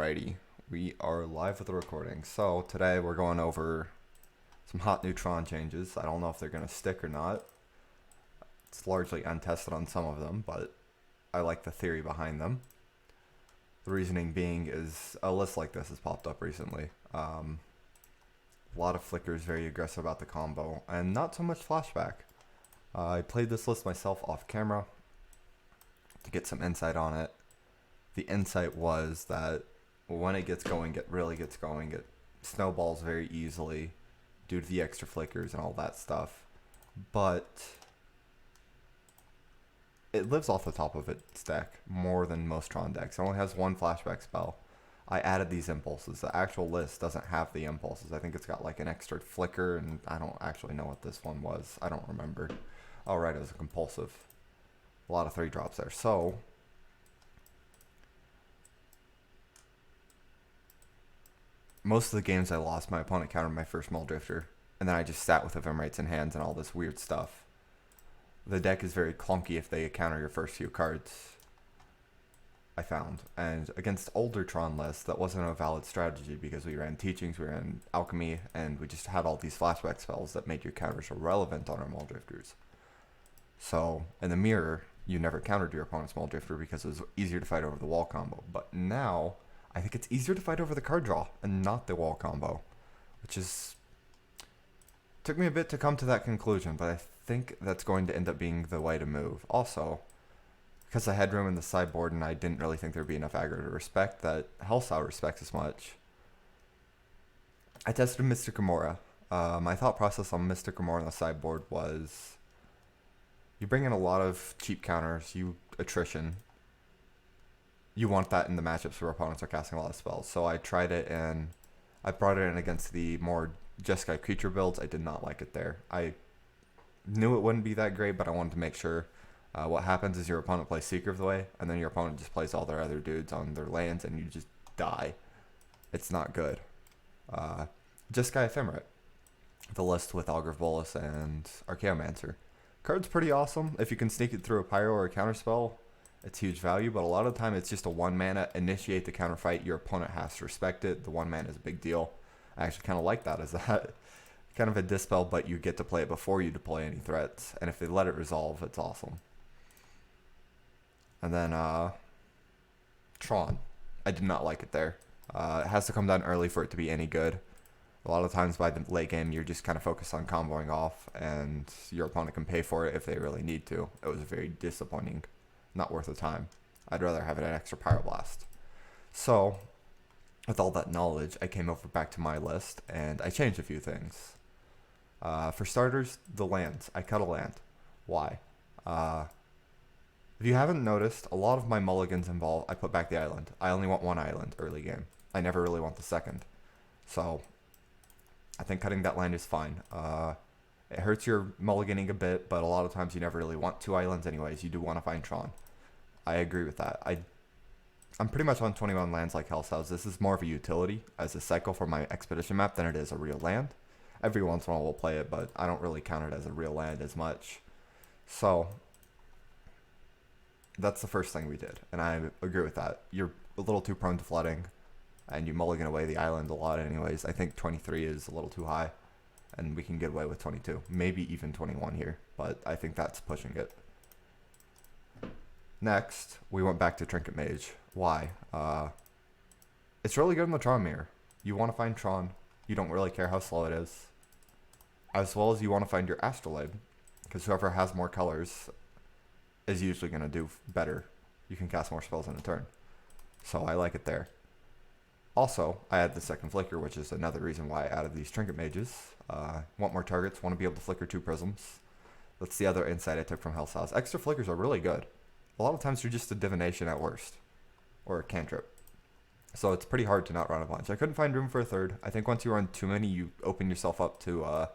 Alrighty, we are live with the recording. So today we're going over some hot new Tron changes. I don't know if they're going to stick or not. It's largely untested on some of them, but I like the theory behind them. The reasoning being is a list like this has popped up recently. A lot of flickers, very aggressive about the combo, and not so much flashback. I played this list myself off camera to get some insight on it. The insight was that when it gets going, it really gets going. It snowballs very easily due to the extra flickers and all that stuff. But it lives off the top of its deck more than most Tron decks. It only has one flashback spell. I added these impulses. The actual list doesn't have the impulses. I think it's got like an extra flicker, and I don't actually know what this one was. I don't remember. Oh, right, it was a compulsive. A lot of 3-drops there. So most of the games I lost, my opponent countered my first Muldrifter, and then I just sat with Ephemerates in hands and all this weird stuff. The deck is very clunky if they counter your first few cards, I found. And against older Tron lists, that wasn't a valid strategy because we ran Teachings, we ran Alchemy, and we just had all these flashback spells that made your counters irrelevant on our Muldrifters. So, in the mirror, you never countered your opponent's Muldrifter because it was easier to fight over the wall combo. But now, I think it's easier to fight over the card draw and not the wall combo, which is... took me a bit to come to that conclusion, but I think that's going to end up being the way to move. Also, because I had room in the sideboard and I didn't really think there'd be enough aggro to respect that Hellsour respects as much, I tested Mystic Gamora. My thought process on Mystic Gamora on the sideboard was you bring in a lot of cheap counters, you attrition. You want that in the matchups where opponents are casting a lot of spells. So I tried it and I brought it in against the more Jeskai creature builds. I did not like it there. I knew it wouldn't be that great, but I wanted to make sure. What happens is your opponent plays Seeker of the Way, and then your opponent just plays all their other dudes on their lands, and you just die. It's not good. Jeskai Ephemerate. The list with Algor Bolus and Archaeomancer. Card's pretty awesome. If you can sneak it through a Pyro or a counterspell, it's huge value, but a lot of the time it's just a 1-mana, initiate the counterfight. Your opponent has to respect it. The 1-mana is a big deal. I actually kind of like that as that kind of a dispel, but you get to play it before you deploy any threats. And if they let it resolve, it's awesome. And then Tron. I did not like it there. It has to come down early for it to be any good. A lot of times by the late game, you're just kind of focused on comboing off, and your opponent can pay for it if they really need to. It was very disappointing. Not worth the time. I'd rather have an extra Pyroblast. So, with all that knowledge, I came over back to my list, and I changed a few things. For starters, the lands. I cut a land. Why? If you haven't noticed, a lot of my mulligans involve I put back the island. I only want one island early game. I never really want the second. So, I think cutting that land is fine. It hurts your mulliganing a bit, but a lot of times you never really want 2 islands anyways. You do want to find Tron. I agree with that. I'm pretty much on 21 lands like Hellsour's. This is more of a utility as a cycle for my expedition map than it is a real land. Every once in a while we'll play it, but I don't really count it as a real land as much. So, that's the first thing we did, and I agree with that. You're a little too prone to flooding, and you mulligan away the island a lot anyways. I think 23 is a little too high, and we can get away with 22. Maybe even 21 here, but I think that's pushing it. Next, we went back to Trinket Mage. Why? It's really good in the Tron mirror. You want to find Tron. You don't really care how slow it is. As well as you want to find your Astrolabe, because whoever has more colors is usually going to do better. You can cast more spells in a turn. So I like it there. Also, I added the second flicker, which is another reason why I added these Trinket Mages. Want more targets, want to be able to flicker 2 prisms. That's the other insight I took from Hellsour's. Extra flickers are really good. A lot of times you're just a divination at worst, or a cantrip. So it's pretty hard to not run a bunch. I couldn't find room for a third. I think once you run too many, you open yourself up to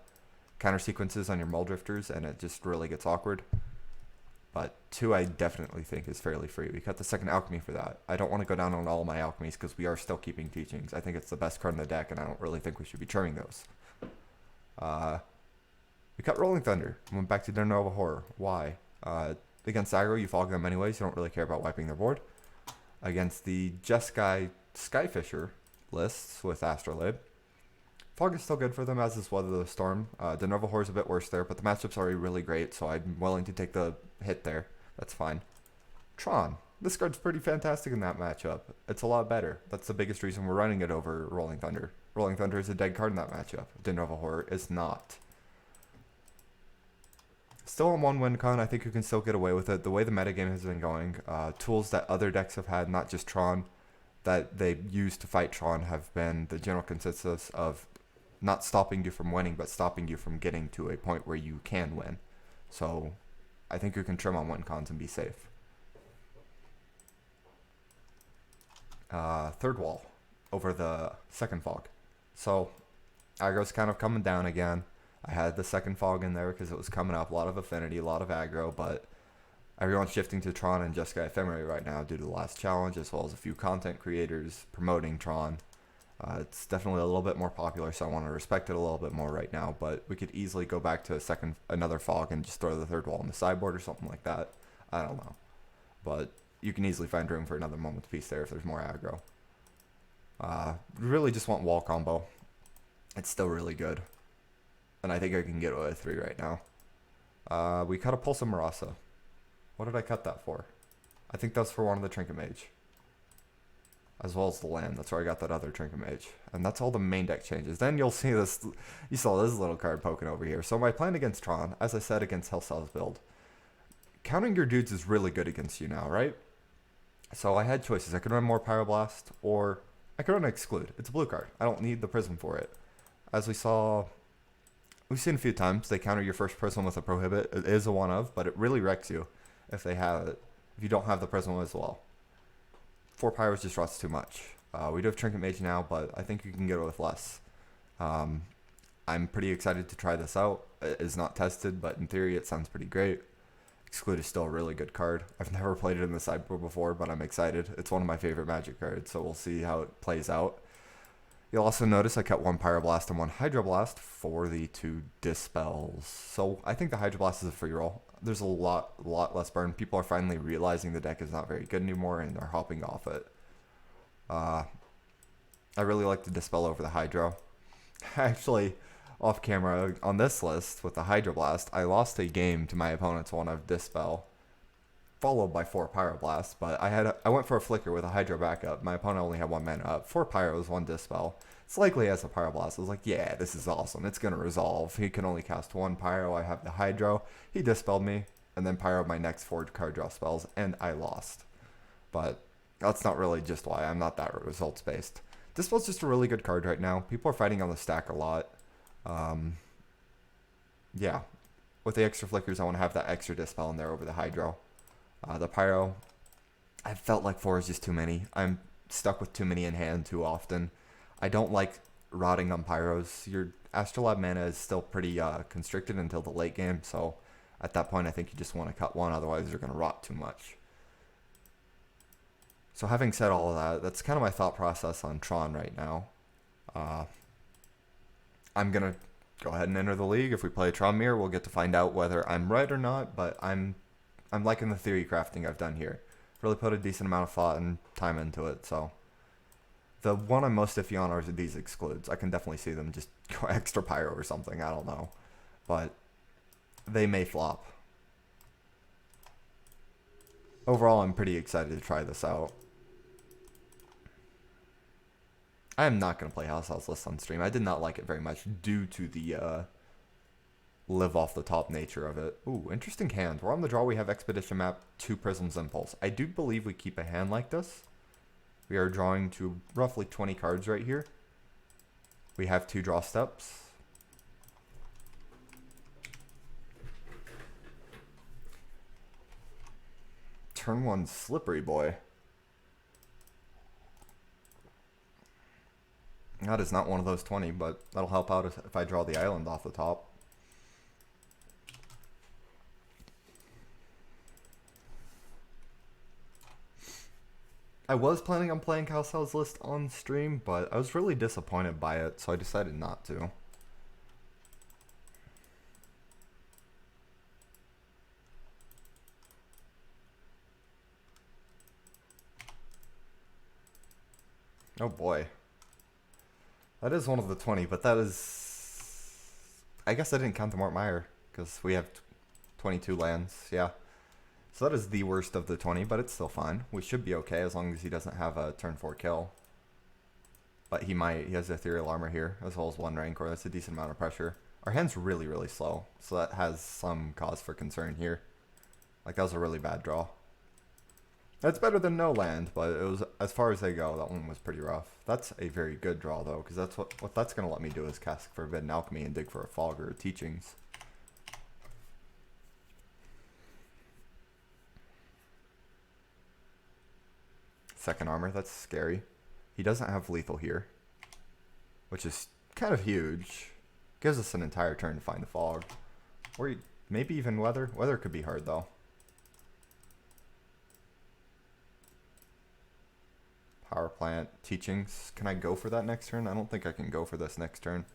counter sequences on your Muldrifters, and it just really gets awkward. But 2 I definitely think is fairly free. We cut the second Alchemy for that. I don't want to go down on all my Alchemies because we are still keeping Teachings. I think it's the best card in the deck, and I don't really think we should be trimming those. We cut Rolling Thunder. Went back to De Novo Horror. Why? Against aggro, you fog them anyways. You don't really care about wiping their board. Against the Jeskai Skyfisher lists with Astrolabe. Fog is still good for them, as is Weather the Storm. De Novo Horror is a bit worse there, but the matchup's already really great, so I'm willing to take the hit there. That's fine. Tron. This card's pretty fantastic in that matchup. It's a lot better. That's the biggest reason we're running it over Rolling Thunder. Rolling Thunder is a dead card in that matchup. De Novo Horror is not. Still on one win con, I think you can still get away with it. The way the metagame has been going, tools that other decks have had, not just Tron, that they use to fight Tron have been the general consensus of not stopping you from winning, but stopping you from getting to a point where you can win. So I think you can trim on win cons and be safe. Third wall over the second fog. So aggro's kind of coming down again. I had the second fog in there because it was coming up. A lot of affinity, a lot of aggro, but everyone's shifting to Tron and Jeskai Ephemeral right now due to the last challenge, as well as a few content creators promoting Tron. It's definitely a little bit more popular, so I want to respect it a little bit more right now, but we could easily go back to another fog and just throw the third wall on the sideboard or something like that. I don't know. But you can easily find room for another Moment's Peace there if there's more aggro. Really just want wall combo. It's still really good. And I think I can get away with 3 right now. We cut a Pulse of Marasa. What did I cut that for? I think that's for one of the Trinket Mage. As well as the land. That's where I got that other Trinket Mage. And that's all the main deck changes. Then you'll see this. You saw this little card poking over here. So my plan against Tron, as I said against Hellcel's build, counting your dudes is really good against you now, right? So I had choices. I could run more Pyroblast, or I could run Exclude. It's a blue card. I don't need the Prism for it. As we've seen a few times, they counter your first Prism with a Prohibit. It is a one of, but it really wrecks you if they have it. If you don't have the Prism as well. 4 Pyros just rots too much. We do have Trinket Mage now, but I think you can get it with less. I'm pretty excited to try this out. It is not tested, but in theory it sounds pretty great. Exclude is still a really good card. I've never played it in the sideboard before, but I'm excited. It's one of my favorite Magic cards, so we'll see how it plays out. You'll also notice I cut 1 Pyroblast and 1 Hydroblast for the 2 Dispels. So I think the Hydroblast is a free roll. There's a lot less burn. People are finally realizing the deck is not very good anymore, and they're hopping off it. I really like the Dispel over the Hydro. Actually, off camera, on this list with the Hydroblast, I lost a game to my opponent's one of Dispel, followed by 4 Pyroblast, but I went for a Flicker with a Hydro backup. My opponent only had 1 mana up, 4 Pyros, 1 Dispel. It's likely he has a Pyroblast. I was like, yeah, this is awesome. It's going to resolve. He can only cast 1 Pyro. I have the Hydro. He Dispelled me, and then Pyro my next 4 card draw spells, and I lost. But that's not really just why. I'm not that results based. Dispel's just a really good card right now. People are fighting on the stack a lot. Yeah. With the extra Flickers, I want to have that extra Dispel in there over the Hydro. The Pyro, I felt like 4 is just too many. I'm stuck with too many in hand too often. I don't like rotting on Pyros. Your Astrolabe mana is still pretty constricted until the late game, so at that point I think you just want to cut 1, otherwise you're going to rot too much. So having said all of that, that's kind of my thought process on Tron right now. I'm going to go ahead and enter the league. If we play Tron Mirror, we'll get to find out whether I'm right or not, but I'm liking the theory crafting I've done here. Really put a decent amount of thought and time into it, so. The one I'm most iffy on are these Excludes. I can definitely see them just go extra Pyro or something, I don't know. But they may flop. Overall, I'm pretty excited to try this out. I am not going to play Hellcel's List on stream. I did not like it very much due to the live off the top nature of it. Ooh, interesting hand. We're on the draw. We have Expedition Map, 2 Prisms Impulse. I do believe we keep a hand like this. We are drawing to roughly 20 cards right here. We have 2 draw steps. Turn 1 Slippery Boy. That is not one of those 20, but that'll help out if I draw the island off the top. I was planning on playing Hellcel's List on stream, but I was really disappointed by it, so I decided not to. Oh boy. That is one of the 20, but that is... I guess I didn't count the Mort Meyer, because we have 22 lands, yeah. So that is the worst of the 20, but it's still fine. We should be okay as long as he doesn't have a turn 4 kill. But he might. He has Ethereal Armor here, as well as 1 Rancor. That's a decent amount of pressure. Our hand's really, really slow, so that has some cause for concern here. Like, that was a really bad draw. That's better than no land, but it was, as far as they go, that one was pretty rough. That's a very good draw, though, because that's what that's going to let me do is cast Forbidden Alchemy and dig for a Fog or Teachings. Second armor, that's scary. He doesn't have lethal here, which is kind of huge. Gives us an entire turn to find the Fog. Or maybe even Weather. Weather could be hard, though. Power Plant, Teachings. Can I go for that next turn? I don't think I can go for this next turn.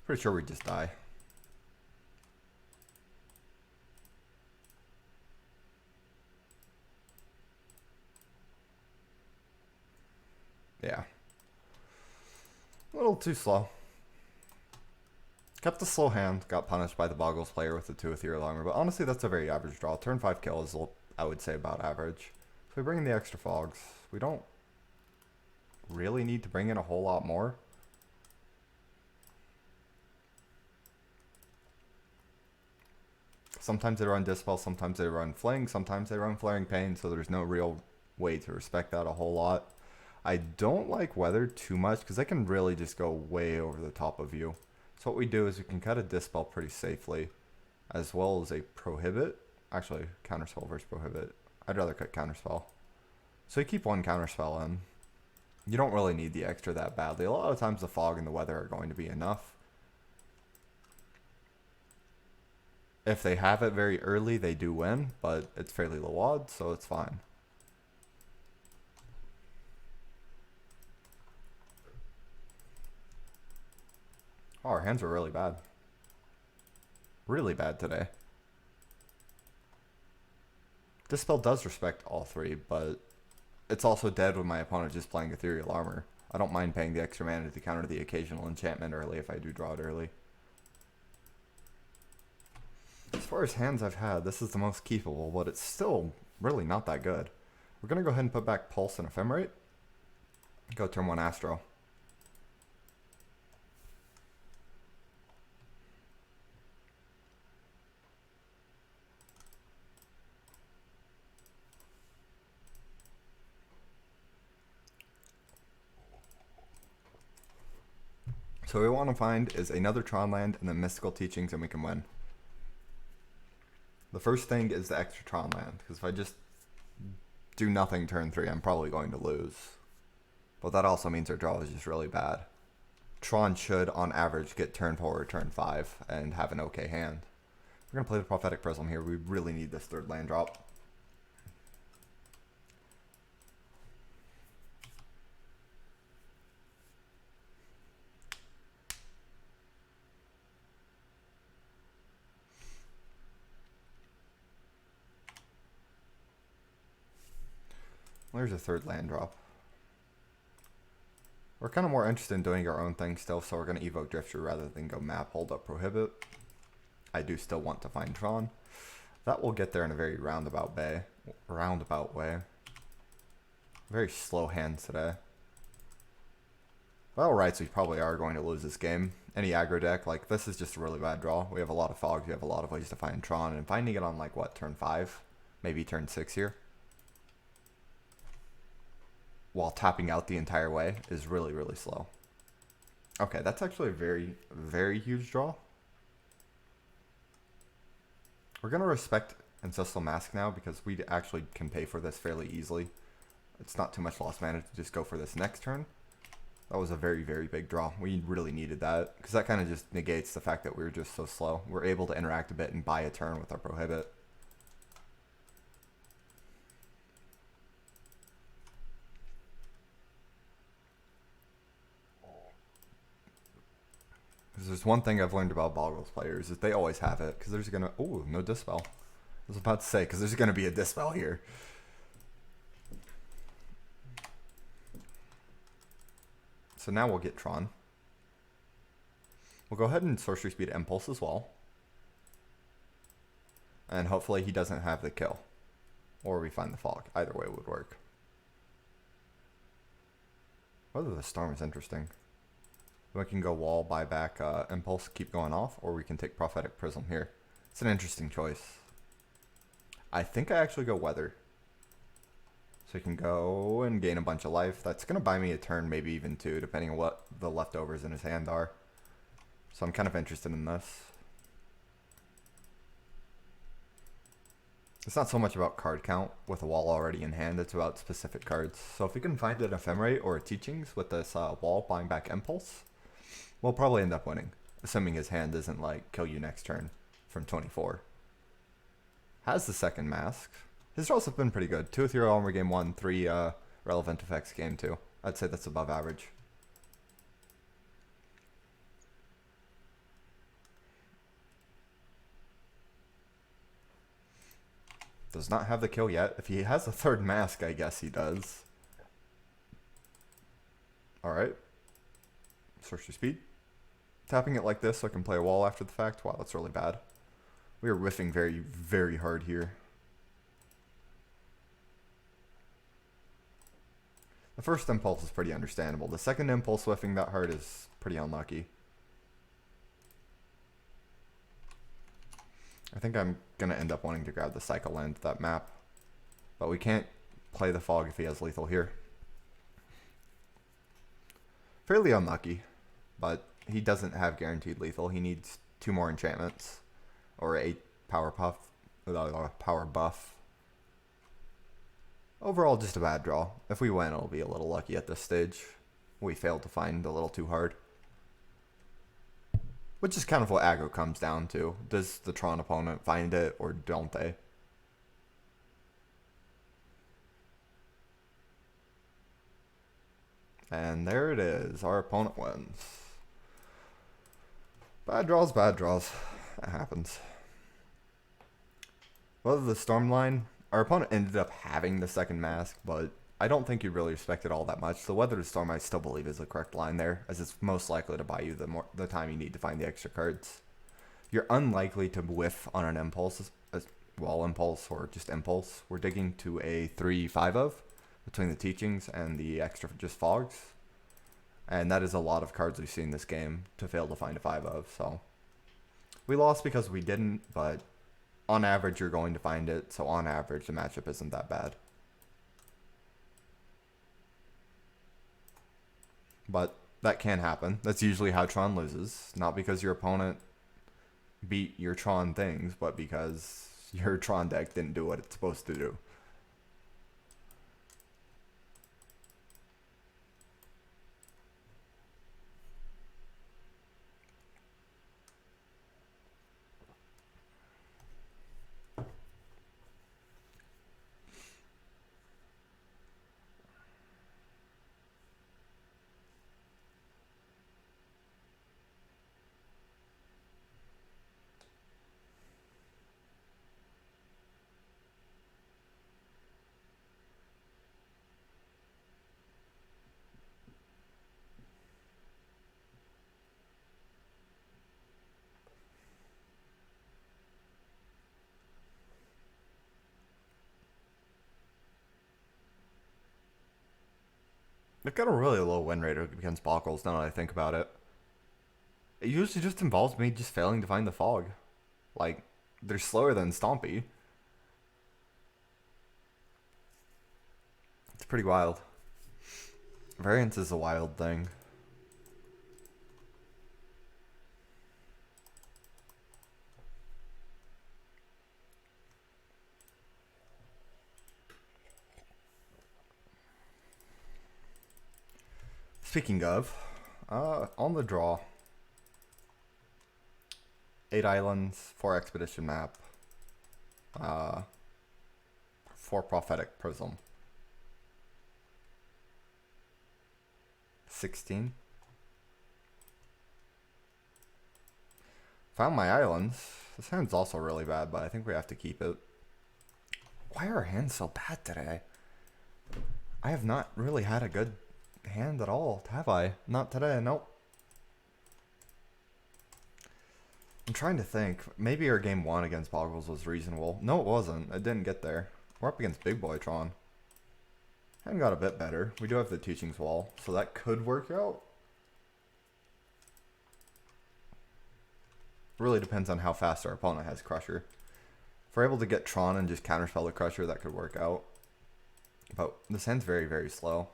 Pretty sure we just die. Yeah. A little too slow. Kept the slow hand, got punished by the Boggles player with the 2 Ethereal Armor, but honestly that's a very average draw. Turn 5 kill is, I would say, about average. So we bring in the extra Fogs. We don't really need to bring in a whole lot more. Sometimes they run Dispel, sometimes they run Fling, sometimes they run Flaring Pain, so there's no real way to respect that a whole lot. I don't like Weather too much because they can really just go way over the top of you. So what we do is we can cut a Dispel pretty safely, as well as a Prohibit. Actually, Counterspell versus Prohibit. I'd rather cut Counterspell. So you keep 1 Counterspell in. You don't really need the extra that badly. A lot of times the Fog and the Weather are going to be enough. If they have it very early, they do win, but it's fairly low odds, so it's fine. Oh, our hands are really bad. Really bad today. Dispel does respect all 3, but it's also dead with my opponent just playing Ethereal Armor. I don't mind paying the extra mana to counter the occasional enchantment early if I do draw it early. As far as hands I've had, this is the most keepable, but it's still really not that good. We're going to go ahead and put back Pulse and Ephemerate. Go turn 1 Astro. So what we want to find is another Tron land and then Mystical Teachings and we can win. The first thing is the extra Tron land, because if I just do nothing turn 3, I'm probably going to lose. But that also means our draw is just really bad. Tron should, on average, get turn 4 or turn 5 and have an okay hand. We're going to play the Prophetic Prism here. We really need this 3rd land drop. There's a 3rd land drop. We're kind of more interested in doing our own thing still, so we're going to evoke Drifter rather than go map, hold up, prohibit. I do still want to find Tron. That will get there in a very roundabout way. Very slow hands today. Well, right, so we probably are going to lose this game. Any aggro deck, like, this is just a really bad draw. We have a lot of fogs, we have a lot of ways to find Tron, and finding it on, like, what, turn 5? Maybe turn 6 here? While tapping out the entire way is really, really slow. Okay, that's actually a very, very huge draw. We're going to respect Ancestral Mask now because we actually can pay for this fairly easily. It's not too much lost mana to just go for this next turn. That was a very, very big draw. We really needed that because that kind of just negates the fact that we were just so slow. We're able to interact a bit and buy a turn with our Prohibit. Because there's one thing I've learned about Boggles players is they always have it. Because there's gonna no dispel. I was about to say because there's gonna be a dispel here. So now we'll get Tron. We'll go ahead and Sorcery Speed Impulse as well. And hopefully he doesn't have the kill. Or we find the fog. Either way would work. Whether the Storm is interesting. We can go Wall, buy back Impulse, keep going off, or we can take Prophetic Prism here. It's an interesting choice. I think I actually go Weather. So he can go and gain a bunch of life. That's going to buy me a turn, maybe even two, depending on what the leftovers in his hand are. So I'm kind of interested in this. It's not so much about card count with a wall already in hand, it's about specific cards. So if we can find an Ephemerate or a Teachings with this wall buying back Impulse, we'll probably end up winning. Assuming his hand isn't like kill you next turn from 24. Has the second mask. His draws have been pretty good. 2 with Hero Armor game 1, 3 relevant effects game 2. I'd say that's above average. Does not have the kill yet. If he has a third mask, I guess he does. Alright. Sorcery Speed. Tapping it like this so I can play a wall after the fact. Wow, that's really bad. We are riffing very, very hard here. The first impulse is pretty understandable. The second impulse whiffing that hard is pretty unlucky. I think I'm going to end up wanting to grab the Cycle Land to that map. But we can't play the Fog if he has lethal here. Fairly unlucky, but he doesn't have guaranteed lethal. He needs 2 more enchantments or a power buff. Overall, just a bad draw. If we win, it'll be a little lucky at this stage. We failed to find a little too hard. Which is kind of what aggro comes down to. Does the Tron opponent find it or don't they? And there it is. Our opponent wins. Bad draws, bad draws. That happens. Whether the Stormline, our opponent ended up having the second mask, but I don't think you really respect it all that much. So Weather to Storm I still believe is the correct line there, as it's most likely to buy you the time you need to find the extra cards. You're unlikely to whiff on an impulse, wall impulse or just impulse. We're digging to a 3-5 of between the Teachings and the extra just fogs. And that is a lot of cards we've seen this game to fail to find a 5 of. So we lost because we didn't, but on average you're going to find it. So on average the matchup isn't that bad. But that can happen. That's usually how Tron loses. Not because your opponent beat your Tron things, but because your Tron deck didn't do what it's supposed to do. They've got a really low win rate against Boggles now that I think about it. It usually just involves me just failing to find the fog. Like, they're slower than Stompy. It's pretty wild. Variance is a wild thing. Speaking of, on the draw, 8 islands, 4 expedition map, 4 prophetic prism, 16. Found my islands. This hand's also really bad, but I think we have to keep it. Why are our hands so bad today? I have not really had a good hand at all, have I? Not today, nope. I'm trying to think. Maybe our game 1 against Boggles was reasonable. No, it wasn't. It didn't get there. We're up against Big Boy Tron. And got a bit better. We do have the Teachings Wall, so that could work out. Really depends on how fast our opponent has Crusher. If we're able to get Tron and just counterspell the Crusher, that could work out. But this hand's very, very slow.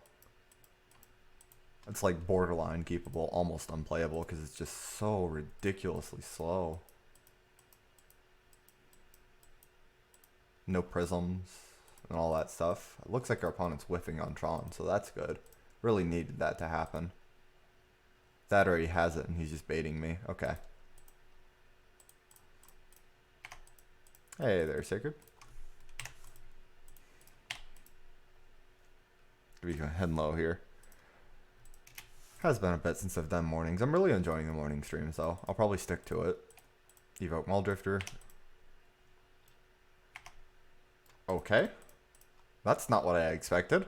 It's like borderline keepable, almost unplayable, because it's just so ridiculously slow. No prisms and all that stuff. It looks like our opponent's whiffing on Tron, so that's good. Really needed that to happen. That already has it, and he's just baiting me. Okay. Hey there, Sacred. We can head low here. Has been a bit since I've done mornings. I'm really enjoying the morning streams, though. I'll probably stick to it. Evoke Muldrifter. Okay. That's not what I expected.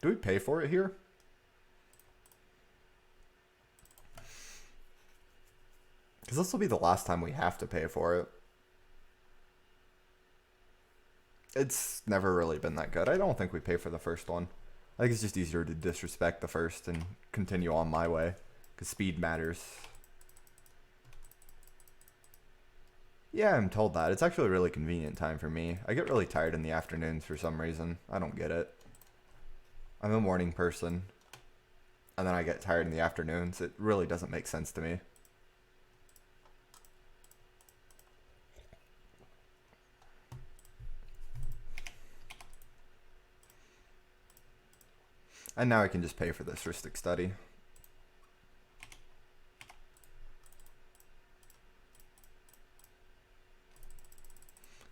Do we pay for it here? Because this will be the last time we have to pay for it. It's never really been that good. I don't think we pay for the first one. I think it's just easier to disrespect the first and continue on my way. Because speed matters. Yeah, I'm told that. It's actually a really convenient time for me. I get really tired in the afternoons for some reason. I don't get it. I'm a morning person. And then I get tired in the afternoons. It really doesn't make sense to me. And now I can just pay for this Ristic Study.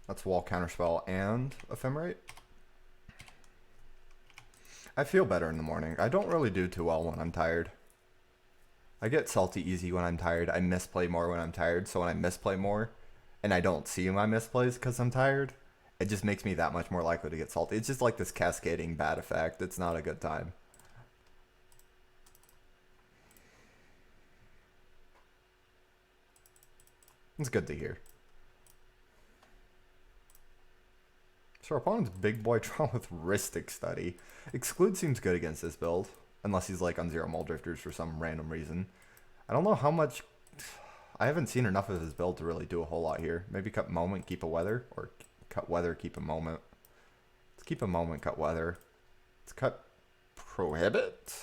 That's Wall, Counterspell, and Ephemerate. I feel better in the morning. I don't really do too well when I'm tired. I get salty easy when I'm tired. I misplay more when I'm tired. So when I misplay more and I don't see my misplays because I'm tired, it just makes me that much more likely to get salty. It's just like this cascading bad effect. It's not a good time. It's good to hear. So our opponent's Big Boy Tron with Ristic Study. Exclude seems good against this build. Unless he's like on 0 Muldrifters for some random reason. I don't know how much... I haven't seen enough of his build to really do a whole lot here. Maybe cut Moment, keep a Weather. Or cut Weather, keep a Moment. Let's keep a Moment, cut Weather. Let's cut Prohibit.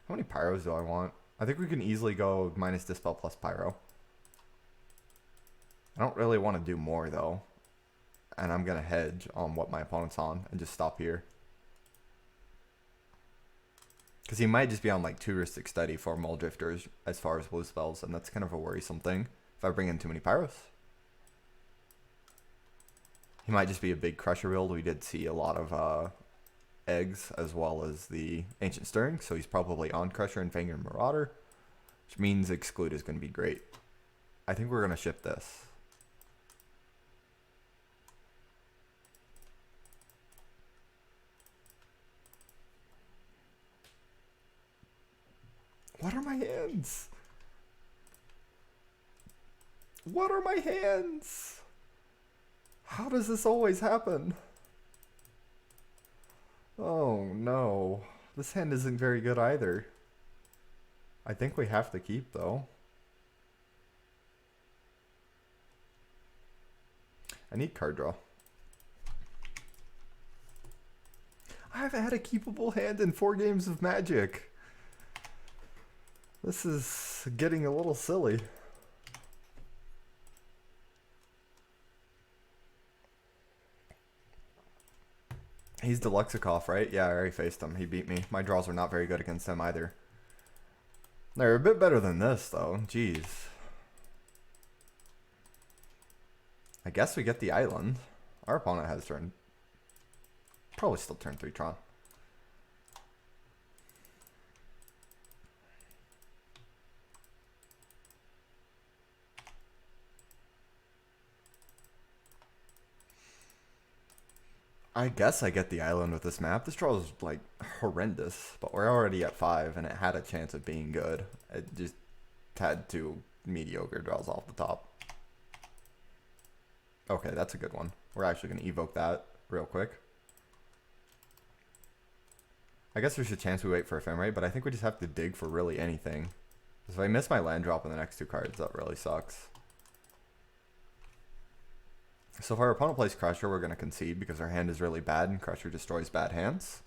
How many Pyros do I want? I think we can easily go minus Dispel plus Pyro. I don't really want to do more though. And I'm going to hedge on what my opponent's on and just stop here. Because he might just be on like 2 Ristic Study for Muldrifters as far as blue spells. And that's kind of a worrisome thing if I bring in too many Pyros. He might just be a big Crusher build. We did see a lot of eggs as well as the Ancient Stirring. So he's probably on Crusher and Fangor Marauder. Which means Exclude is going to be great. I think we're going to ship this. What are my hands? What are my hands? How does this always happen? Oh no. This hand isn't very good either. I think we have to keep though. I need card draw. I haven't had a keepable hand in 4 games of Magic. This is getting a little silly. He's Deluxikoff, right? Yeah, I already faced him. He beat me. My draws are not very good against him either. They're a bit better than this, though. Jeez. I guess we get the island. Our opponent has turn. Probably still turn 3 Tron. I guess I get the island with this map. This draw is like horrendous, but we're already at 5 and it had a chance of being good. It just had 2 mediocre draws off the top. Okay, that's a good one. We're actually going to evoke that real quick. I guess there's a chance we wait for Ephemerate, but I think we just have to dig for really anything. If I miss my land drop in the next 2 cards, that really sucks. So if our opponent plays Crusher, we're going to concede because our hand is really bad and Crusher destroys bad hands.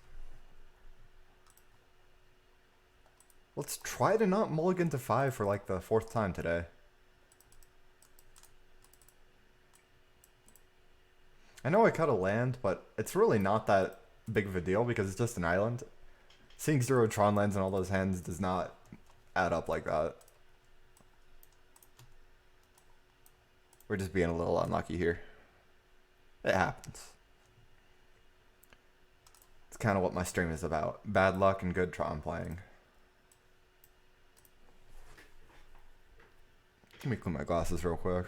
Let's try to not mulligan to 5 for like the 4th time today. I know I cut a land, but it's really not that big of a deal because it's just an island. Seeing 0 Tron lands in all those hands does not add up like that. We're just being a little unlucky here. It happens. It's kind of what my stream is about. Bad luck and good Tron playing. Let me clean my glasses real quick.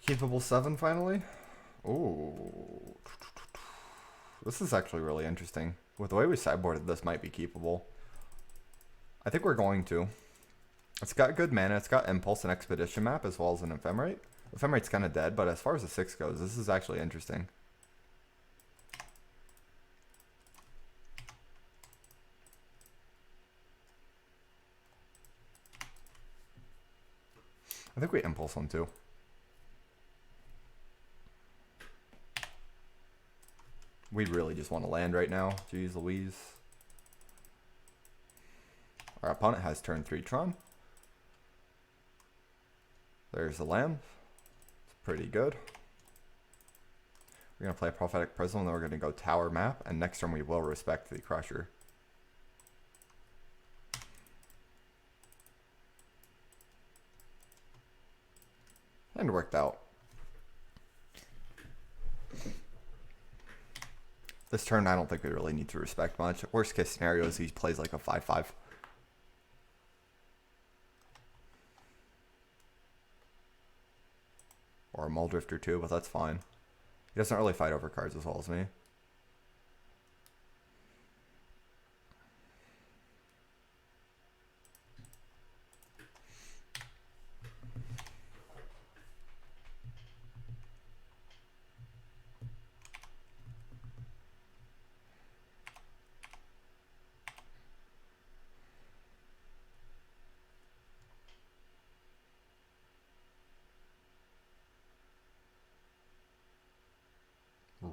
Keepable 7 finally? Ooh. This is actually really interesting. With the way we sideboarded, this might be keepable. I think we're going to. It's got good mana. It's got Impulse and Expedition map as well as an Ephemerate. Ephemerate's kind of dead, but as far as the 6 goes, this is actually interesting. I think we Impulse one too. We really just want to land right now. Jeez Louise. Our opponent has turn 3 Tron. There's the land. It's pretty good. We're going to play a Prophetic Prism, and then we're going to go Tower Map, and next turn we will respect the Crusher. And it worked out. This turn, I don't think we really need to respect much. Worst case scenario is he plays like a 5-5. Or a Muldrifter too, but that's fine. He doesn't really fight over cards as well as me.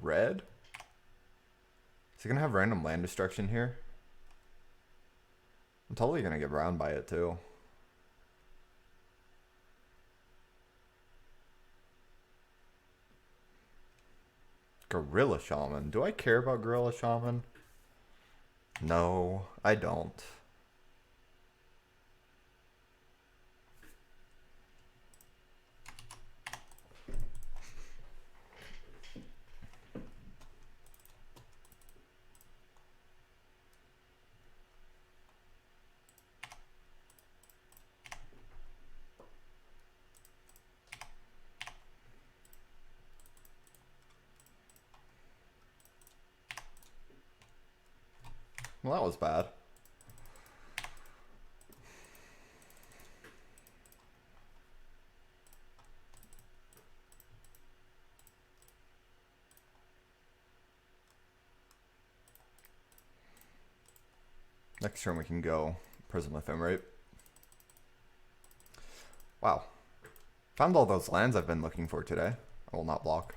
Red? Is he gonna have random land destruction here? I'm totally gonna get brown by it too. Gorilla Shaman. Do I care about Gorilla Shaman? No, I don't. Well, that was bad. Next turn we can go Prism Ephemerate. Wow. Found all those lands I've been looking for today. I will not block.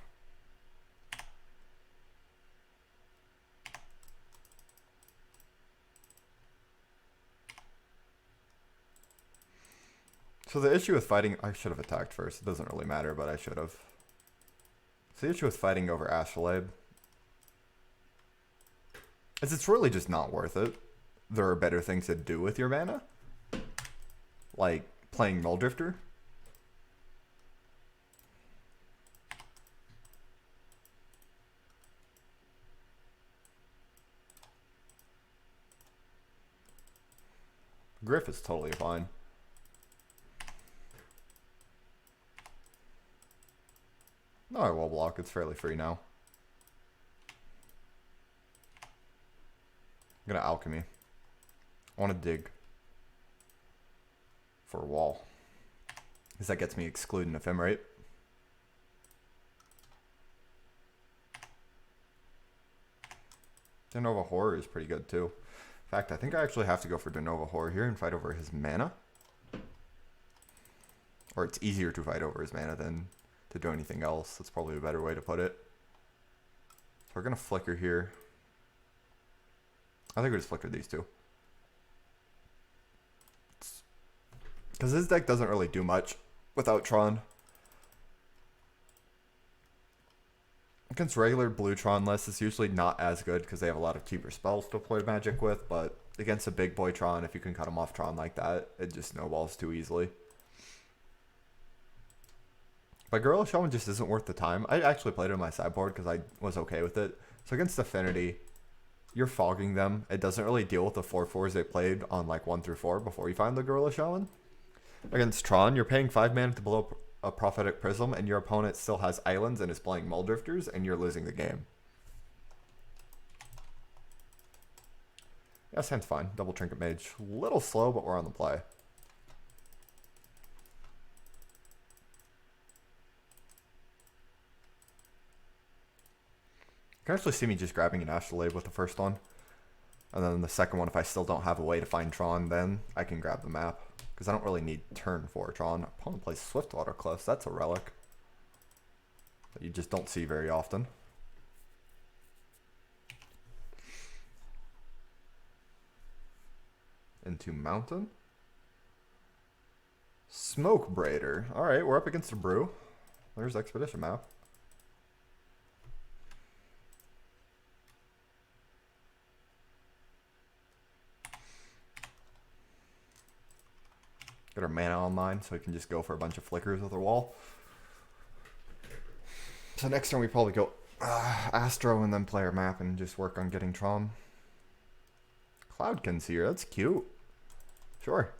So the issue with fighting, I should have attacked first. It doesn't really matter, but I should have. So the issue with fighting over Astrolabe is it's really just not worth it. there are better things to do with your mana. Like playing Mulldrifter. Griff is totally fine. No, I will block. It's fairly free now. I'm gonna alchemy. I want to dig for a wall, because that gets me excluding ephemerate. De Nova Horror is pretty good too. In fact, I think I actually have to go for De Nova Horror here and fight over his mana. Or it's easier to fight over his mana than to do anything else. That's probably a better way to put it. So we're going to flicker here. I think we just flicker these two. Because his deck doesn't really do much without Tron. Against regular blue Tron lists, it's usually not as good because they have a lot of cheaper spells to play Magic with, but against a big boy Tron, if you can cut him off Tron like that, it just snowballs too easily. But Gorilla Shaman just isn't worth the time. I actually played it on my sideboard because I was okay with it. So against Affinity, you're fogging them. It doesn't really deal with the 4/4s they played on like 1 through 4 before you find the Gorilla Shaman. Against Tron, you're paying 5 mana to blow a Prophetic Prism, and your opponent still has islands and is playing Mulldrifters, and you're losing the game. Yeah, sounds fine. Double Trinket Mage. Little slow, but we're on the play. You can actually see me just grabbing an Astrolabe with the first one. And then the second one, if I still don't have a way to find Tron, then I can grab the map. Because I don't really need turn 4 Tron. Opponent plays Swiftwater Cliffs. That's a relic that you just don't see very often. Into Mountain. Smoke Braider. Alright, we're up against a brew. There's Expedition map. Get our mana online so we can just go for a bunch of flickers with our wall. So next turn we probably go Astro and then play our map and just work on getting Tron. Cloudkin's here, that's cute. Sure.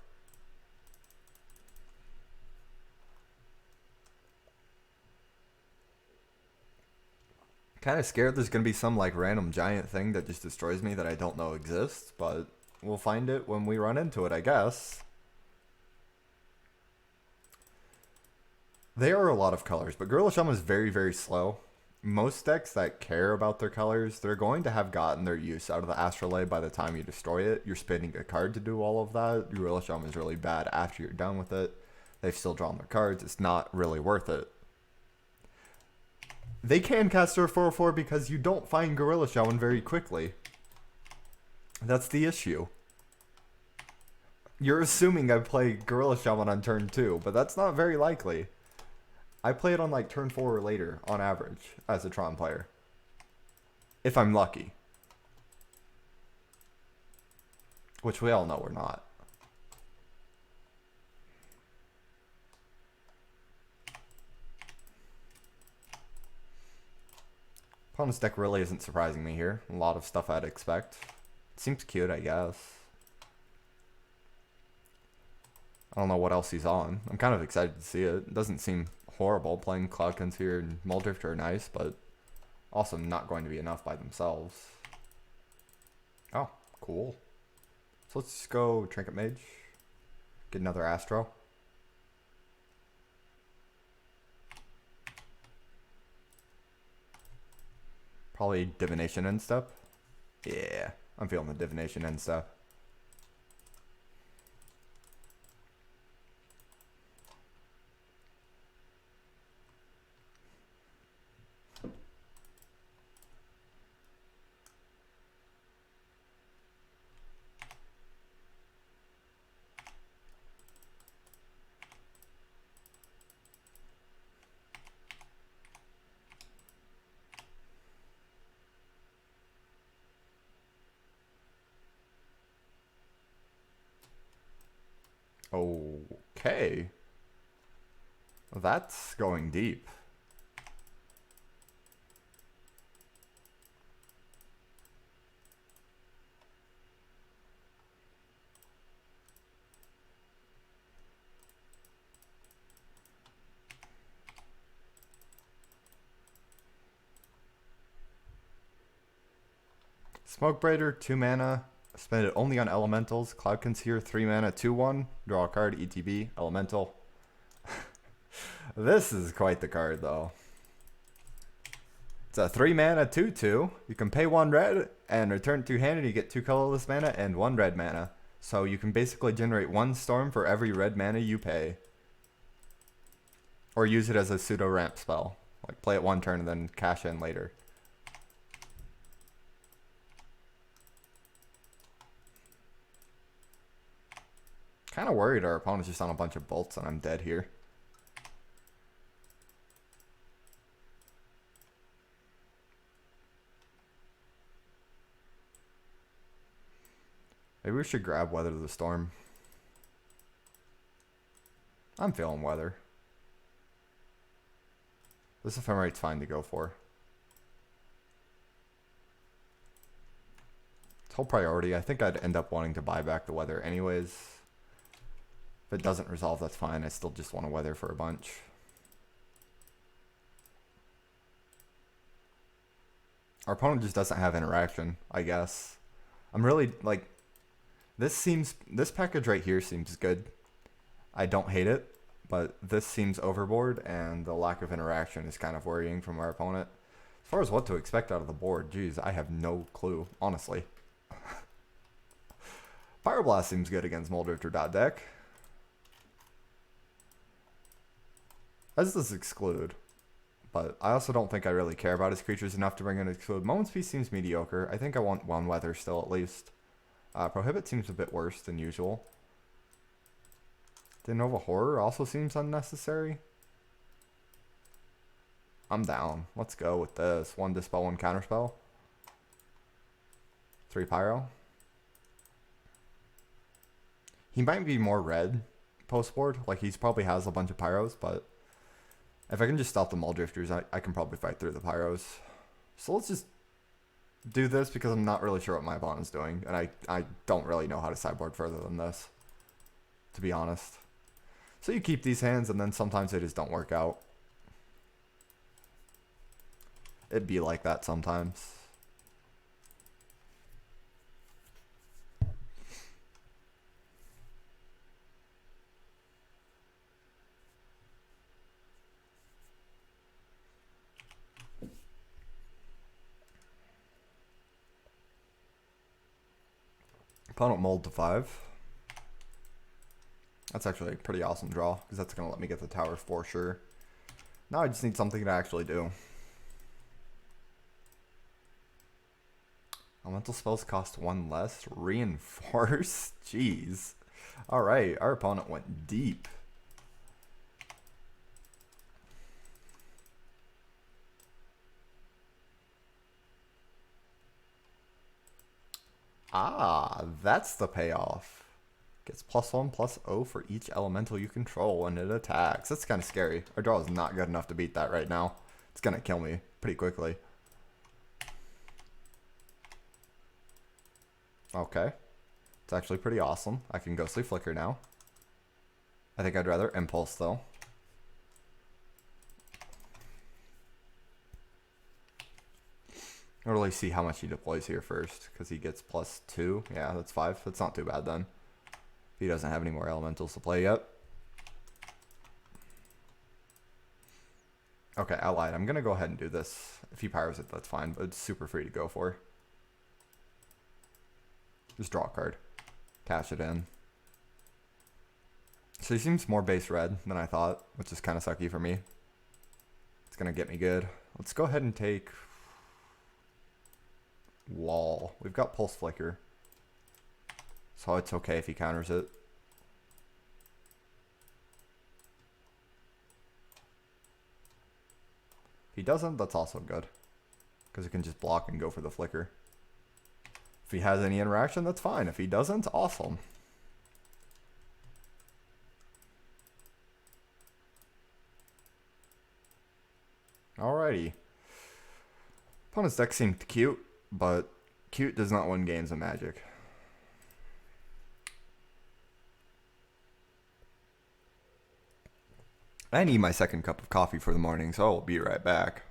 Kind of scared there's going to be some like random giant thing that just destroys me that I don't know exists, but we'll find it when we run into it, I guess. They are a lot of colors, but Gorilla Shaman is very, very slow. Most decks that care about their colors, they're going to have gotten their use out of the Astrolabe by the time you destroy it. You're spinning a card to do all of that. Gorilla Shaman is really bad after you're done with it. They've still drawn their cards. It's not really worth it. They can cast their 4/4 because you don't find Gorilla Shaman very quickly. That's the issue. You're assuming I play Gorilla Shaman on turn 2, but that's not very likely. I play it on like turn 4 or later, on average, as a Tron player. If I'm lucky. Which we all know we're not. Opponent's deck really isn't surprising me here. A lot of stuff I'd expect. Seems cute, I guess. I don't know what else he's on. I'm kind of excited to see it. It doesn't seem horrible. Playing Cloudkins here and Mulldrifter are nice, but also not going to be enough by themselves. Oh, cool. So let's just go Trinket Mage. Get another Astro. Probably Divination end step. Yeah, I'm feeling the Divination end step. Okay. That's going deep. Smoke Braider, 2 mana. Spend it only on elementals. Cloud Concealer, 3 mana, 2/1. Draw a card, ETB, elemental. This is quite the card, though. It's a 3 mana, 2/2. You can pay 1 red and return it to hand, and you get 2 colorless mana and 1 red mana. So you can basically generate 1 storm for every red mana you pay. Or use it as a pseudo ramp spell. Like play it 1 turn and then cash in later. Kind of worried our opponent's just on a bunch of bolts and I'm dead here. Maybe we should grab Weather the Storm. I'm feeling Weather. This Ephemerite's fine to go for. It's whole priority. I think I'd end up wanting to buy back the Weather anyways. If it doesn't resolve, that's fine. I still just want to Weather for a bunch. Our opponent just doesn't have interaction, I guess. I'm really, like, this package right here seems good. I don't hate it, but this seems overboard, and the lack of interaction is kind of worrying from our opponent. As far as what to expect out of the board, geez, I have no clue, honestly. Pyroblast seems good against Moldrifter deck. As does Exclude. But I also don't think I really care about his creatures enough to bring in Exclude. Moment's Peace seems mediocre. I think I want 1 Weather still at least. Prohibit seems a bit worse than usual. De Nova Horror also seems unnecessary. I'm down. Let's go with this. 1 Dispel, 1 Counterspell. 3 Pyro. He might be more red post-board. Like, he probably has a bunch of Pyros, but if I can just stop the Muldrifters, I can probably fight through the Pyros. So let's just do this because I'm not really sure what my opponent's doing. And I don't really know how to sideboard further than this, to be honest. So you keep these hands, and then sometimes they just don't work out. It'd be like that sometimes. Opponent mold to 5. That's actually a pretty awesome draw, because that's going to let me get the tower for sure. Now I just need something to actually do. Elemental spells cost 1 less. Reinforce? Jeez. Alright, our opponent went deep. Ah, that's the payoff. Gets +1/+0 for each elemental you control when it attacks. That's kind of scary. Our draw is not good enough to beat that right now. It's going to kill me pretty quickly. Okay. It's actually pretty awesome. I can Ghostly Flicker now. I think I'd rather Impulse, though. I'll really see how much he deploys here first, because he gets +2. Yeah, that's 5. That's not too bad, then. He doesn't have any more elementals to play yet. Okay, I lied. I'm going to go ahead and do this. If he pyros it, that's fine, but it's super free to go for. Just draw a card. Cash it in. So he seems more base red than I thought, which is kind of sucky for me. It's going to get me good. Let's go ahead and take Wall. We've got Pulse Flicker, so it's okay if he counters it. If he doesn't, that's also good, because he can just block and go for the Flicker. If he has any interaction, that's fine. If he doesn't, awesome. Alrighty. Opponent's deck seemed cute, but cute does not win games of Magic. I need my second cup of coffee for the morning, so I'll be right back.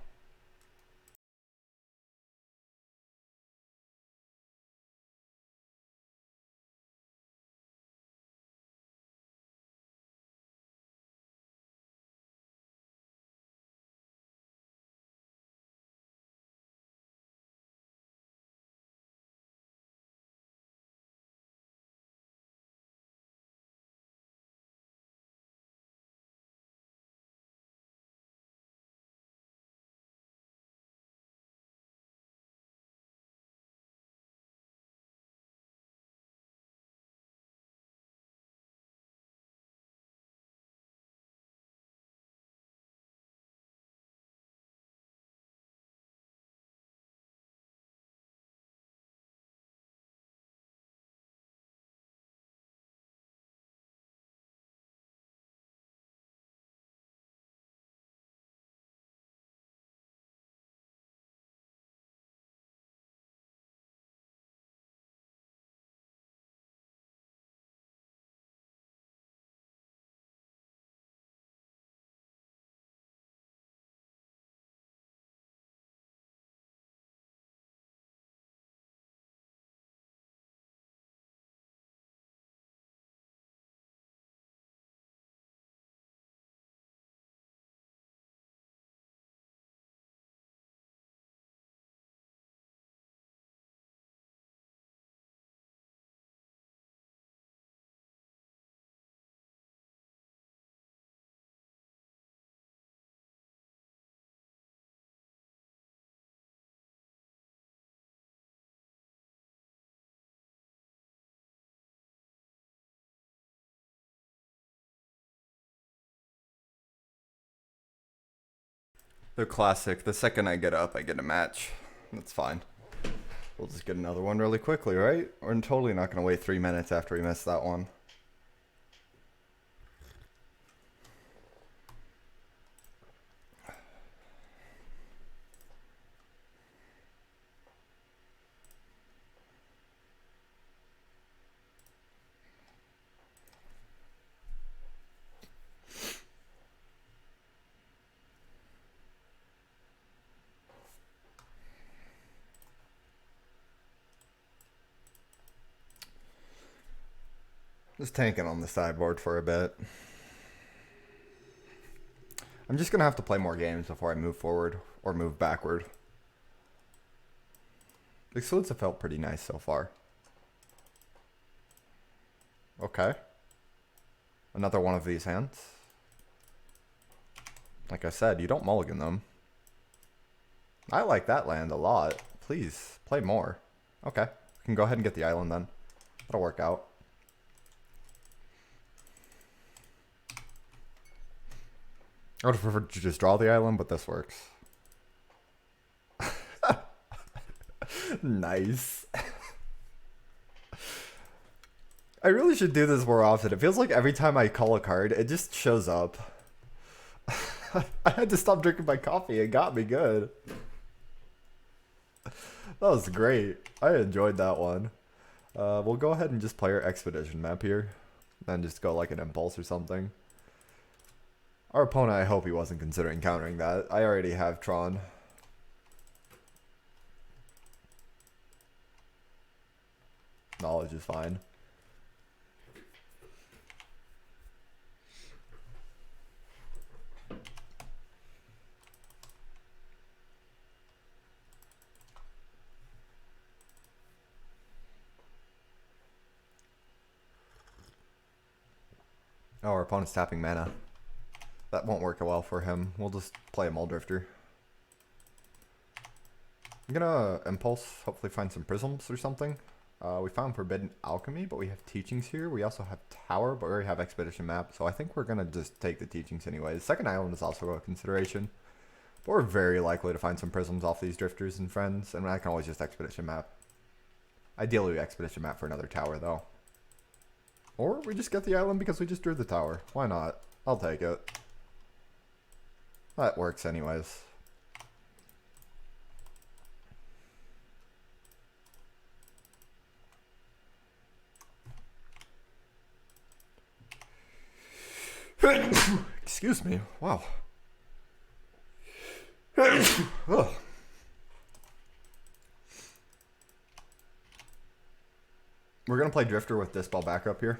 The classic. The second I get up, I get a match. That's fine. We'll just get another one really quickly, right? We're totally not going to wait 3 minutes after we miss that one. Just tanking on the sideboard for a bit. I'm just going to have to play more games before I move forward or move backward. The excludes have felt pretty nice so far. Okay. Another one of these hands. Like I said, you don't mulligan them. I like that land a lot. Please, play more. Okay. We can go ahead and get the island then. That'll work out. I would have preferred to just draw the island, but this works. Nice. I really should do this more often. It feels like every time I call a card, it just shows up. I had to stop drinking my coffee. It got me good. That was great. I enjoyed that one. We'll go ahead and just play our expedition map here. And just go like an impulse or something. Our opponent, I hope he wasn't considering countering that. I already have Tron. Knowledge is fine. Oh, our opponent's tapping mana. That won't work well for him. We'll just play a Muldrifter. I'm gonna Impulse, hopefully find some Prisms or something. We found Forbidden Alchemy, but we have Teachings here. We also have Tower, but we already have Expedition Map, so I think we're gonna just take the Teachings anyway. The second island is also a consideration. But we're very likely to find some Prisms off these Drifters and Friends, and I can always just Expedition Map. Ideally, we Expedition Map for another Tower, though. Or we just get the island because we just drew the Tower. Why not? I'll take it. That works anyways. Excuse me. Wow. Ugh. We're going to play Drifter with this ball back up here.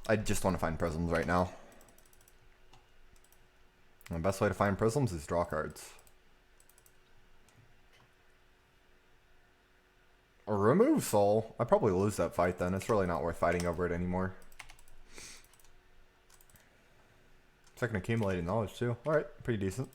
I just want to find prisms right now. And the best way to find prisms is draw cards. Or remove soul. I'd probably lose that fight then. It's really not worth fighting over it anymore. Second accumulating knowledge too. Alright, pretty decent.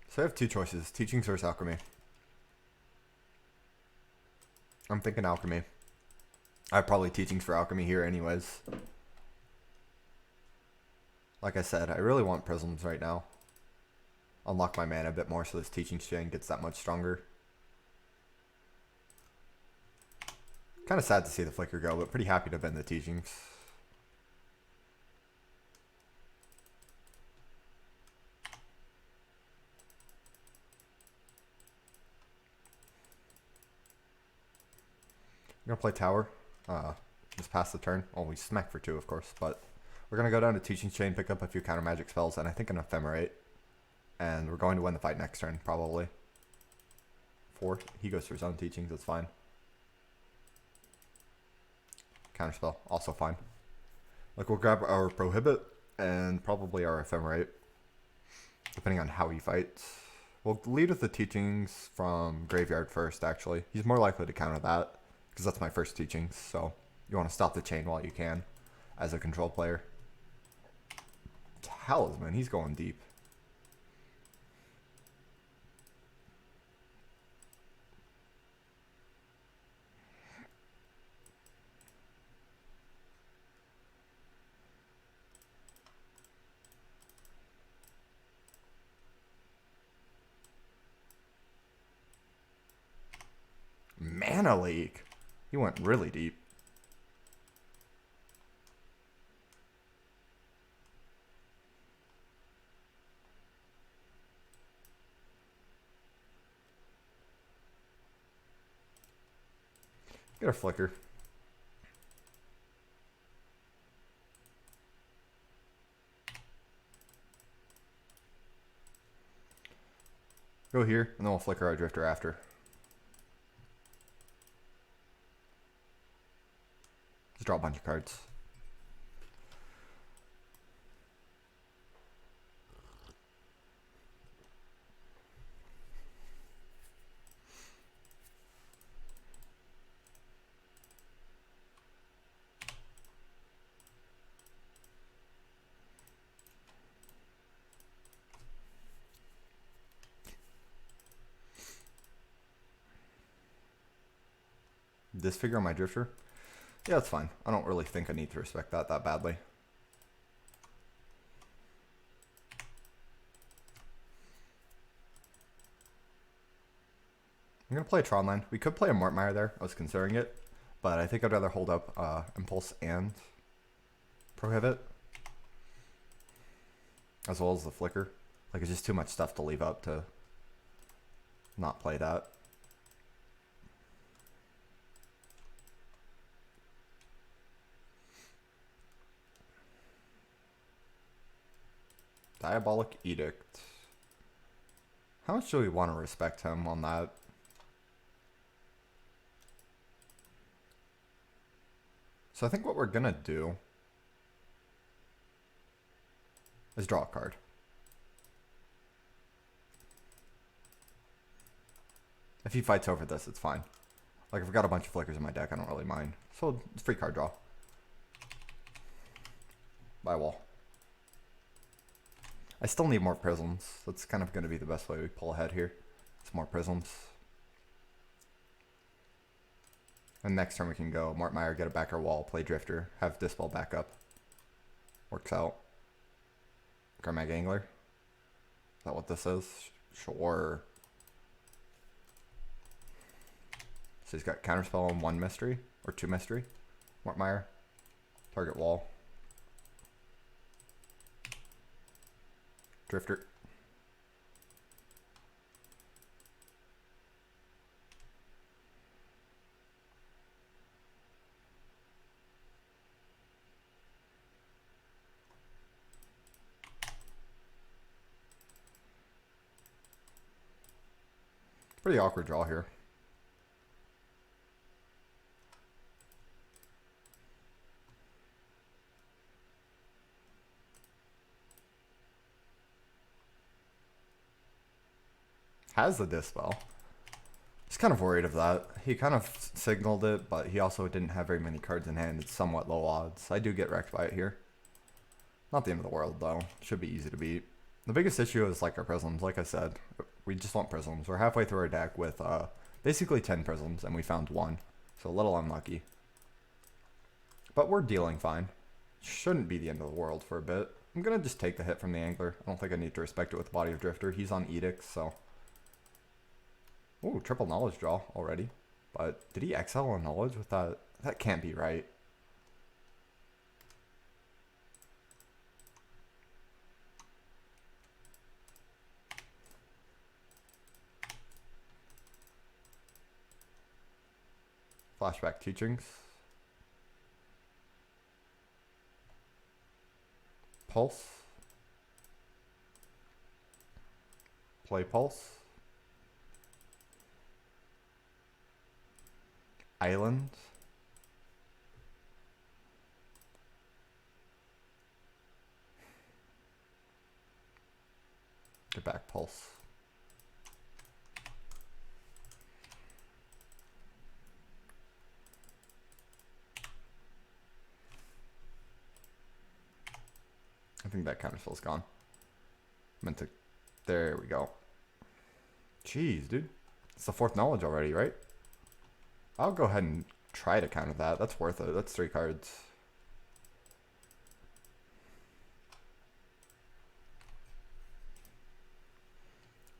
So I have two choices. Teachings versus alchemy. I'm thinking alchemy. I have probably teachings for alchemy here anyways. Like I said, I really want prisms right now. Unlock my mana a bit more so this teachings chain gets that much stronger. Kind of sad to see the flicker go, but pretty happy to bend the teachings. I'm gonna play tower. Just pass the turn. Oh, we smack for 2, of course, but we're gonna go down to teachings chain, pick up a few counter magic spells, and I think an ephemerate. And we're going to win the fight next turn, probably. 4. He goes for his own teachings, that's fine. Counterspell, also fine. Like, we'll grab our prohibit and probably our ephemerate, depending on how he fights. We'll lead with the teachings from graveyard first, actually. He's more likely to counter that, because that's my first teachings, so you want to stop the chain while you can, as a control player. Talisman, he's going deep. Mana Leak. He went really deep. Get a flicker. Go here, and then we'll flicker our drifter after. Just draw a bunch of cards. Disfigure on my drifter? Yeah, that's fine. I don't really think I need to respect that badly. I'm going to play a Tron land. We could play a Mortmire there. I was considering it. But I think I'd rather hold up Impulse and Prohibit. As well as the Flicker. Like, it's just too much stuff to leave up to not play that. Diabolic Edict. How much do we want to respect him on that? So I think what we're gonna do is draw a card. If he fights over this, it's fine. Like, if I've got a bunch of flickers in my deck, I don't really mind. So it's free card draw. Buy wall. I still need more prisms. That's kind of going to be the best way we pull ahead here. Some more prisms. And next turn we can go Mortmire, get a backer wall, play Drifter, have Dispel back up. Works out. Garmag Angler. Is that what this is? Sure. So he's got Counterspell and 1 mystery, or 2 mystery. Mortmire. Target wall. Drifter. Pretty awkward draw here. Has the Dispel. Just kind of worried of that. He kind of signaled it, but he also didn't have very many cards in hand. It's somewhat low odds. I do get wrecked by it here. Not the end of the world, though. Should be easy to beat. The biggest issue is like our prisms. Like I said, we just want prisms. We're halfway through our deck with basically 10 prisms, and we found one. So a little unlucky. But we're dealing fine. Shouldn't be the end of the world for a bit. I'm going to just take the hit from the angler. I don't think I need to respect it with Body of Drifter. He's on Edicts, so... Ooh, triple knowledge draw already. But did he exile on knowledge with that? That can't be right. Flashback teachings. Pulse. Play Pulse. Island. Get back Pulse. I think that counterspell's gone. Meant to. There we go. Jeez, dude. It's the 4th knowledge already, right? I'll go ahead and try to counter that. That's worth it. That's 3 cards.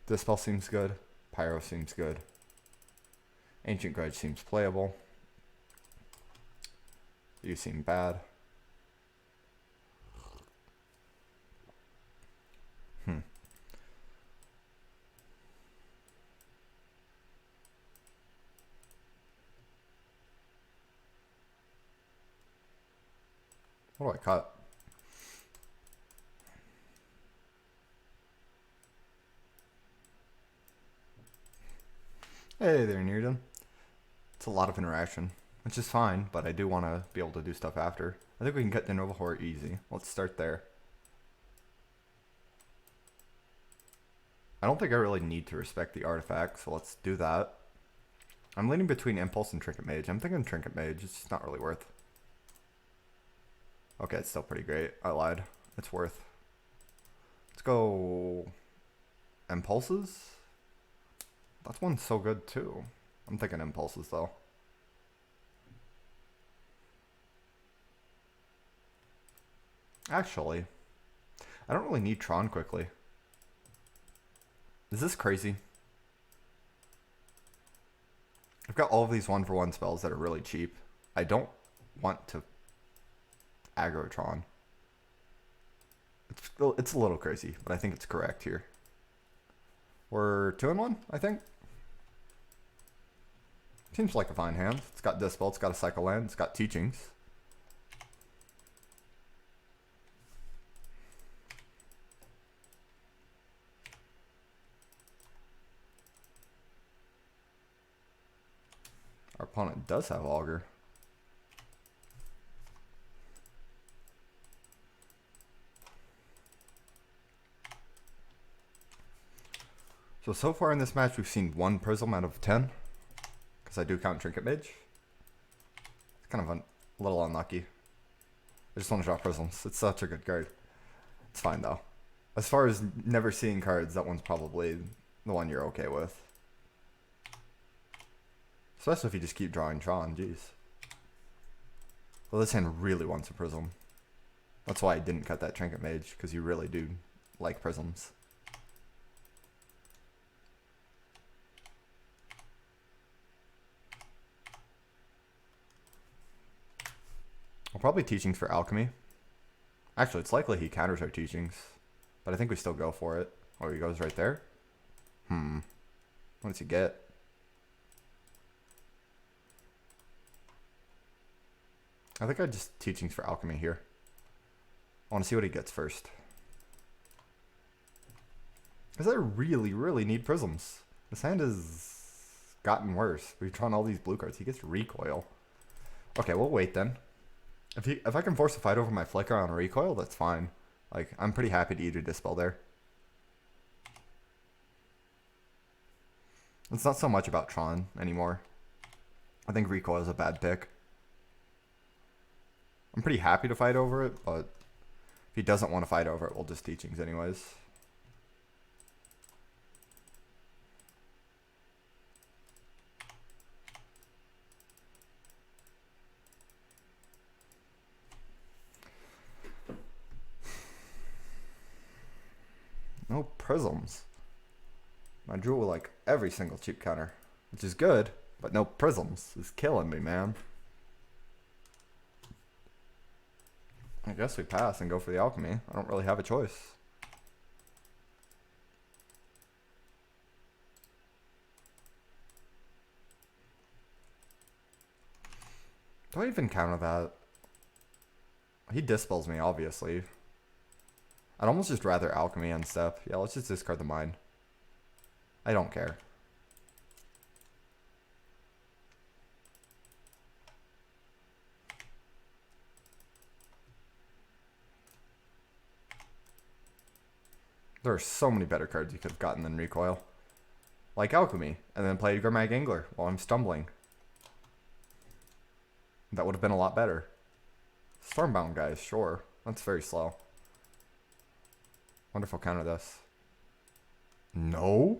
Dispel seems good. Pyro seems good. Ancient Grudge seems playable. You seem bad. What do I cut? Hey there, Nearden. It's a lot of interaction, which is fine, but I do want to be able to do stuff after. I think we can cut De Nova Horror easy. Let's start there. I don't think I really need to respect the artifact, so let's do that. I'm leaning between Impulse and Trinket Mage. I'm thinking Trinket Mage. It's just not really worth. Okay, it's still pretty great. I lied. It's worth. Let's go Impulses. That one's so good too. I'm thinking Impulses though. Actually, I don't really need Tron quickly. Is this crazy? I've got all of these 1-for-1 spells that are really cheap. I don't want to aggro Tron. It's a little crazy, but I think it's correct here. We're 2-1, I think. Seems like a fine hand. It's got Dispel, it's got a Cycle Land, it's got Teachings. Our opponent does have Augur. So far in this match, we've seen 1 Prism out of 10. Because I do count Trinket Mage. It's kind of a little unlucky. I just want to draw Prisms. It's such a good card. It's fine though. As far as never seeing cards, that one's probably the one you're okay with. Especially if you just keep drawing Tron, jeez. Well, this hand really wants a Prism. That's why I didn't cut that Trinket Mage, because you really do like Prisms. I'll probably Teachings for Alchemy. Actually, it's likely he counters our Teachings, but I think we still go for it. Oh, he goes right there? What does he get? I think I just Teachings for Alchemy here. I want to see what he gets first. Because I really, really need Prisms. This hand is gotten worse. We've drawn all these blue cards. He gets recoil. Okay, we'll wait then. If I can force a fight over my flicker on recoil, that's fine. Like, I'm pretty happy to eat a dispel there. It's not so much about Tron anymore. I think recoil is a bad pick. I'm pretty happy to fight over it, but if he doesn't want to fight over it, we'll just teachings anyways. No prisms. I drew like every single cheap counter, which is good, but no prisms. It's killing me, man. I guess we pass and go for the alchemy. I don't really have a choice. Do I even counter that? He dispels me, obviously. I'd almost just rather alchemy on step. Yeah, let's just discard the mine. I don't care. There are so many better cards you could have gotten than recoil. Like alchemy, and then play Grimag Angler while I'm stumbling. That would have been a lot better. Stormbound guys, sure. That's very slow. Wonder if I'll counter this. No?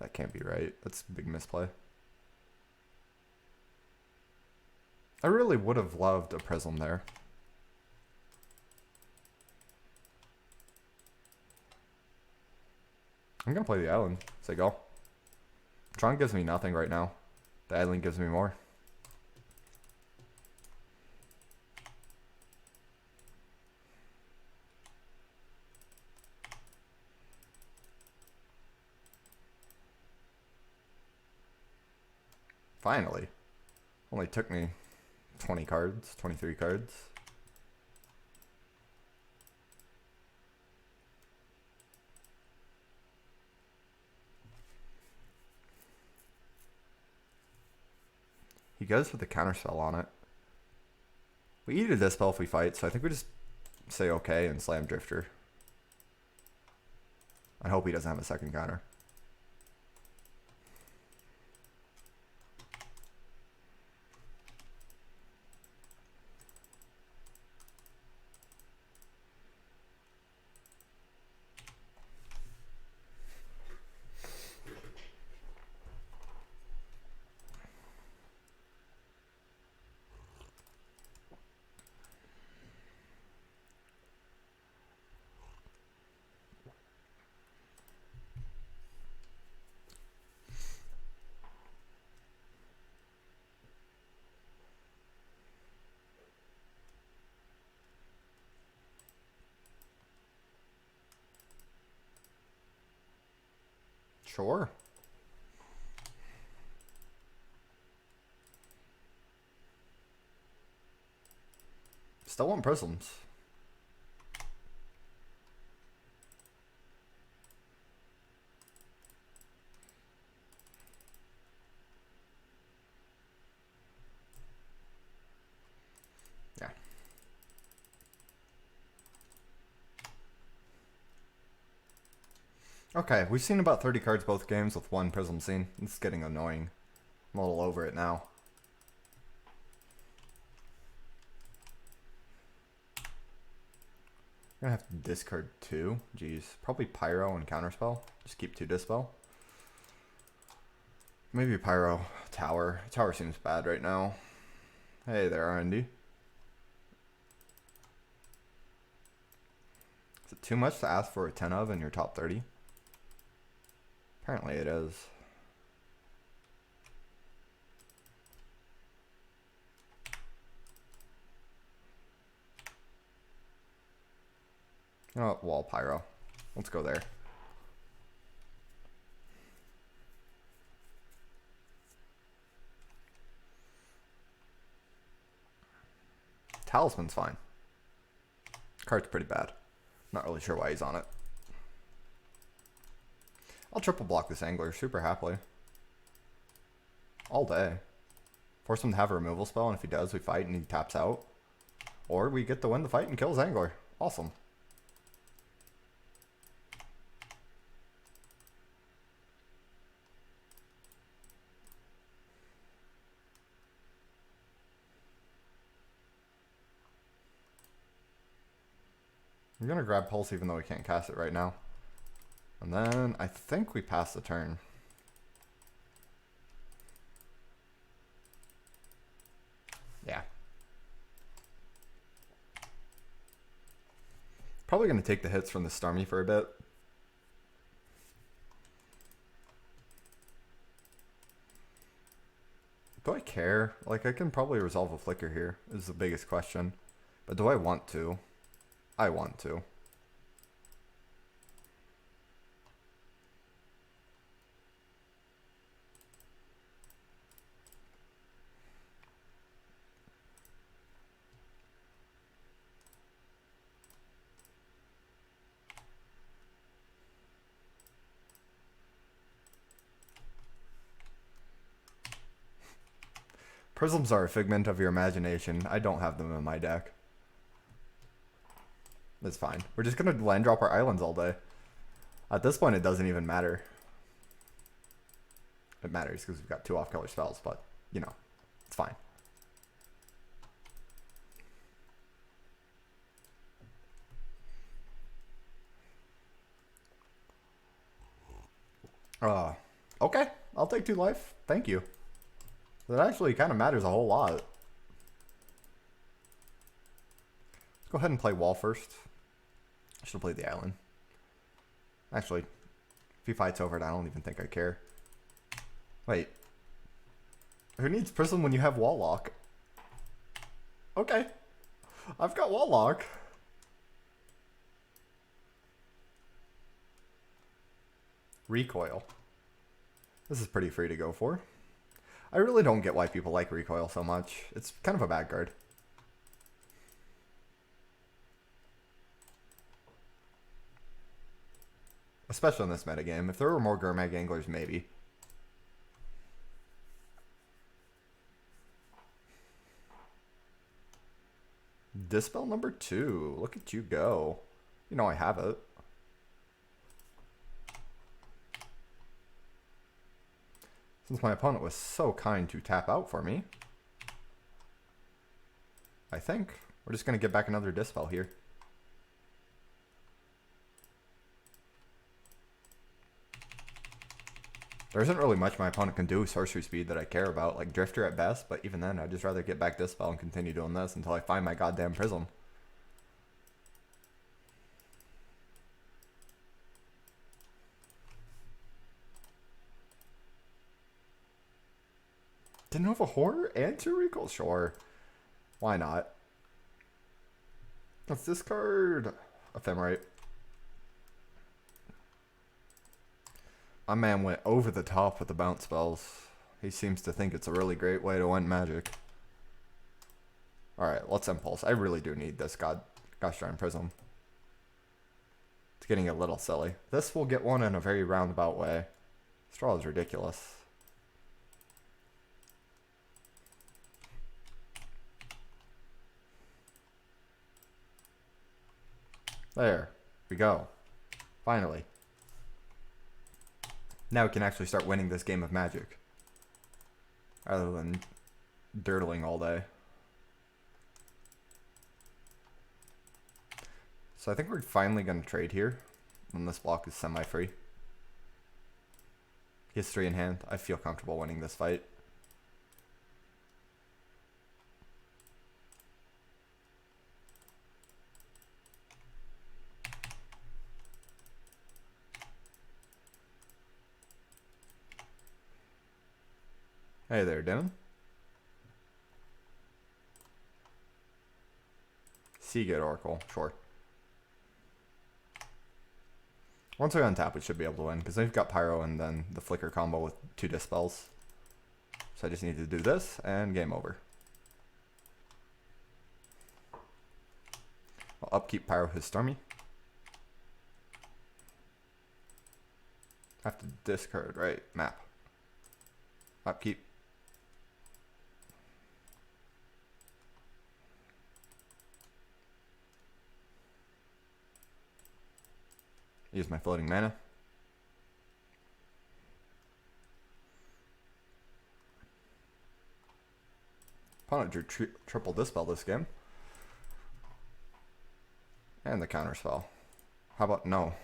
That can't be right. That's a big misplay. I really would have loved a prism there. I'm gonna play the island. Say go. Tron gives me nothing right now. The island gives me more. Finally. Only took me 20 cards, 23 cards. He goes with the counterspell on it. We eat a dispel if we fight, so I think we just say okay and slam Drifter. I hope he doesn't have a second counter. Sure. Still want prisms. Yeah. Okay, we've seen about 30 cards both games with one prism scene. It's getting annoying. I'm a little over it now. I'm gonna have to discard 2. Jeez. Probably Pyro and Counterspell. Just keep 2 Dispel. Maybe Pyro. Tower. Tower seems bad right now. Hey there, R&D. Is it too much to ask for a 10 of in your top 30? Apparently it is. You know what? Wall Pyro. Let's go there. Talisman's fine. Card's pretty bad. Not really sure why he's on it. I'll triple block this angler super happily. All day. Force him to have a removal spell, and if he does, we fight and he taps out. Or we get to win the fight and kill his Angler. Awesome. I'm gonna grab Pulse even though we can't cast it right now. And then I think we pass the turn. Yeah. Probably gonna take the hits from the Starmie for a bit. Do I care? Like, I can probably resolve a Flicker here, is the biggest question. But do I want to? I want to. Prisms are a figment of your imagination. I don't have them in my deck. It's fine. We're just gonna land drop our islands all day. At this point, it doesn't even matter. It matters because we've got 2 off-color spells, but, you know, it's fine. Okay. I'll take 2 life. Thank you. That actually kind of matters a whole lot. Let's go ahead and play wall first. I should have played the island. Actually, if he fights over it, I don't even think I care. Wait. Who needs Prism when you have wall lock? Okay. I've got wall lock. Recoil. This is pretty free to go for. I really don't get why people like Recoil so much. It's kind of a bad card. Especially in this metagame. If there were more Gurmag Anglers, maybe. Dispel number 2. Look at you go. You know I have it. Since my opponent was so kind to tap out for me, I think we're just going to get back another Dispel here. There isn't really much my opponent can do with sorcery speed that I care about, like Drifter at best, but even then I'd just rather get back Dispel and continue doing this until I find my goddamn Prism. Didn't have a Horror and 2 Recall? Sure. Why not? Let's discard Ephemerate. My man went over the top with the bounce spells. He seems to think it's a really great way to win Magic. Alright, let's Impulse. I really do need this Gosh darn Prism. It's getting a little silly. This will get one in a very roundabout way. Straw is ridiculous. There we go. Finally. Now we can actually start winning this game of Magic. Rather than dirtling all day. So I think we're finally going to trade here. When this block is semi-free. History in hand. I feel comfortable winning this fight. Hey there, Devin. Seagate Oracle, sure. Once we untap, we should be able to win, because they've got Pyro and then the Flicker combo with 2 Dispels. So I just need to do this, and game over. I'll upkeep Pyro his Stormy. Have to discard, right? Map. Upkeep. Use my floating mana. Opponent drew triple dispel this game. And the counter spell. How about no?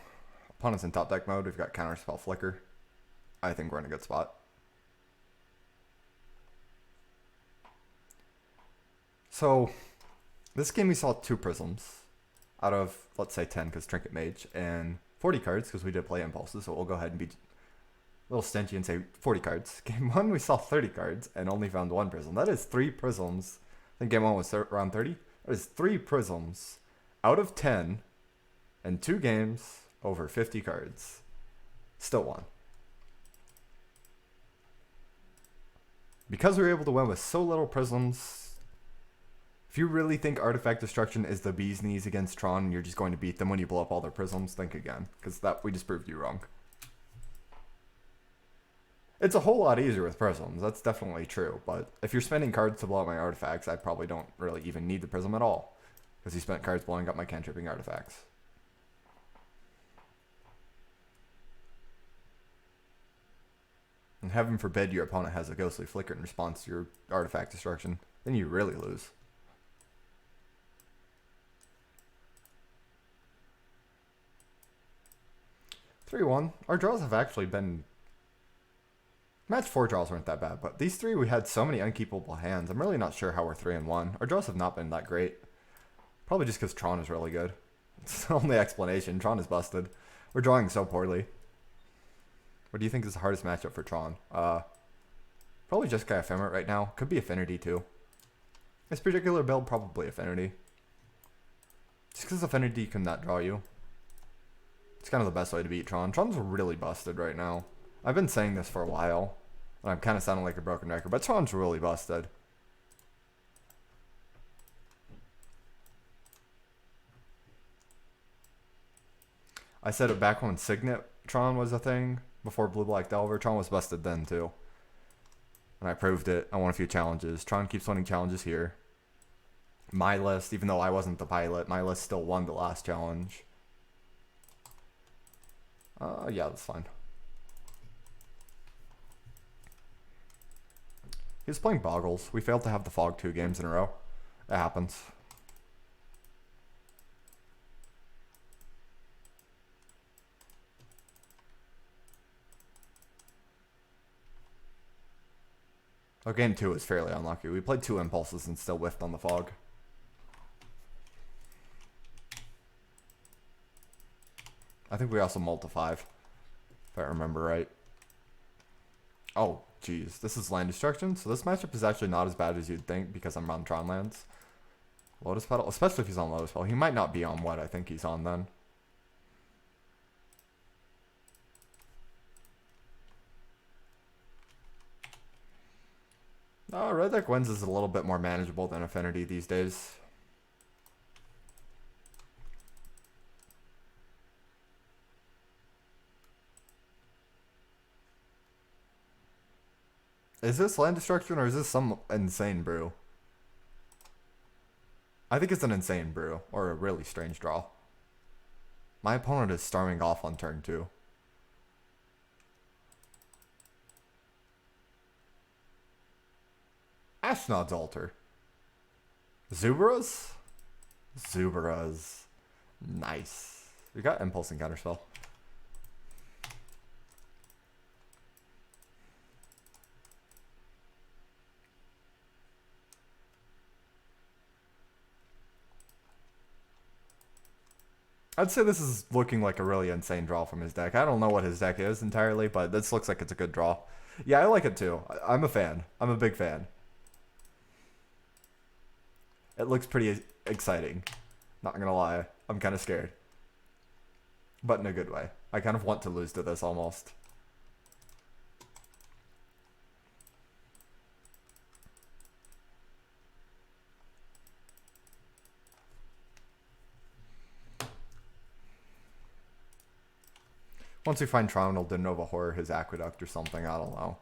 Opponent's in top deck mode. We've got counter spell flicker. I think we're in a good spot. So, this game we saw 2 prisms out of, let's say, 10 because Trinket Mage, and 40 cards because we did play impulses, so we'll go ahead and be a little stingy and say 40 cards. Game 1 we saw 30 cards and only found 1 prism. That is 3 prisms. I think game 1 was around 30. That is 3 prisms out of 10 and 2 games over 50 cards. Still won. Because we were able to win with so little prisms, if you really think Artifact Destruction is the bee's knees against Tron and you're just going to beat them when you blow up all their prisms, think again. Because that we just proved you wrong. It's a whole lot easier with prisms, that's definitely true. But if you're spending cards to blow up my artifacts, I probably don't really even need the prism at all. Because you spent cards blowing up my cantripping artifacts. And heaven forbid your opponent has a ghostly flicker in response to your artifact destruction. Then you really lose. (3-1). Our draws have actually been... Match 4 draws weren't that bad, but these 3 we had so many unkeepable hands. I'm really not sure how we're 3-1. Our draws have not been that great. Probably just because Tron is really good. It's the only explanation. Tron is busted. We're drawing so poorly. What do you think is the hardest matchup for Tron? Probably just Jeskai Ephemerate right now. Could be Affinity too. This particular build, probably Affinity. Just because Affinity can not draw you. It's kind of the best way to beat Tron. Tron's really busted right now. I've been saying this for a while, and I'm kind of sounding like a broken record, but Tron's really busted. I said it back when Signet Tron was a thing, before Blue Black Delver. Tron was busted then too. And I proved it. I won a few challenges. Tron keeps winning challenges here. My list, even though I wasn't the pilot, my list still won the last challenge. Yeah, that's fine. He was playing Boggles. We failed to have the Fog 2 games in a row. It happens. Oh, game 2 was fairly unlucky. We played 2 impulses and still whiffed on the Fog. I think we also mulled 5, if I remember right. Oh, geez. This is land destruction, so this matchup is actually not as bad as you'd think because I'm on Tron lands. Lotus Petal, especially if he's on Lotus Petal. He might not be on what I think he's on then. Red deck wins is a little bit more manageable than Affinity these days. Is this land destruction or is this some insane brew? I think it's an insane brew or a really strange draw. My opponent is storming off on turn 2. Ashnod's Altar. Zubaras? Zubaras. Nice. We got Impulse and Counterspell. I'd say this is looking like a really insane draw from his deck. I don't know what his deck is entirely, but this looks like it's a good draw. Yeah, I like it too. I'm a fan. I'm a big fan. It looks pretty exciting. Not gonna lie. I'm kind of scared. But in a good way. I kind of want to lose to this almost. Once we find Tron, we'll de Nova Horror his Aqueduct or something. I don't know.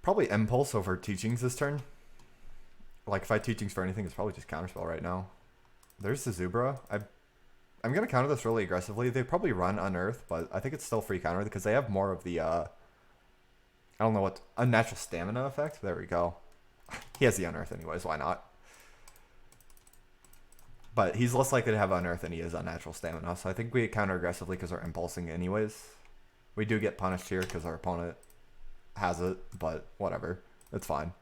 Probably Impulse over Teachings this turn. Like, if I Teachings for anything, it's probably just Counterspell right now. There's the Zubra. I I'm going to counter this really aggressively. They probably run Unearth, but I think it's still free counter because they have more of the, I don't know what, unnatural stamina effect. There we go. He has the Unearth anyways, why not? But he's less likely to have Unearth than he is unnatural stamina, so I think we counter aggressively because we're impulsing anyways. We do get punished here because our opponent has it, but whatever. It's fine.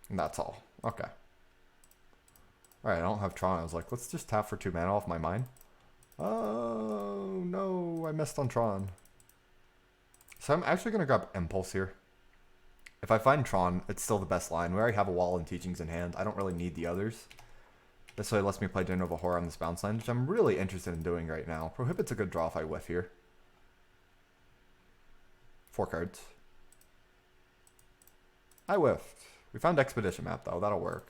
And that's all. Okay. Alright, I don't have Tron. I was like, let's just tap for 2 mana off my mind. Oh, no. I missed on Tron. So I'm actually going to grab Impulse here. If I find Tron, it's still the best line. We already have a wall and Teachings in hand. I don't really need the others. This way lets me play Genova Horror on this bounce line, which I'm really interested in doing right now. Prohibit's a good draw if I whiff here. 4 cards. I whiffed. We found Expedition Map, though. That'll work.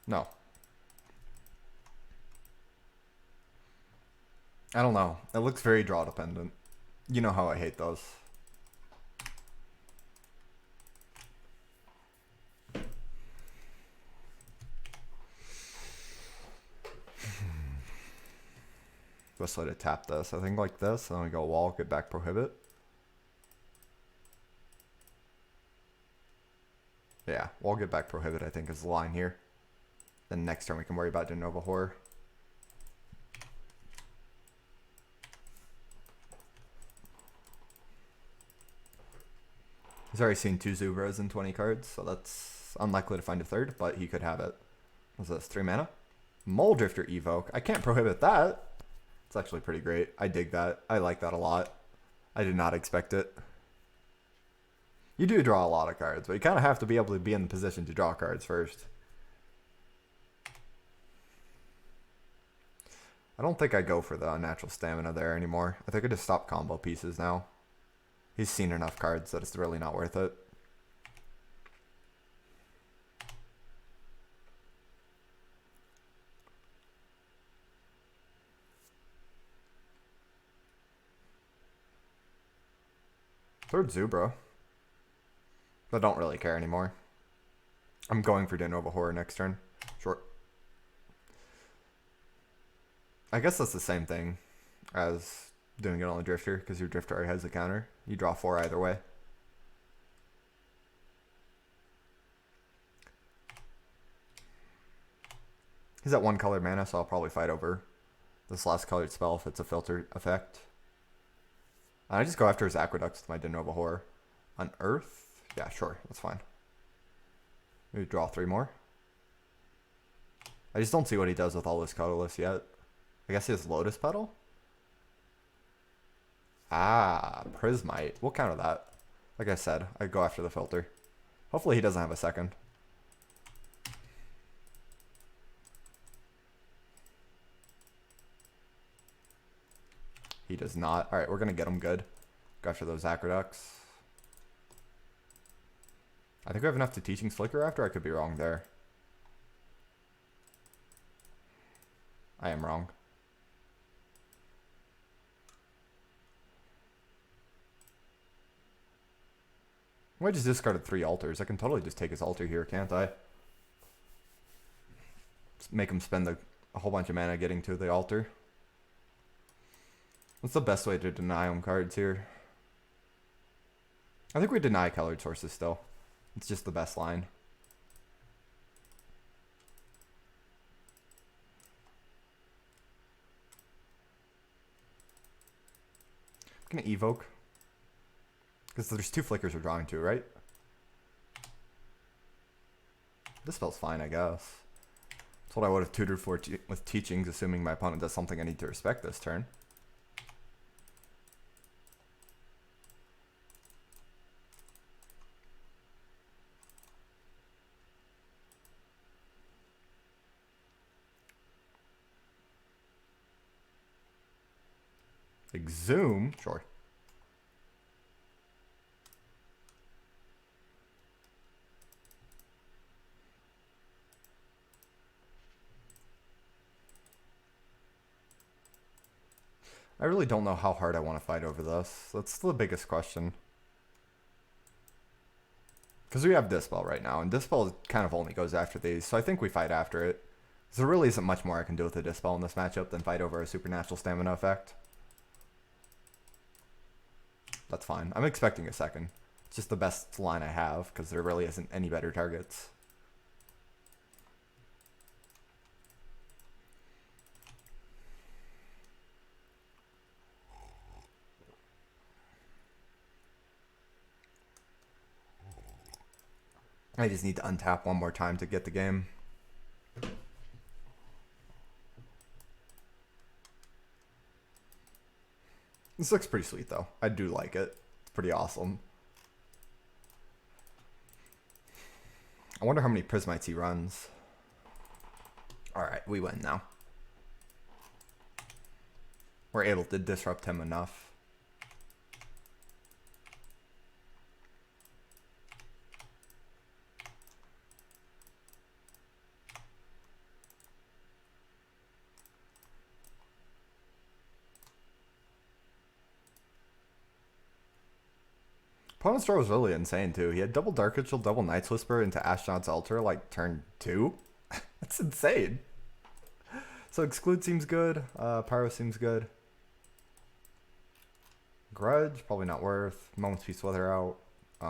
No. I don't know. It looks very draw dependent. You know how I hate those. Best way to tap this. I think like this, and then we go wall, get back Prohibit. Yeah, wall, get back Prohibit, I think is the line here. Then next turn we can worry about Genova Horror. He's already seen 2 Zubras and 20 cards, so that's unlikely to find a third, but he could have it. What's this, 3 mana? Mole Drifter Evoke. I can't prohibit that. It's actually pretty great. I dig that. I like that a lot. I did not expect it. You do draw a lot of cards, but you kind of have to be able to be in the position to draw cards first. I don't think I go for the unnatural stamina there anymore. I think I just stop combo pieces now. He's seen enough cards that it's really not worth it. Third Zubra. But don't really care anymore. I'm going for Genova Horror next turn. Short. I guess that's the same thing as doing it on the Drifter, because your Drifter already has a counter. You draw 4 either way. He's at 1 colored mana, so I'll probably fight over this last colored spell if it's a filter effect. And I just go after his Aqueducts with my Genova Horror. On Earth? Yeah, sure, that's fine. Maybe draw 3 more. I just don't see what he does with all this colorless yet. I guess he has Lotus Petal? Ah, Prismite. We'll counter that. Like I said, I go after the filter. Hopefully he doesn't have a second. He does not. Alright, we're going to get him good. Go after those Aqueducts. I think we have enough to Teaching Flicker after. I could be wrong there. I am wrong. I just discarded 3 altars. I can totally just take his altar here, can't I? Just make him spend a whole bunch of mana getting to the altar. What's the best way to deny him cards here? I think we deny colored sources still. It's just the best line. I'm gonna evoke. Because there's 2 flickers we're drawing to, right? This spell's fine, I guess. That's what I would have tutored for with Teachings, assuming my opponent does something I need to respect this turn. Exhume? Sure. I really don't know how hard I want to fight over this. That's the biggest question. Because we have Dispel right now, and Dispel kind of only goes after these, so I think we fight after it. There really isn't much more I can do with the Dispel in this matchup than fight over a Supernatural Stamina effect. That's fine. I'm expecting a second. It's just the best line I have, because there really isn't any better targets. I just need to untap one more time to get the game. This looks pretty sweet, though. I do like it. It's pretty awesome. I wonder how many Prismites he runs. Alright, we win now. We're able to disrupt him enough. Opponent's draw was really insane, too. He had double Dark Ritual, double Night's Whisper into Astronaut's Altar, like, turn 2? That's insane. So Exclude seems good. Pyro seems good. Grudge, probably not worth. Moment's Peace Wither out. I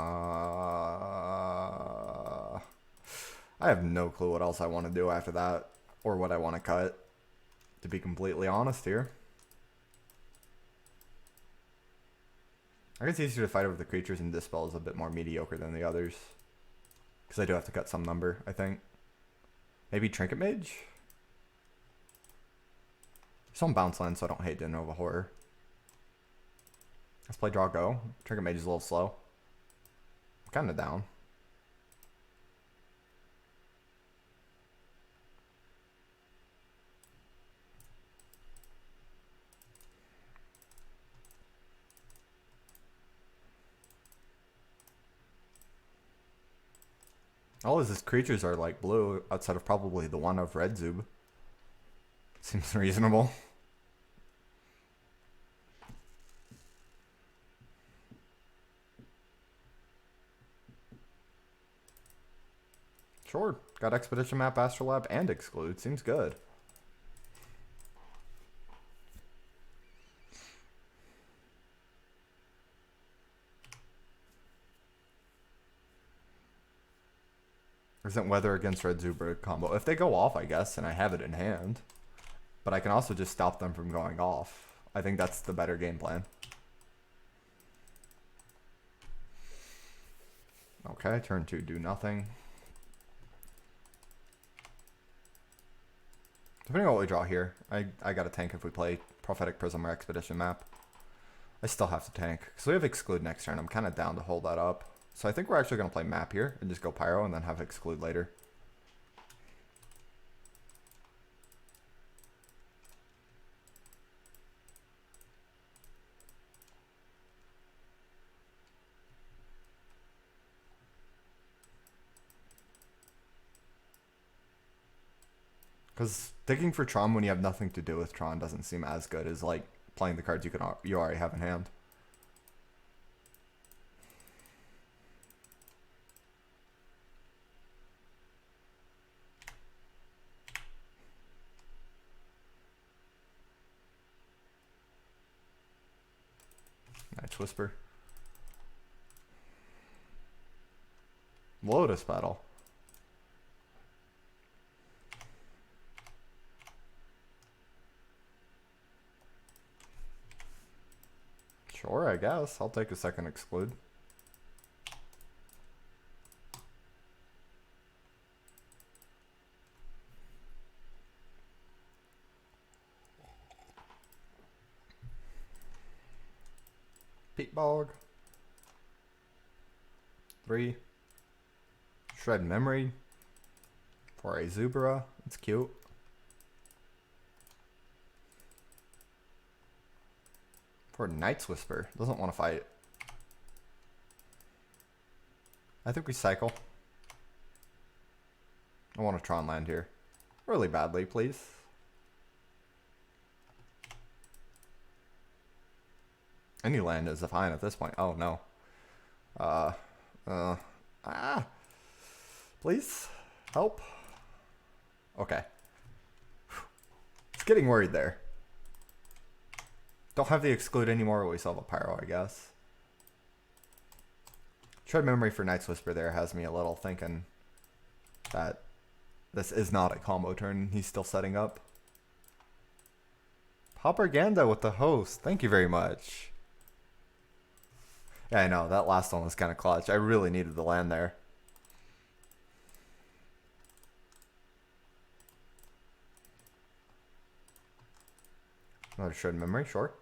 have no clue what else I want to do after that. Or what I want to cut. To be completely honest here. I guess it's easier to fight over the creatures, and Dispel is a bit more mediocre than the others. Because I do have to cut some number, I think. Maybe Trinket Mage? Some bounce land, so I don't hate De Nova Horror. Let's play Draw Go. Trinket Mage is a little slow. I'm kind of down. All of his creatures are like blue, outside of probably the one of Red Zub. Seems reasonable. Sure. Got Expedition Map, Astrolab, and Exclude. Seems good. Resent Weather against Red Zubra combo. If they go off, I guess, and I have it in hand. But I can also just stop them from going off. I think that's the better game plan. Okay, turn 2, do nothing. Depending on what we draw here, I got to tank if we play Prophetic Prism or Expedition Map. I still have to tank. Because we have Exclude next turn. I'm kind of down to hold that up. So I think we're actually going to play Map here and just go Pyro and then have Exclude later. Because digging for Tron when you have nothing to do with Tron doesn't seem as good as like playing the cards you already have in hand. Night's Whisper. Lotus Battle. Sure, I guess. I'll take a second Exclude. Peat Bog. 3. Shred Memory. For a Zubra. It's cute. For Night's Whisper. Doesn't want to fight. I think we cycle. I want a Tron land here. Really badly, please. Any land is fine at this point. Oh no. Uh, uh, ah. Please help. Okay. It's getting worried there. Don't have the exclude anymore. We still have a pyro, I guess. Tread memory for Knight's Whisper there has me a little thinking that this is not a combo turn. He's still setting up. Propaganda with the host. Thank you very much. Yeah, I know. That last one was kind of clutch. I really needed the land there. Another shred memory, sure.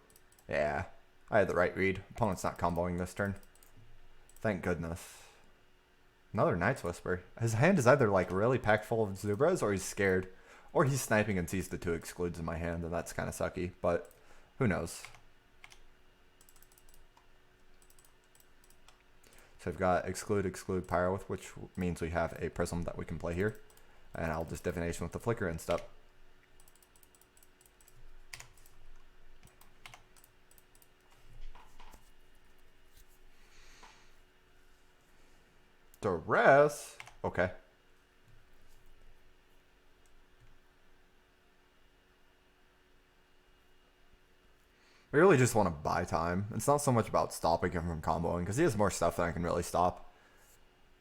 Yeah, I had the right read. Opponent's not comboing this turn. Thank goodness. Another Knight's Whisper. His hand is either like really packed full of Zubras or he's scared. Or he's sniping and sees the two excludes in my hand, and that's kind of sucky, but who knows. So I've got exclude, exclude, pyro, which means we have a prism that we can play here. And I'll just divination with the flicker and stuff. Duress? Okay. We really just want to buy time. It's not so much about stopping him from comboing, because he has more stuff than I can really stop.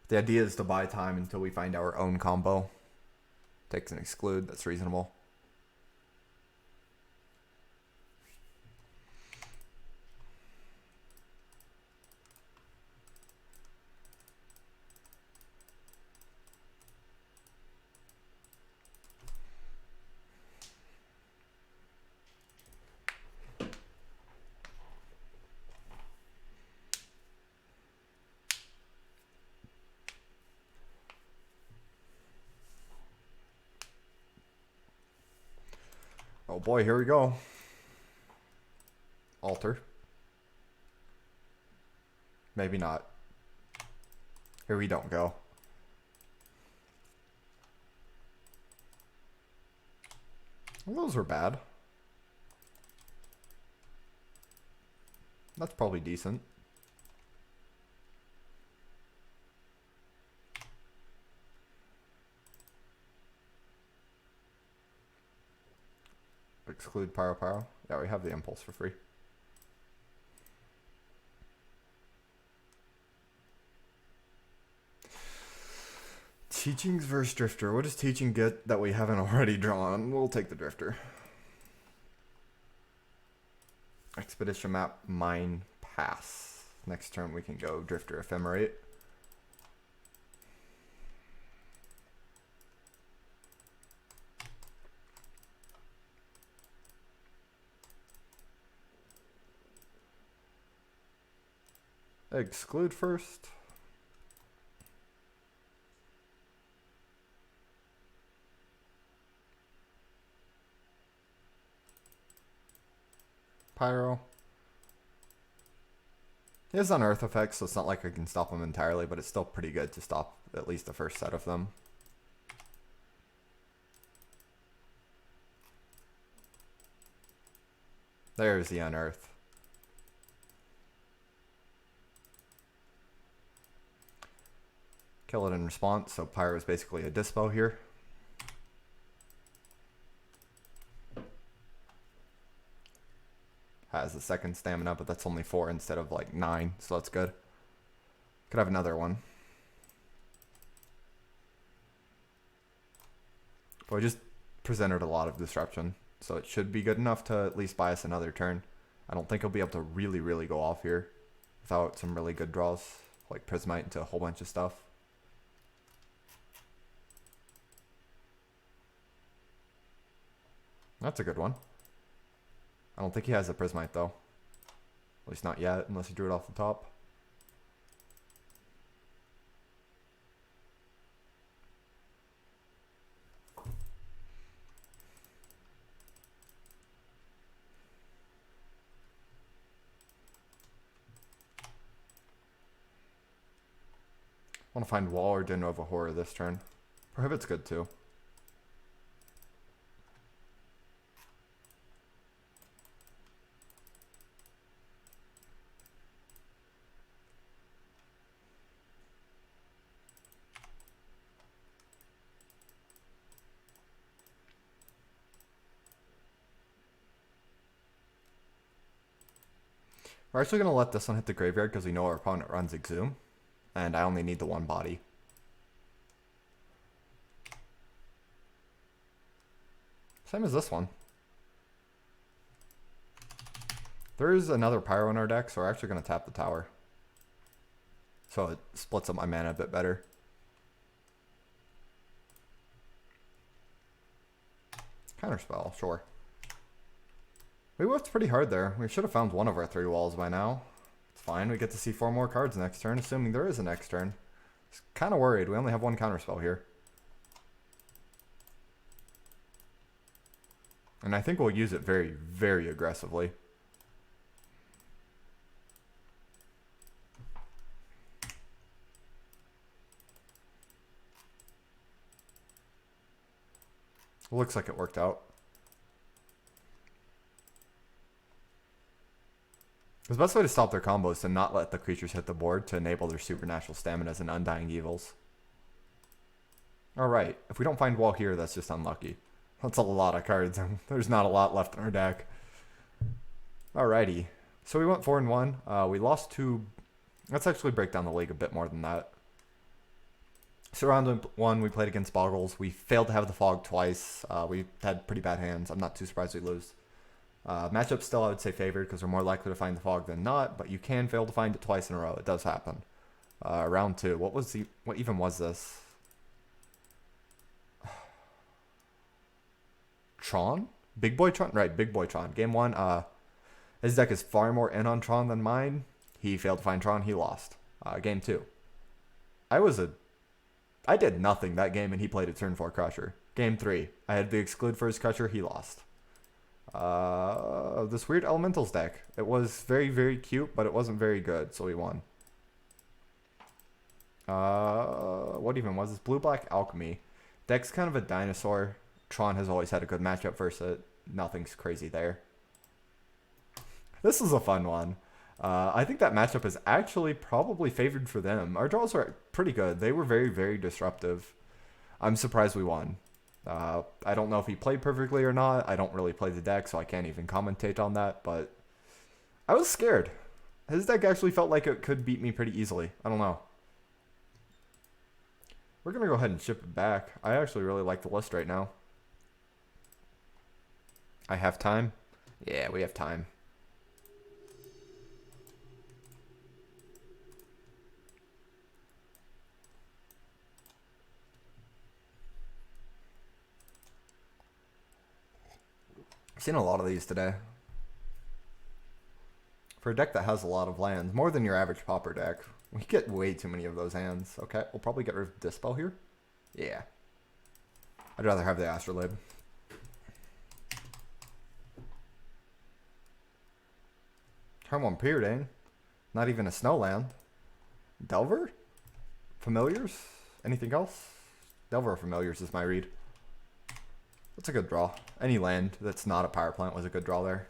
The idea is to buy time until we find our own combo. Takes an exclude, that's reasonable. Oh boy, here we go. Alter. Maybe not. Here we don't go. Well, those were bad. That's probably decent. Exclude pyro pyro. Yeah, we have the impulse for free. Teachings versus Drifter. What does teaching get that we haven't already drawn? We'll take the Drifter. Expedition map, mine, pass. Next turn we can go Drifter Ephemerate. Exclude first. Pyro. He has unearth effects, so it's not like I can stop him entirely, but it's still pretty good to stop at least the first set of them. There's the unearth. Kill it in response, so Pyro is basically a dispo here. Has the second stamina, but that's only 4 instead of like 9, so that's good. Could have another one. But we just presented a lot of disruption, so it should be good enough to at least buy us another turn. I don't think he'll be able to really go off here without some really good draws, like Prismite into a whole bunch of stuff. That's a good one. I don't think he has a Prismite though. At least not yet, unless he drew it off the top. I want to find Wall or Den Nova Horror this turn. Prohibit's good too. We're actually going to let this one hit the graveyard because we know our opponent runs Exhume. And I only need the one body. Same as this one. There is another Pyro in our deck, so we're actually going to tap the tower. So it splits up my mana a bit better. Counterspell, sure. We worked pretty hard there. We should have found one of our 3 walls by now. It's fine, we get to see 4 more cards next turn, assuming there is a next turn. Just kind of worried, we only have 1 counterspell here. And I think we'll use it very, very aggressively. Looks like it worked out. The best way to stop their combos is to not let the creatures hit the board to enable their supernatural stamina and undying evils. Alright, if we don't find wall here, that's just unlucky. That's a lot of cards, and there's not a lot left in our deck. Alrighty, so we went 4-1. We lost 2. Let's actually break down the league a bit more than that. So round 1, we played against Boggles. We failed to have the Fog twice. We had pretty bad hands. I'm not too surprised we lose. Matchup still, I would say, favored because we're more likely to find the Fog than not, but you can fail to find it twice in a row. It does happen. Round 2, what even was this? Tron? Big Boy Tron? Right, Big Boy Tron. Game 1, his deck is far more in on Tron than mine. He failed to find Tron, he lost. Game 2. I did nothing that game and he played a turn 4 Crusher. Game 3, I had the exclude for his Crusher, he lost. This weird Elementals deck. It was very, very cute, but it wasn't very good, so we won. What even was this? Blue-Black Alchemy. Deck's kind of a dinosaur. Tron has always had a good matchup versus it. Nothing's crazy there. This is a fun one. I think that matchup is actually probably favored for them. Our draws are pretty good. They were very, very disruptive. I'm surprised we won. I don't know if he played perfectly or not. I don't really play the deck, so I can't even commentate on that, but I was scared. His deck actually felt like it could beat me pretty easily. I don't know. We're going to go ahead and ship it back. I actually really like the list right now. I have time? Yeah, we have time. I've seen a lot of these today. For a deck that has a lot of lands, more than your average Pauper deck, we get way too many of those hands. Okay, we'll probably get rid of Dispel here. Yeah. I'd rather have the Astrolabe. Turn 1 Preordain. Not even a Snowland. Delver? Familiars? Anything else? Delver or Familiars is my read. That's a good draw. Any land that's not a power plant was a good draw there.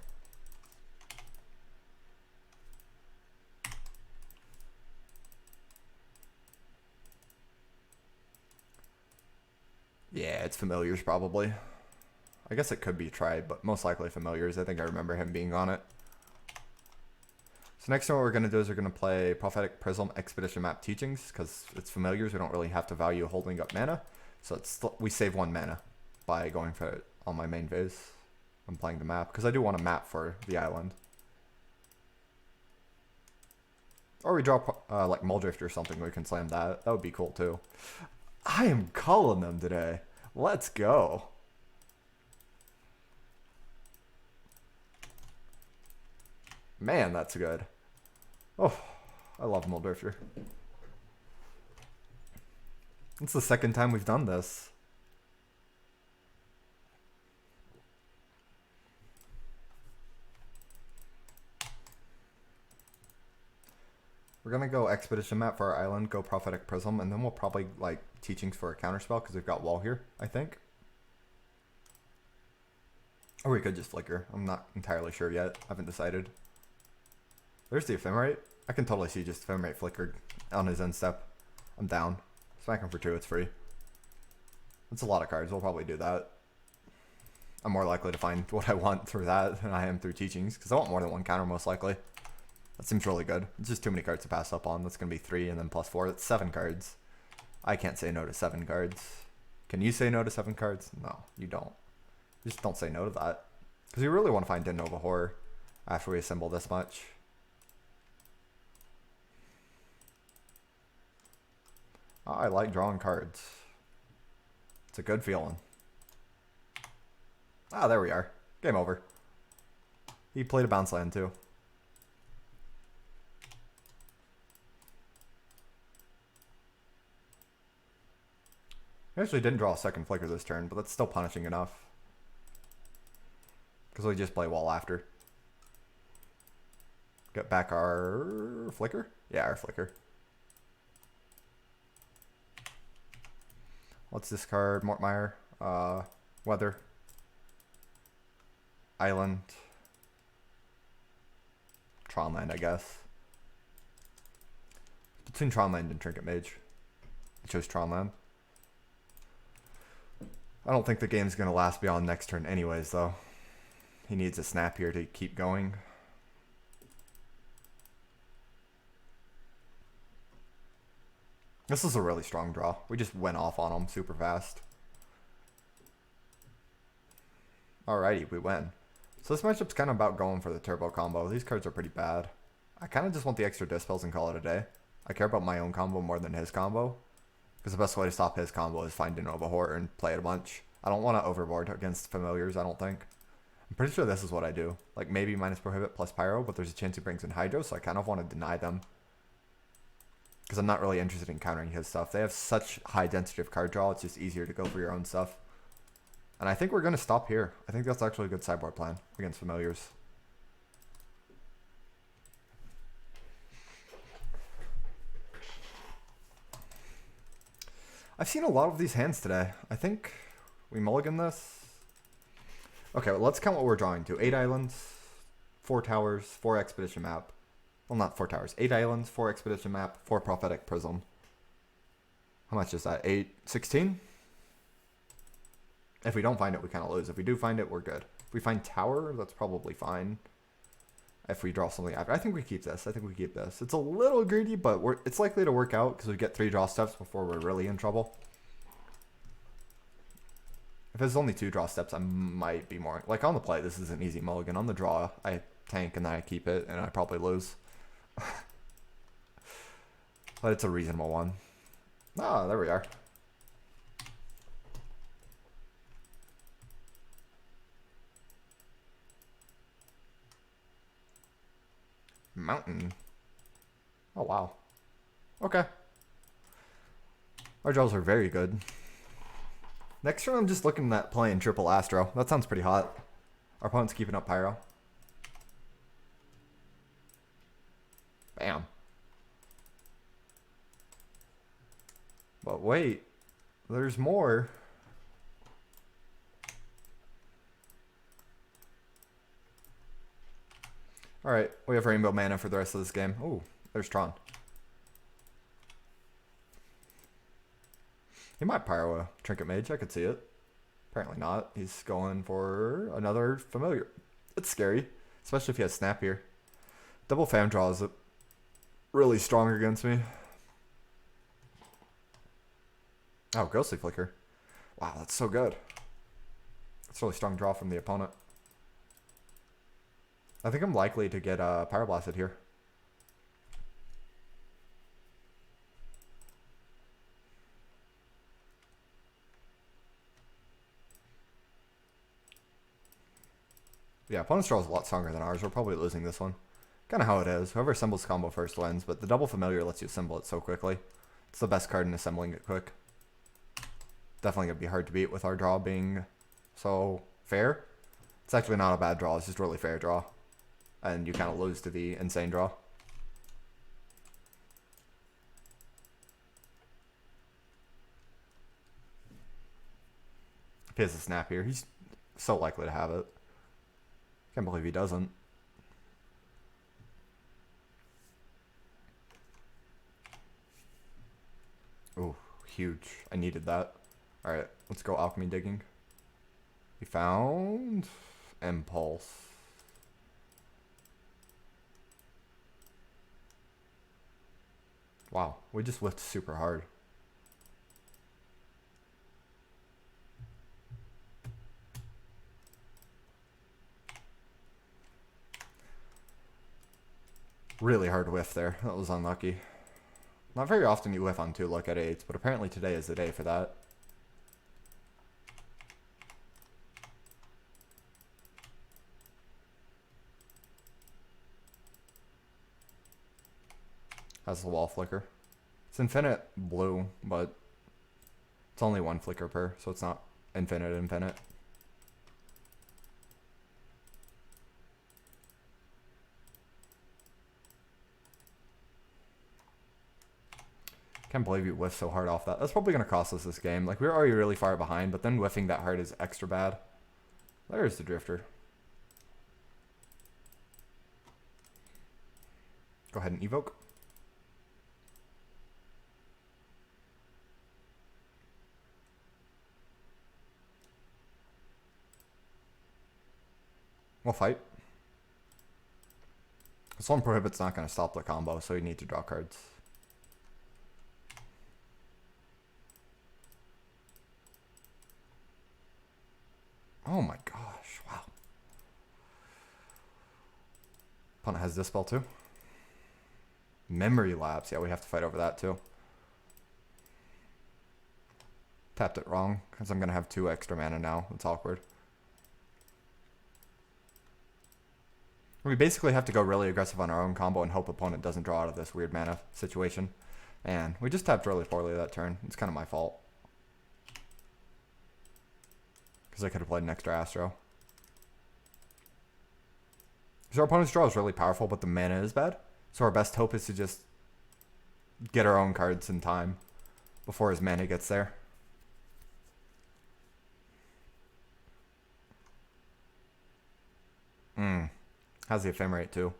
Yeah, it's Familiars probably. I guess it could be Tribe, but most likely Familiars. I think I remember him being on it. So next thing what we're going to do is we're going to play Prophetic Prism Expedition Map Teachings because it's Familiars. We don't really have to value holding up mana. So we save 1 mana by going for it on my main phase. I'm playing the map because I do want a map for the island. Or we draw like Muldrift or something. We can slam that. That would be cool too. I am calling them today. Let's go. Man, that's good. Oh, I love Muldrifter. It's the second time we've done this. We're going to go Expedition Map for our island, go Prophetic Prism, and then we'll probably like Teachings for a counterspell because we've got Wall here, I think. Or we could just Flicker. I'm not entirely sure yet. I haven't decided. There's the Ephemerate. I can totally see just Ephemerate flickered on his end step. I'm down. Smack him for 2, it's free. That's a lot of cards, we'll probably do that. I'm more likely to find what I want through that than I am through Teachings, because I want more than 1 counter most likely. That seems really good. It's just too many cards to pass up on. That's going to be 3 and then plus 4. That's 7 cards. I can't say no to 7 cards. Can you say no to 7 cards? No, you don't. Just don't say no to that. Because you really want to find De Nova Horror after we assemble this much. I like drawing cards. It's a good feeling. Ah, there we are. Game over. He played a bounce land too. He actually didn't draw a second flicker this turn, but that's still punishing enough. Because we just play wall after. Get back our flicker? Yeah, our flicker. Let's discard Mortmire, Weather, Island, Tron Land, I guess. Between Tron Land and Trinket Mage. I chose Tron Land. I don't think the game's going to last beyond next turn anyways, though. He needs a snap here to keep going. This is a really strong draw. We just went off on him super fast. Alrighty, we win. So this matchup's kind of about going for the turbo combo. These cards are pretty bad. I kind of just want the extra dispels and call it a day. I care about my own combo more than his combo. Because the best way to stop his combo is find De Nova Horror and play it a bunch. I don't want to overboard against familiars, I don't think. I'm pretty sure this is what I do. Like maybe minus Prohibit plus Pyro, but there's a chance he brings in Hydro, so I kind of want to deny them. Because I'm not really interested in countering his stuff. They have such high density of card draw, it's just easier to go for your own stuff. And I think we're going to stop here. I think that's actually a good sideboard plan against familiars. I've seen a lot of these hands today. I think we mulligan this. Okay, well, let's count what we're drawing to. 8 islands, 4 towers, 4 expedition map. Well, not 4 towers. 8 islands, 4 expedition map, 4 prophetic prism. How much is that? 8, 16? If we don't find it, we kind of lose. If we do find it, we're good. If we find tower, that's probably fine. If we draw something after, I think we keep this. I think we keep this. It's a little greedy, but it's likely to work out because we get 3 draw steps before we're really in trouble. If it's only 2 draw steps, I might be more... Like, on the play, this is an easy mulligan. On the draw, I tank and then I keep it, and I probably lose. But it's a reasonable one. Ah, there we are. Mountain. Oh, wow. Okay. Our draws are very good. Next turn, I'm just looking at playing triple Astro. That sounds pretty hot. Our opponent's keeping up Pyro. Bam. But wait. There's more. Alright, we have rainbow mana for the rest of this game. Ooh, there's Tron. He might Pyro a Trinket Mage, I could see it. Apparently not. He's going for another familiar. It's scary, especially if he has Snap here. Double Fam Draw is really strong against me. Oh, Ghostly Flicker. Wow, that's so good. That's a really strong draw from the opponent. I think I'm likely to get Pyroblasted here. Yeah, opponent's draw is a lot stronger than ours. We're probably losing this one. Kind of how it is. Whoever assembles combo first wins, but the double familiar lets you assemble it so quickly. It's the best card in assembling it quick. Definitely going to be hard to beat with our draw being so fair. It's actually not a bad draw. It's just a really fair draw. And you kind of lose to the insane draw. If he has a snap here, he's so likely to have it. Can't believe he doesn't. Ooh, huge. I needed that. Alright, let's go alchemy digging. We found Impulse. Wow, we just whiffed super hard. Really hard whiff there. That was unlucky. Not very often you whiff on 2 look at 8s, but apparently today is the day for that. How's the wall flicker? It's infinite blue, but it's only 1 flicker per, so it's not infinite. Can't believe you whiffed so hard off that. That's probably going to cost us this game. Like, we were already really far behind, but then whiffing that hard is extra bad. There's the drifter. Go ahead and evoke. We'll fight. This one prohibit's not going to stop the combo, so you need to draw cards. Oh my gosh, wow. Opponent has Dispel too. Memory Lapse, yeah, we have to fight over that too. Tapped it wrong, because I'm going to have 2 extra mana now. It's awkward. We basically have to go really aggressive on our own combo and hope opponent doesn't draw out of this weird mana situation. And we just tapped really poorly that turn. It's kind of my fault. Because I could have played an extra Astro. So our opponent's draw is really powerful, but the mana is bad. So our best hope is to just get our own cards in time before his mana gets there. How's the ephemerate too?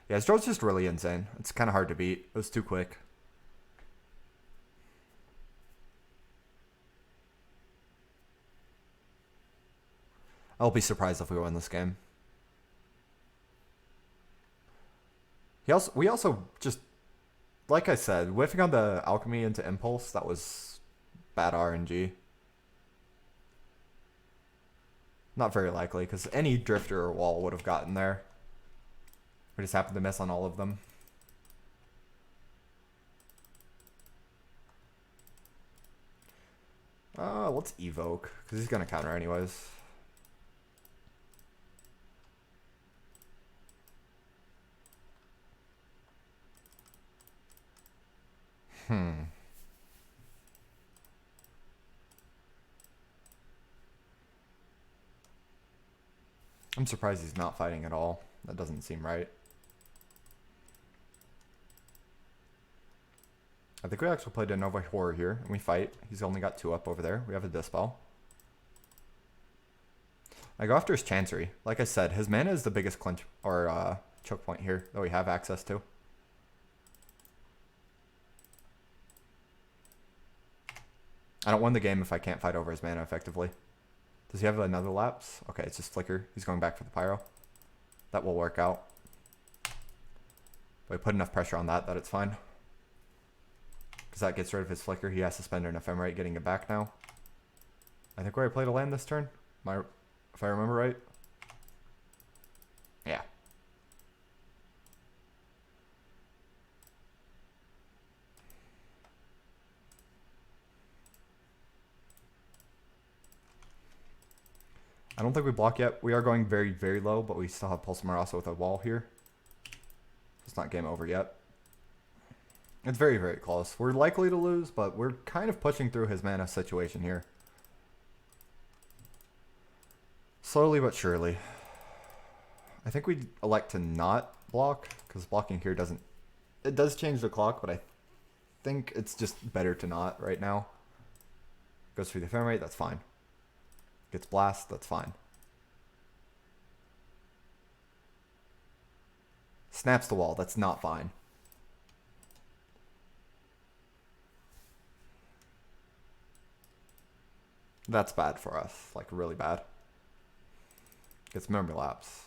Yeah, his draw's just really insane. It's kind of hard to beat. It was too quick. I'll be surprised if we win this game. We also just, like I said, whiffing on the alchemy into impulse, that was bad RNG. Not very likely, because any drifter or wall would have gotten there. We just happened to miss on all of them. Let's evoke, because he's going to counter anyways. I'm surprised he's not fighting at all. That doesn't seem right. I think we actually played a Nova Horror here, and we fight. He's only got 2 up over there. We have a Dispel. I go after his Chancery. Like I said, his mana is the biggest clinch or choke point here that we have access to. I don't win the game if I can't fight over his mana effectively. Does he have another lapse? Okay, it's just Flicker. He's going back for the Pyro. That will work out. But I put enough pressure on that it's fine. Because that gets rid of his Flicker. He has to spend an Ephemerate getting it back now. I think where I played a land this turn. If I remember right. Yeah. I don't think we block yet. We are going very, very low, but we still have Pulse Marasa with a wall here. It's not game over yet. It's very, very close. We're likely to lose, but we're kind of pushing through his mana situation here. Slowly but surely. I think we elect to not block, because blocking here doesn't... It does change the clock, but I think it's just better to not right now. Goes through the Ephemerate, that's fine. Gets Blast, that's fine. Snaps the wall, that's not fine. That's bad for us, like really bad. Gets Memory Lapse.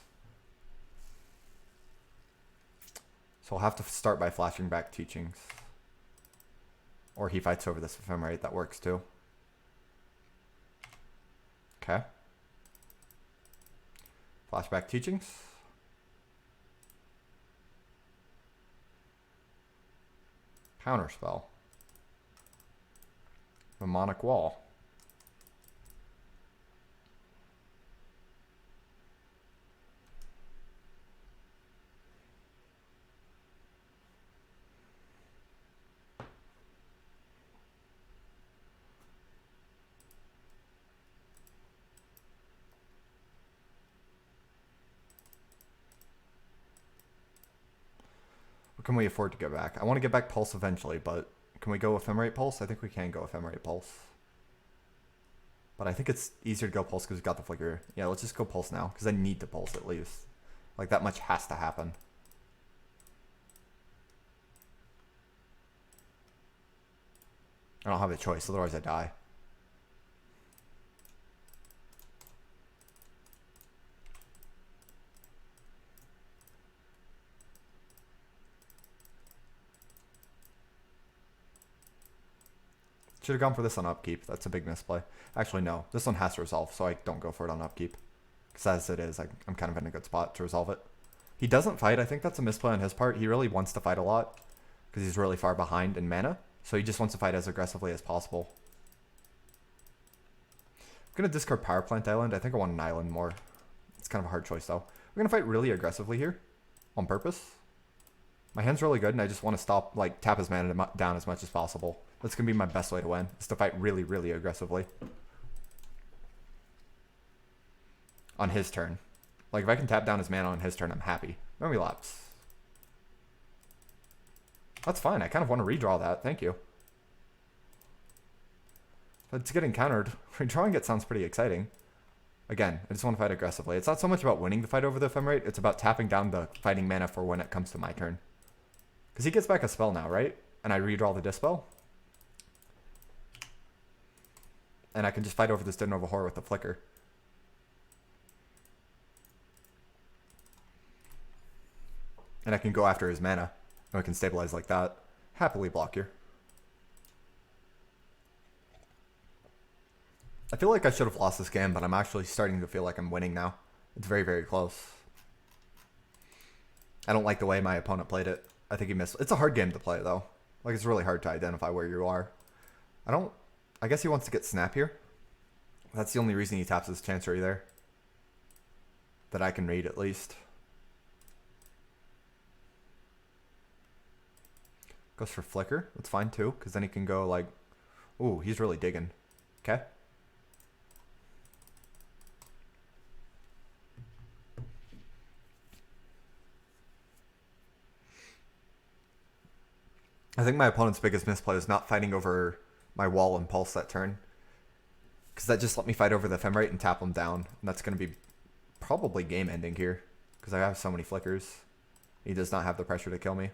So I'll have to start by flashing back Teachings. Or he fights over this ephemerate, that works too. Okay. Flashback teachings. Counterspell. Mnemonic wall. What can we afford to get back? I want to get back Pulse eventually, but can we go Ephemerate Pulse? I think we can go Ephemerate Pulse. But I think it's easier to go Pulse because we've got the Flicker. Yeah, let's just go Pulse now, because I need to Pulse at least. Like, that much has to happen. I don't have a choice, otherwise I die. Should have gone for this on upkeep. That's a big misplay. Actually, no. This one has to resolve, so I don't go for it on upkeep. Because as it is, I'm kind of in a good spot to resolve it. He doesn't fight. I think that's a misplay on his part. He really wants to fight a lot because he's really far behind in mana. So he just wants to fight as aggressively as possible. I'm going to discard Power Plant Island. I think I want an island more. It's kind of a hard choice, though. We're going to fight really aggressively here on purpose. My hand's really good, and I just want to stop, like, tap his mana down as much as possible. That's going to be my best way to win, is to fight really, really aggressively. On his turn. Like, if I can tap down his mana on his turn, I'm happy. Memory Lapse. That's fine. I kind of want to redraw that. Thank you. But it's getting countered. Redrawing it sounds pretty exciting. Again, I just want to fight aggressively. It's not so much about winning the fight over the Ephemerate. It's about tapping down the fighting mana for when it comes to my turn. Because he gets back a spell now, right? And I redraw the Dispel. And I can just fight over this Den of Horror with the Flicker. And I can go after his mana. And we can stabilize like that. Happily block here. I feel like I should have lost this game, but I'm actually starting to feel like I'm winning now. It's very, very close. I don't like the way my opponent played it. I think he missed. It's a hard game to play, though. Like, it's really hard to identify where you are. I guess he wants to get Snap here. That's the only reason he taps his Chancery there. That I can read, at least. Goes for Flicker. That's fine, too, because then he can go, like... Ooh, he's really digging. Okay. I think my opponent's biggest misplay is not fighting over my wall and Pulse that turn. Because that just let me fight over the Ephemerate and tap him down. And that's going to be probably game ending here. Because I have so many Flickers. He does not have the pressure to kill me.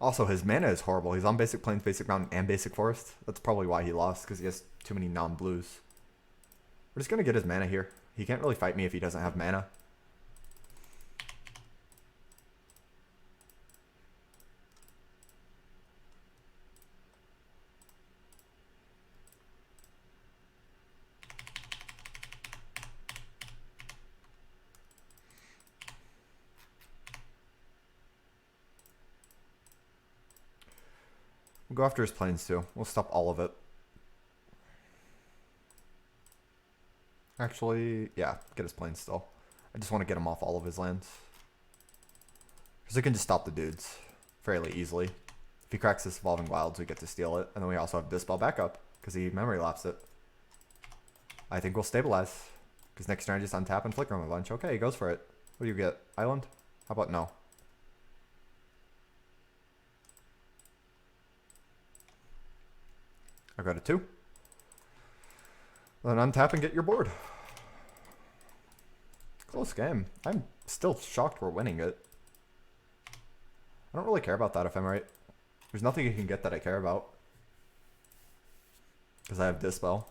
Also, his mana is horrible. He's on Basic Plains, Basic Mountain, and Basic Forest. That's probably why he lost, because he has too many non-blues. We're just going to get his mana here. He can't really fight me if he doesn't have mana. We'll go after his plains too. We'll stop all of it. Actually, yeah, get his plains still. I just want to get him off all of his lands. Because we can just stop the dudes fairly easily. If he cracks this Evolving Wilds, we get to steal it. And then we also have Dispel backup, because he memory lapsed it. I think we'll stabilize. Because next turn I just untap and flicker him a bunch. Okay, he goes for it. What do you get? Island? How about no? I got a 2. Then untap and get your board. Close game. I'm still shocked we're winning it. I don't really care about that Ephemerate. There's nothing you can get that I care about. Because I have Dispel.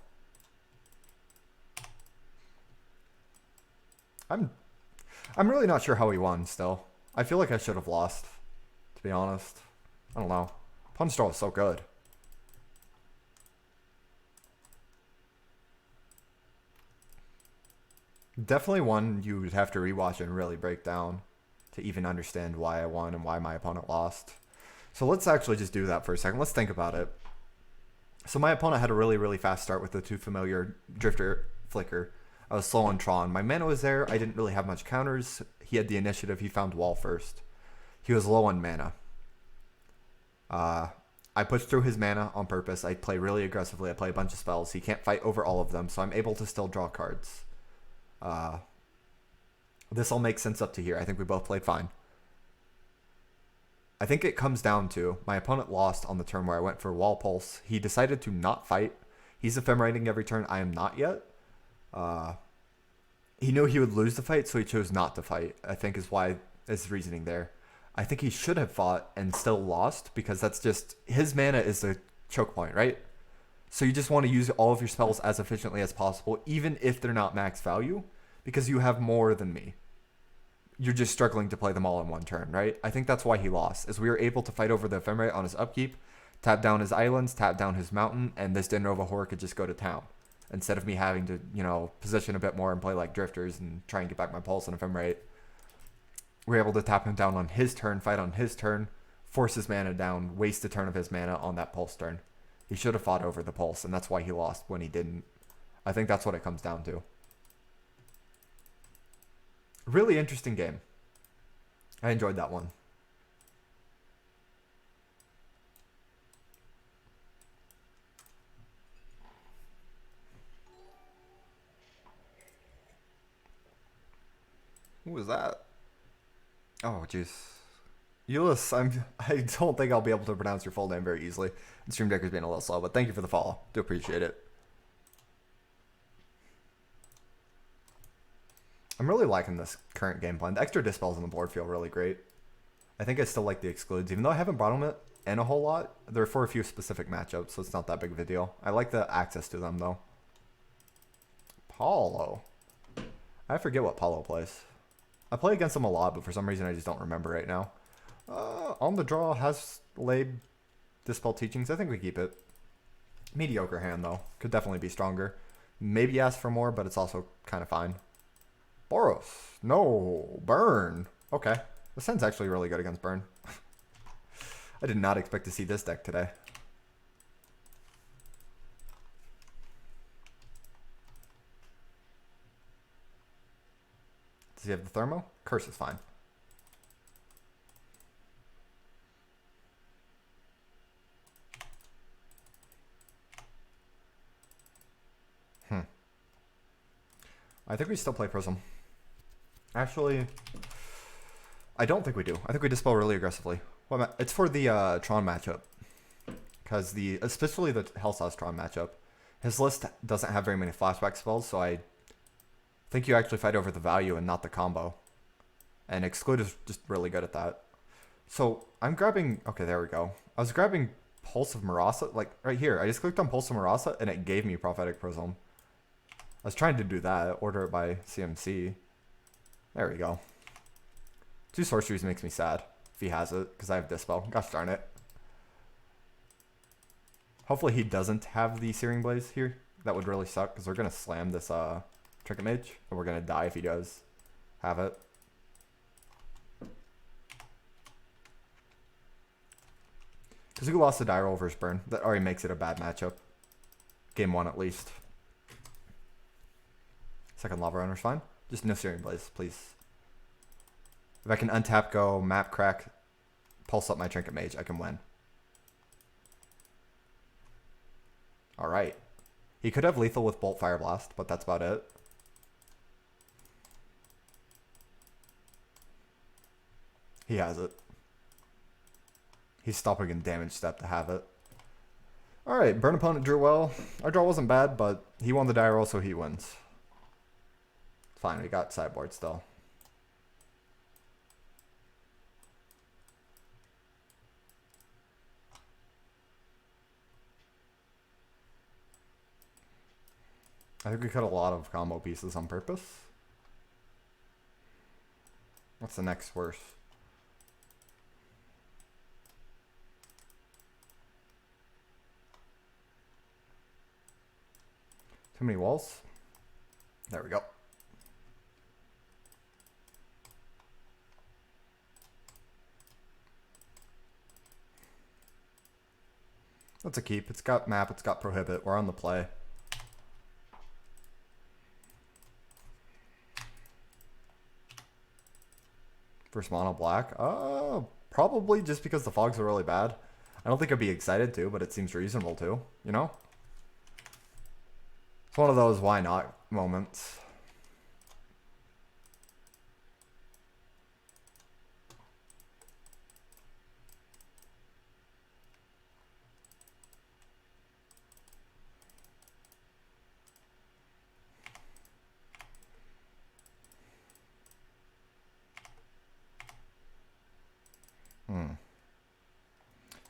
I'm really not sure how he won still. I feel like I should have lost, to be honest. I don't know. Punch draw was so good. Definitely one you would have to rewatch and really break down to even understand why I won and why my opponent lost. So let's actually just do that for a second. Let's think about it. So my opponent had a really, really fast start with the two familiar Drifter Flicker. I was slow on Tron. My mana was there. I didn't really have much counters. He had the initiative. He found wall first. He was low on mana. I pushed through his mana on purpose. I play really aggressively. I play a bunch of spells. He can't fight over all of them, so I'm able to still draw cards. This all makes sense up to here. I think we both played fine. I think it comes down to my opponent lost on the turn where I went for Wall Pulse. He decided to not fight. He's ephemerating every turn. I am not yet. He knew he would lose the fight, so he chose not to fight, I think is why is reasoning there. I think he should have fought and still lost because that's just his mana is the choke point, right? So you just want to use all of your spells as efficiently as possible, even if they're not max value, because you have more than me. You're just struggling to play them all in one turn, right? I think that's why he lost, is we were able to fight over the Ephemerate on his upkeep, tap down his islands, tap down his mountain, and this Dendrova Horror could just go to town. Instead of me having to, position a bit more and play like drifters and try and get back my pulse and Ephemerate. We're able to tap him down on his turn, fight on his turn, force his mana down, waste a turn of his mana on that pulse turn. He should have fought over the pulse, and that's why he lost when he didn't. I think that's what it comes down to. Really interesting game. I enjoyed that one. Who was that? Oh, jeez. Euless, I don't think I'll be able to pronounce your full name very easily. And Stream Decker's being a little slow, but thank you for the follow. Do appreciate it. I'm really liking this current game plan. The extra dispels on the board feel really great. I think I still like the excludes, even though I haven't brought them in a whole lot. They're for a few specific matchups, so it's not that big of a deal. I like the access to them, though. Paulo. I forget what Paulo plays. I play against him a lot, but for some reason I just don't remember right now. On the draw has laid Dispel Teachings. I think we keep it. Mediocre hand, though. Could definitely be stronger. Maybe ask for more, but it's also kind of fine. Boros. No. Burn. Okay. This hand's actually really good against Burn. I did not expect to see this deck today. Does he have the Thermo? Curse is fine. I think we still play Prism. Actually, I don't think we do. I think we dispel really aggressively. It's for the Tron matchup. Because especially the Hellsauce Tron matchup. His list doesn't have very many flashback spells, so I think you actually fight over the value and not the combo. And Exclude is just really good at that. So I'm grabbing... Okay, there we go. I was grabbing Pulse of Marasa, like right here. I just clicked on Pulse of Marasa and it gave me Prophetic Prism. I was trying to do that, order it by CMC. There we go. 2 sorceries makes me sad if he has it, because I have Dispel. Gosh darn it. Hopefully he doesn't have the Searing Blaze here. That would really suck, because we're going to slam this Trinket Mage, and we're going to die if he does have it. Because we lost the die roll versus Burn. That already makes it a bad matchup. Game 1 at least. Second Lava Runner's fine. Just no Searing Blaze, please. If I can untap, go, map crack, pulse up my Trinket Mage, I can win. Alright. He could have lethal with Bolt Fire Blast, but that's about it. He has it. He's stopping in damage step to have it. Alright, Burn opponent drew well. Our draw wasn't bad, but he won the die roll, so he wins. Fine, we got sideboard still. I think we cut a lot of combo pieces on purpose. What's the next worst? Too many walls? There we go. That's a keep. It's got map, it's got prohibit. We're on the play. First mono black? Probably just because the fogs are really bad. I don't think I'd be excited to, but it seems reasonable to, you know? It's one of those why not moments.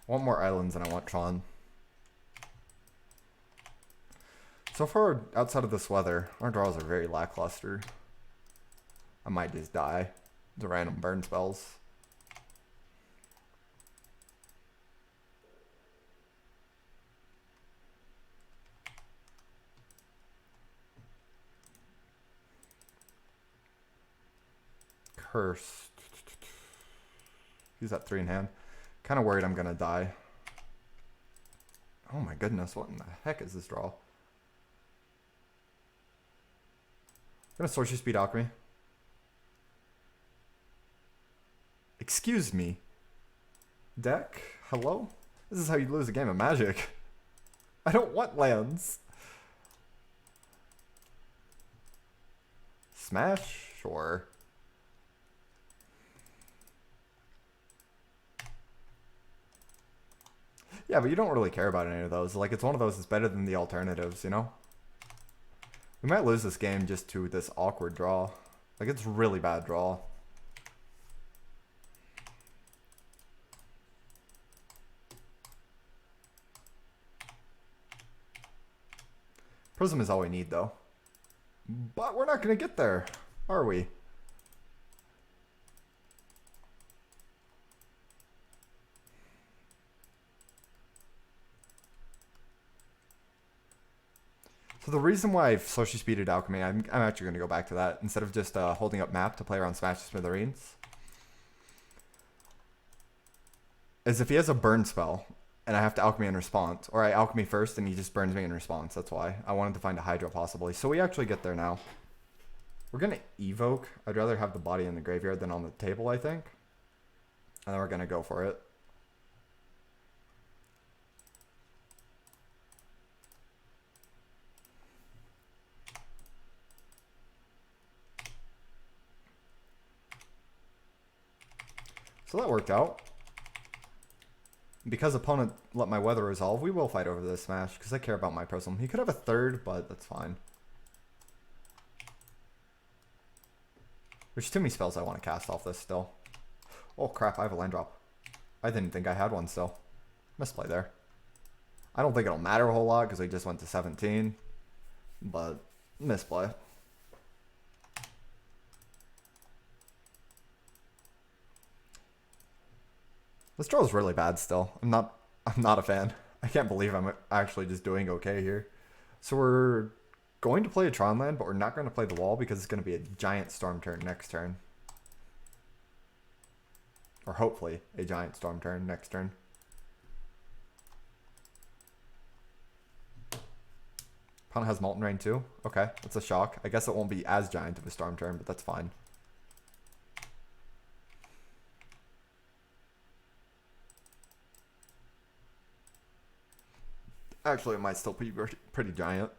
I want more islands and I want Tron. So far, outside of this weather, our draws are very lackluster. I might just die. The random burn spells. Curse. Use that 3 in hand. Kind of worried I'm gonna die. Oh my goodness, what in the heck is this draw? I'm gonna sorcery speed alchemy. Excuse me. Deck? Hello? This is how you lose a game of Magic. I don't want lands. Smash? Sure. Yeah, but you don't really care about any of those. Like, it's one of those that's better than the alternatives, you know? We might lose this game just to this awkward draw. Like, it's really bad draw. Prism is all we need, though. But we're not going to get there, are we? So the reason why I've social speeded alchemy, I'm actually going to go back to that instead of just holding up map to play around Smash Smithereens, is if he has a burn spell and I have to alchemy in response, or I alchemy first and he just burns me in response. That's why I wanted to find a Hydra possibly. So we actually get there now. We're going to evoke. I'd rather have the body in the graveyard than on the table, I think. And then we're going to go for it. So that worked out. Because opponent let my weather resolve, we will fight over this Smash because I care about my Prism. He could have a third, but that's fine. There's too many spells I want to cast off this still. Oh crap, I have a land drop. I didn't think I had one still. Misplay there. I don't think it'll matter a whole lot because we just went to 17. But misplay. This draw is really bad still. I'm not a fan. I can't believe I'm actually just doing okay here. So we're going to play a Tron land, but we're not going to play the wall because it's going to be a giant storm turn next turn. Or hopefully a giant storm turn next turn. Opponent has Molten Rain too? Okay, that's a shock. I guess it won't be as giant of a storm turn, but that's fine. Actually, it might still be pretty giant.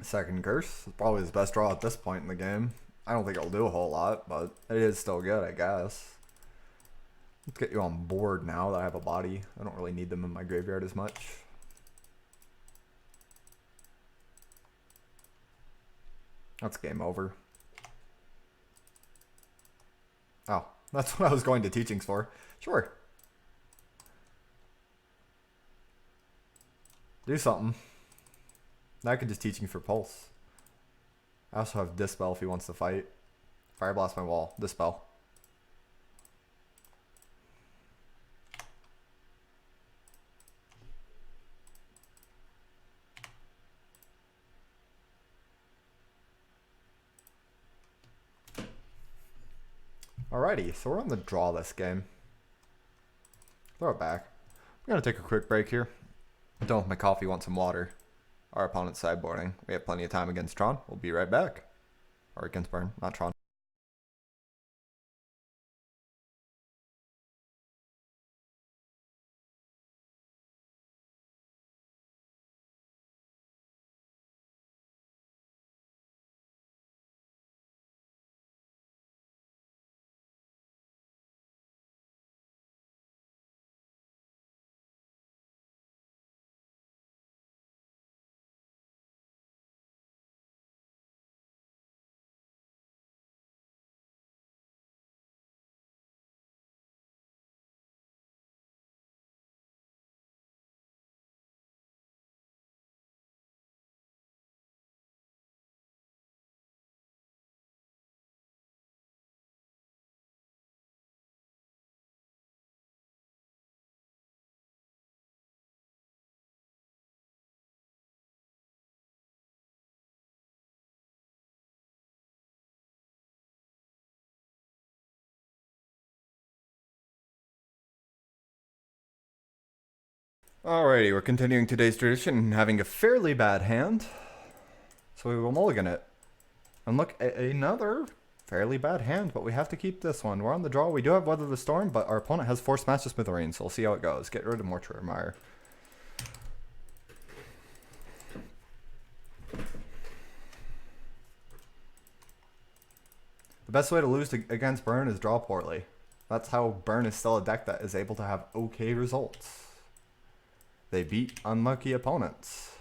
Second curse is probably his best draw at this point in the game. I don't think it'll do a whole lot, but it is still good, I guess. Let's get you on board now that I have a body. I don't really need them in my graveyard as much. That's game over. Oh, that's what I was going to teachings for. Sure. Do something. Now I could just teaching for pulse. I also have Dispel if he wants to fight. Fire Blast my wall. Dispel. Alrighty, so we're on the draw this game. Throw it back. I'm going to take a quick break here. Done with my coffee, want some water. Our opponent's sideboarding. We have plenty of time against Tron. We'll be right back. Or against Burn, not Tron. Alrighty, we're continuing today's tradition and having a fairly bad hand. So we will mulligan it. And look, another fairly bad hand, but we have to keep this one. We're on the draw. We do have Weather the Storm, but our opponent has Force Smash to Smithereens, so we'll see how it goes. Get rid of Mortuary Mire. The best way to lose against Burn is draw poorly. That's how Burn is still a deck that is able to have okay results. They beat unlucky opponents.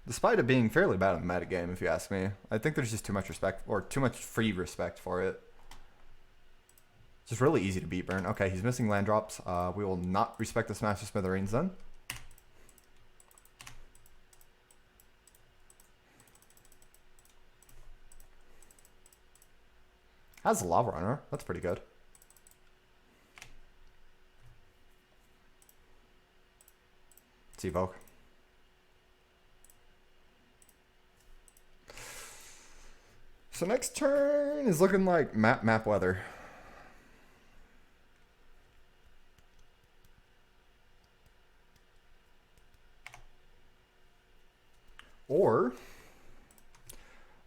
Despite it being fairly bad in the metagame, if you ask me. I think there's just too much respect, or too much free respect for it. It's just really easy to beat Burn. Okay, he's missing land drops. We will not respect the Smash to Smithereens then. Has a Lava Runner. That's pretty good. Let's evoke. So next turn is looking like map weather. Or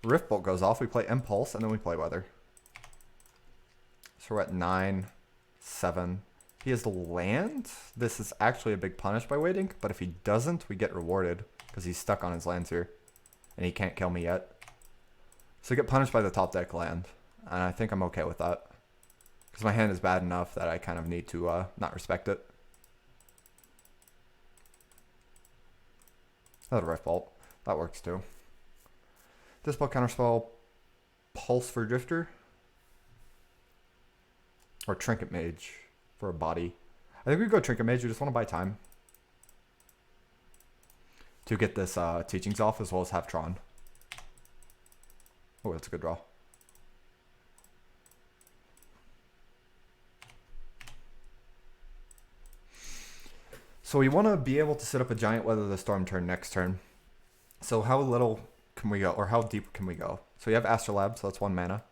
Rift Bolt goes off, we play Impulse, and then we play Weather. So we're at 9, 7. He has the land. This is actually a big punish by waiting, but if he doesn't, we get rewarded because he's stuck on his lands here, and he can't kill me yet. So I get punished by the top deck land, and I think I'm okay with that because my hand is bad enough that I kind of need to not respect it. Another Rift Bolt. That works too. Dispel, Counterspell, Pulse for Drifter, or Trinket Mage for a body. I think we go Trinket Mage. We just want to buy time to get this teachings off as well as have Tron. Oh, that's a good draw. So we want to be able to set up a giant Weather the Storm turn next turn. So how little can we go, or how deep can we go? So we have Astrolabe, so that's 1 mana.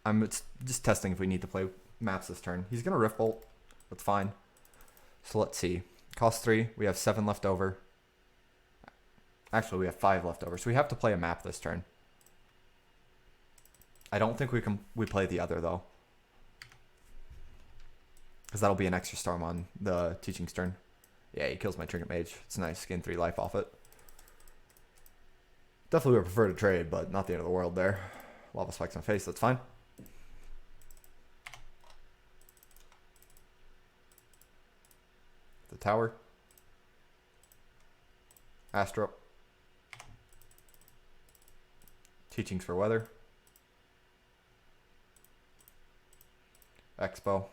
I'm just testing if we need to play maps this turn. He's going to Rift Bolt. That's fine. So let's see. Cost 3. We have 7 left over. Actually, we have 5 left over. So we have to play a map this turn. I don't think we play the other, though. Because that'll be an extra storm on the teaching's turn. Yeah, he kills my Trinket Mage. It's nice. Gain 3 life off it. Definitely would prefer to trade, but not the end of the world there. Lava spikes in my face, that's fine. The tower. Astro. Teachings for weather. Expo.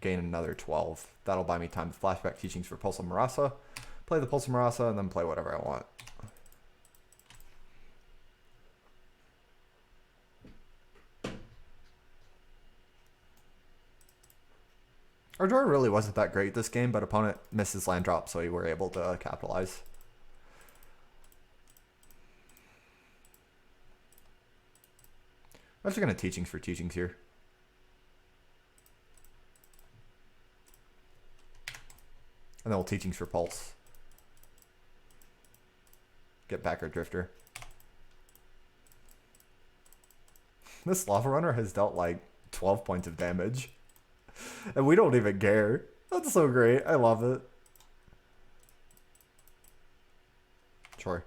Gain another 12. That'll buy me time to flashback Teachings for Pulse of Marasa. Play the Pulse of Marasa and then play whatever I want. Our draw really wasn't that great this game, but opponent misses land drop, so we were able to capitalize. I'm just going to Teachings for Teachings here. And then we'll Teachings for Pulse. Get back our Drifter. This Lava Runner has dealt like 12 points of damage. And we don't even care. That's so great. I love it. Sure.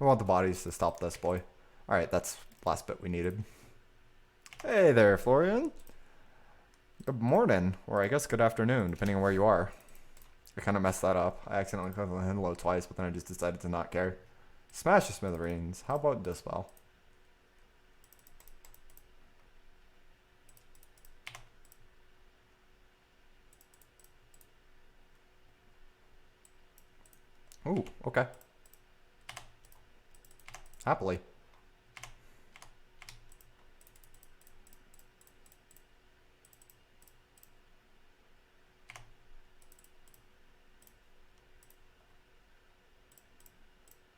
We want the bodies to stop this boy. Alright, that's the last bit we needed. Hey there, Florian. Good morning, or I guess good afternoon, depending on where you are. I kind of messed that up. I accidentally clicked on hello twice, but then I just decided to not care. Smash the smithereens. How about Dispel? Ooh, okay. Happily.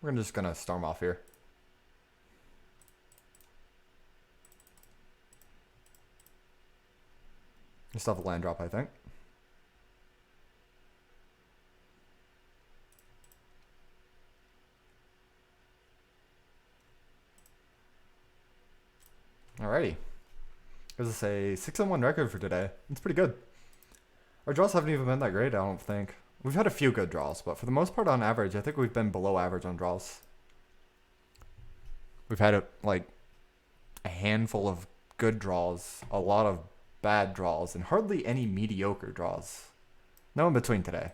We're just gonna storm off here. We still have a land drop, I think. Alrighty. Gives us a 6-1 record for today. It's pretty good. Our draws haven't even been that great, I don't think. We've had a few good draws, but for the most part on average, I think we've been below average on draws. We've had like a handful of good draws, a lot of bad draws, and hardly any mediocre draws. No in between today.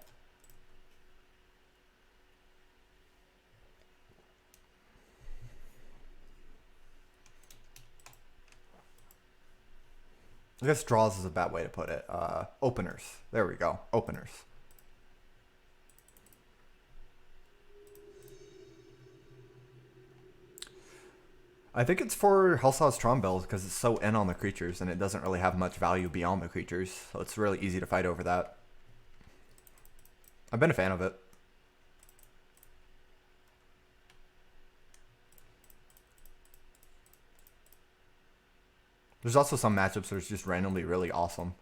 I guess draws is a bad way to put it. Openers. There we go. Openers. I think it's for Hellsaw's Tron build because it's so in on the creatures and it doesn't really have much value beyond the creatures. So it's really easy to fight over that. I've been a fan of it. There's also some matchups that are just randomly really awesome.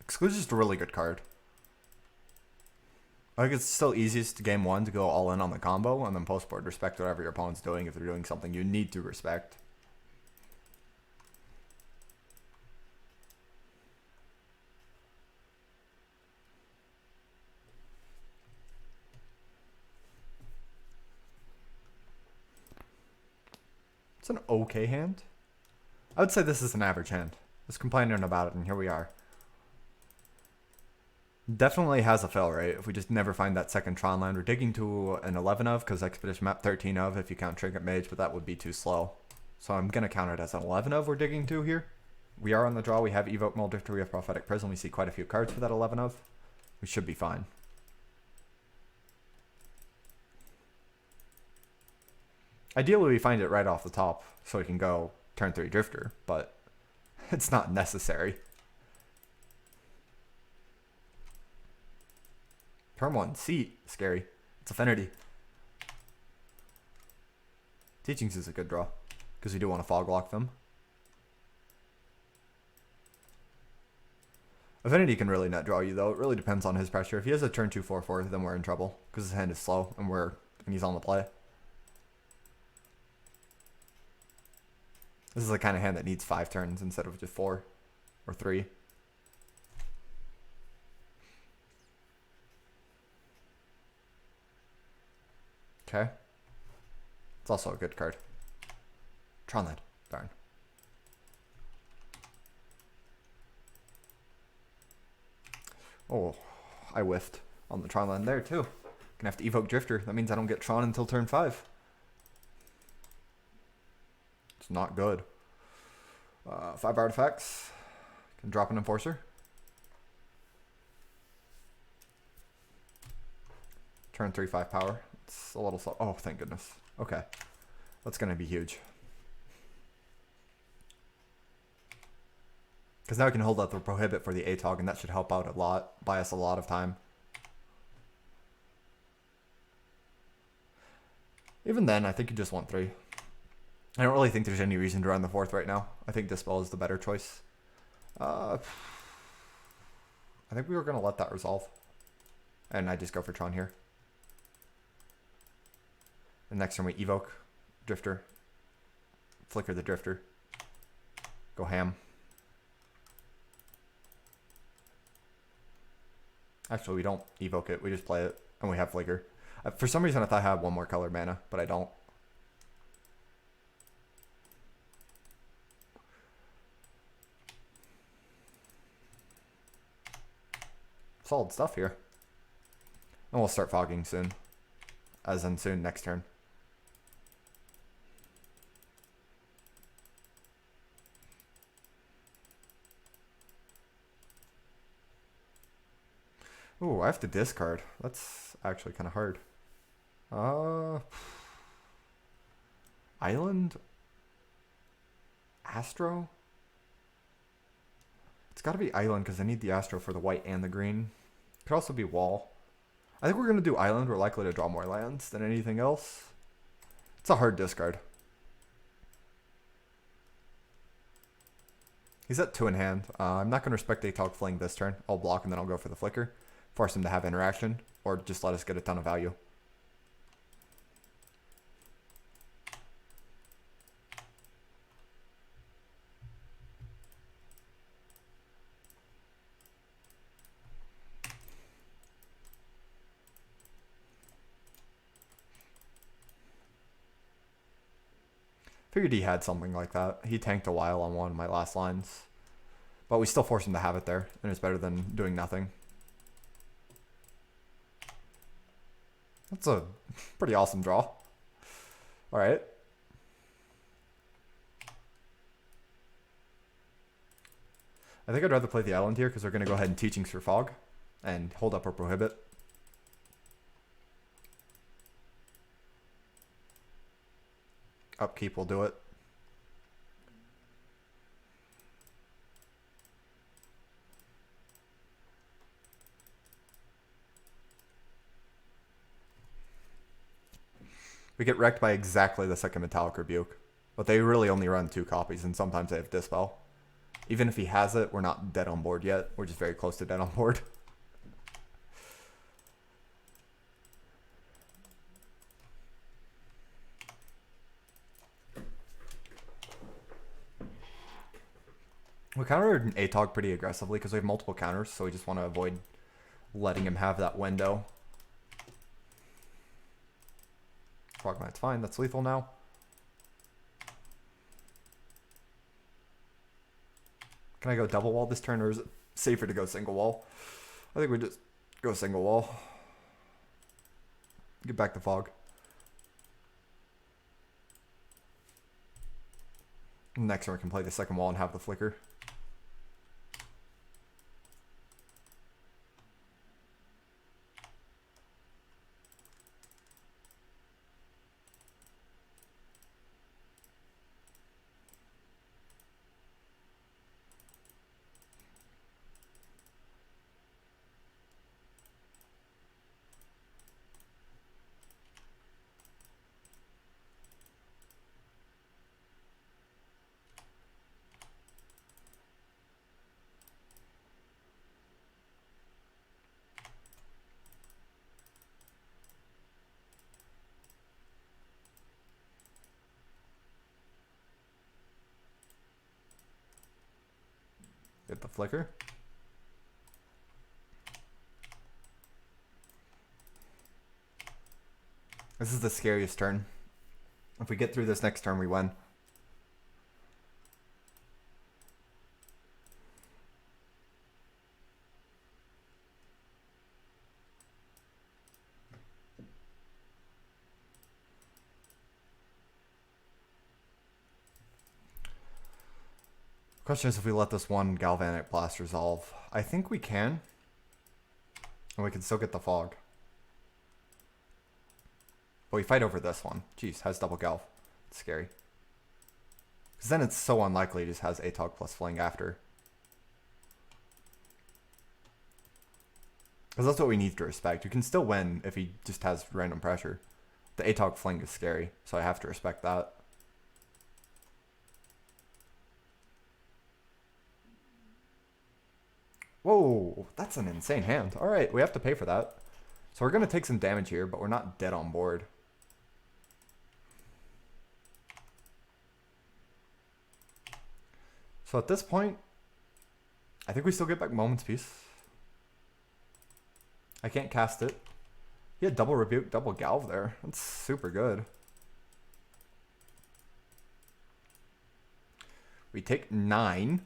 Exclusion's just a really good card. I think it's still easiest to game one to go all in on the combo, and then post-board respect whatever your opponent's doing if they're doing something you need to respect. It's an okay hand. I would say this is an average hand. I was complaining about it, and here we are. Definitely has a fail rate if we just never find that second Tron land. We're digging to an 11 of, because Expedition map 13 of if you count Trinket Mage, but that would be too slow. So I'm going to count it as an 11 of we're digging to here. We are on the draw. We have Evoke Moldrifter. We have Prophetic Prism. We see quite a few cards for that 11 of. We should be fine. Ideally, we find it right off the top so we can go turn 3 Drifter, but it's not necessary. Turn 1, Seat. Scary. It's Affinity. Teachings is a good draw because we do want to fog lock them. Affinity can really net draw you though. It really depends on his pressure. If he has a turn 2 4/4, then we're in trouble because his hand is slow and he's on the play. This is the kind of hand that needs 5 turns instead of just 4 or 3. Okay. It's also a good card. Tron Lad. Darn. Oh, I whiffed on the Tron Land there too. Gonna have to evoke Drifter. That means I don't get Tron until turn 5. It's not good. 5 artifacts. Can drop an Enforcer. Turn 3 5 power. It's a little slow. Oh, thank goodness. Okay. That's gonna be huge. Because now I can hold up the Prohibit for the ATOG, and that should help out a lot, buy us a lot of time. Even then, I think you just want 3. I don't really think there's any reason to run the 4th right now. I think Dispel is the better choice. I think we were going to let that resolve. And I just go for Tron here. The next turn we evoke Drifter. Flicker the Drifter. Go ham. Actually, we don't evoke it. We just play it, and we have Flicker. For some reason, I thought I had one more color mana, but I don't. Solid stuff here. And we'll start fogging soon. As in soon, next turn. Ooh, I have to discard. That's actually kind of hard. Island? Astro? It's got to be Island because I need the Astro for the white and the green. Could also be Wall. I think we're going to do Island. We're likely to draw more lands than anything else. It's a hard discard. He's at 2 in hand. I'm not going to respect ATOG Fling this turn. I'll block and then I'll go for the Flicker. Force him to have interaction, or just let us get a ton of value. Figured he had something like that. He tanked a while on one of my last lines. But we still forced him to have it there, and it's better than doing nothing. That's a pretty awesome draw. Alright. I think I'd rather play the Island here because we're going to go ahead and Teachings for Fog and hold up our Prohibit. Upkeep will do it. We get wrecked by exactly the second Metallic Rebuke. But they really only run 2 copies, and sometimes they have Dispel. Even if he has it, we're not dead on board yet. We're just very close to dead on board. We countered ATOG pretty aggressively because we have multiple counters, so we just want to avoid letting him have that window. Frogman's fine, that's lethal now. Can I go double wall this turn, or is it safer to go single wall? I think we just go single wall. Get back to Fog. Next turn we can play the second wall and have the Flicker. Get the flicker. This is the scariest turn. If we get through this next turn, we win. Question is if we let this one galvanic blast resolve. I think we can. And we can still get the fog. But we fight over this one. Jeez, has double galv. It's scary. Because then it's so unlikely it just has ATOG plus fling after. Because that's what we need to respect. You can still win if he just has random pressure. The ATOG fling is scary, so I have to respect that. Whoa, that's an insane hand. Alright, we have to pay for that. So we're going to take some damage here, but we're not dead on board. So at this point, I think we still get back Moment's Peace. I can't cast it. He had double Rebuke, double Galv there. That's super good. We take 9.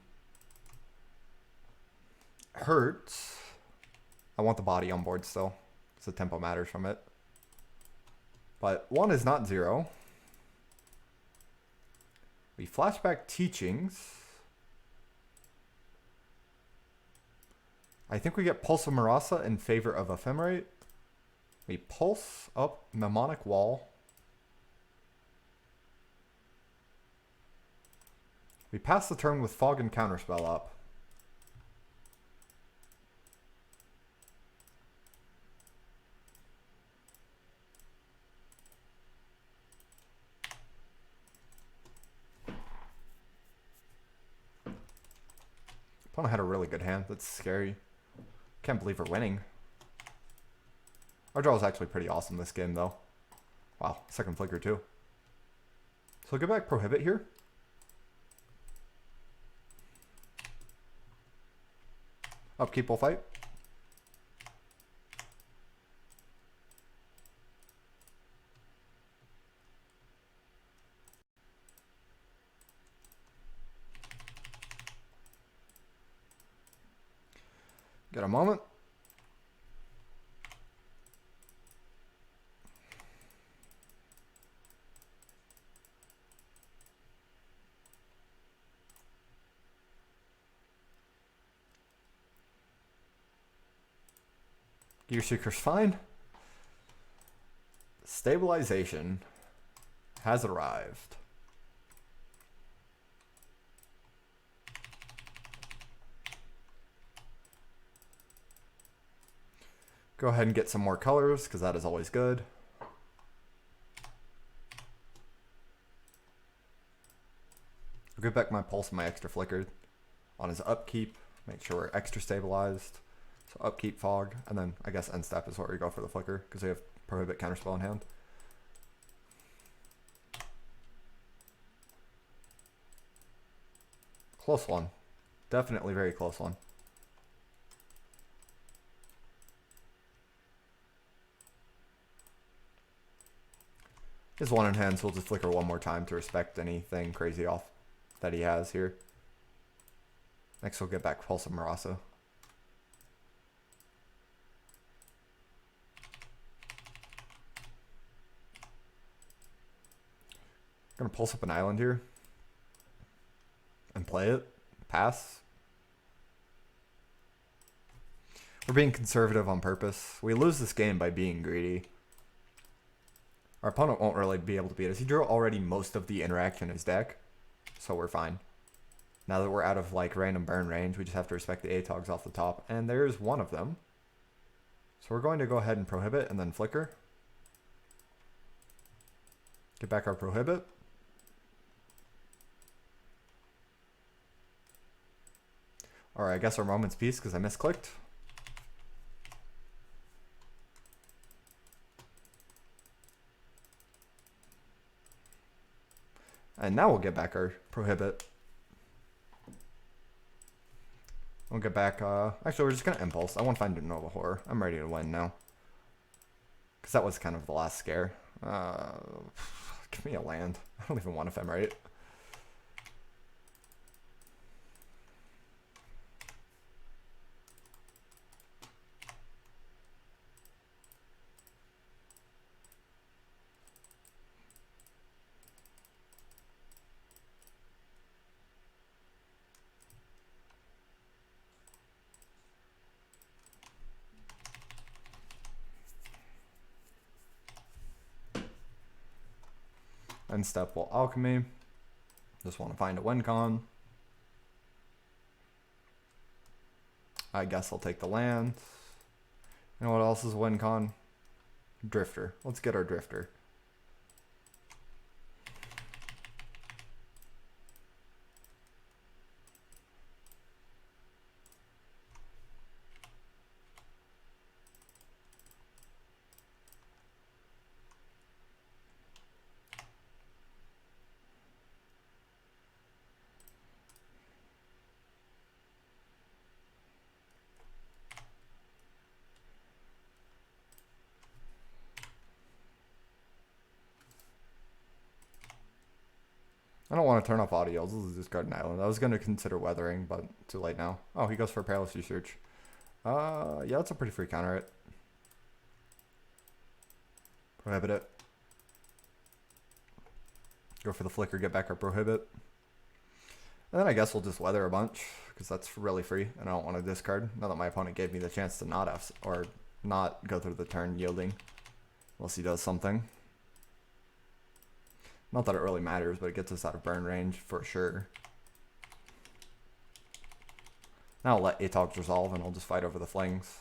Hurts. I want the body on board still, because the tempo matters from it. But 1 is not 0. We flashback Teachings. I think we get Pulse of Marasa in favor of Ephemerate. We pulse up Mnemonic Wall. We pass the turn with Fog and Counterspell up. Opponent had a really good hand. That's scary. Can't believe we're winning. Our draw is actually pretty awesome this game, though. Wow, second flicker, too. So get back Prohibit here. Upkeep will fight. Get a moment. Gear Seeker's fine. Stabilization has arrived. Go ahead and get some more colors, because that is always good. I'll give back my pulse and my extra flickered on his upkeep. Make sure we're extra stabilized. So upkeep fog, and then I guess end step is where we go for the flicker, because we have Prohibit Counterspell in hand. Close one. Definitely very close one. His one in hand, so we'll just flicker one more time to respect anything crazy off that he has here. Next we'll get back Pulse of Marasa. Gonna pulse up an island here. And play it. Pass. We're being conservative on purpose. We lose this game by being greedy. Our opponent won't really be able to beat us. He drew already most of the interaction in his deck, so we're fine. Now that we're out of like random burn range, we just have to respect the ATOGs off the top, and there's one of them. So we're going to go ahead and Prohibit and then flicker. Get back our Prohibit. Or I guess our Moment's Peace because I misclicked. And now we'll get back our Prohibit. We'll get back. Actually, we're just gonna impulse. I want to find a Nova Horror. I'm ready to win now. Because that was kind of the last scare. Give me a land. I don't even want Ephemerate. End step will alchemy. Just want to find a win con. I guess I'll take the land. You know what else is a win con? Drifter. Let's get our drifter. I don't want to turn off audio. This is just Garden Island. I was going to consider weathering, but too late now. Oh, he goes for Perilous Research. Yeah, that's a pretty free counter it. Prohibit it. Go for the flicker, get back our prohibit. And then I guess we'll just weather a bunch, because that's really free, and I don't want to discard. Now that my opponent gave me the chance to not F, or not go through the turn yielding. Unless he does something. Not that it really matters, but it gets us out of burn range for sure. Now I'll let Atogs resolve and I'll just fight over the flings.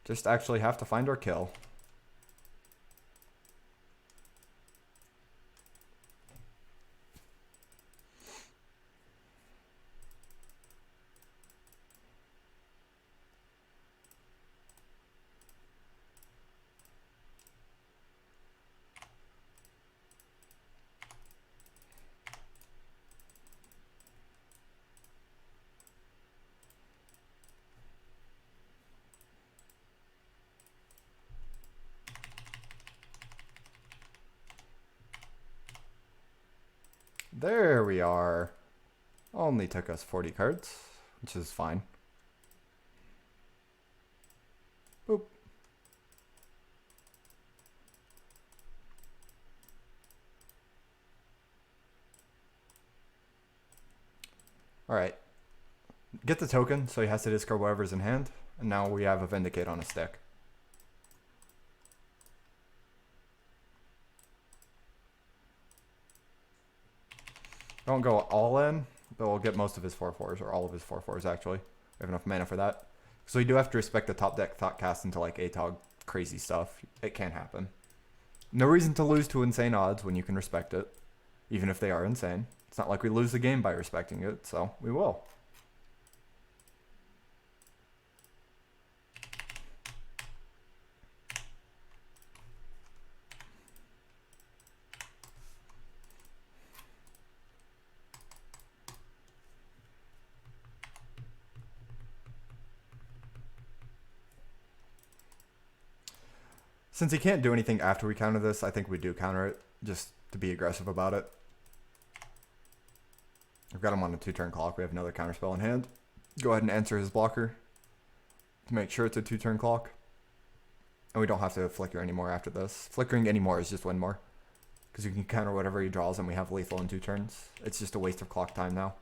Just actually have to find our kill. There we are. Only took us 40 cards, which is fine. Boop. Alright. Get the token, so he has to discard whatever's in hand. And now we have a Vindicate on a stick. Don't go all in, but we'll get most of his 4/4s, or all of his 4/4s actually. We have enough mana for that. So we do have to respect the top deck thought cast into like ATOG crazy stuff. It can't happen. No reason to lose to insane odds when you can respect it, even if they are insane. It's not like we lose the game by respecting it, so we will. Since he can't do anything after we counter this, I think we do counter it, just to be aggressive about it. I've got him on a 2-turn clock. We have another counterspell in hand. Go ahead and answer his blocker to make sure it's a 2-turn clock. And we don't have to flicker anymore after this. Flickering anymore is just win more. Because you can counter whatever he draws and we have lethal in 2 turns. It's just a waste of clock time now.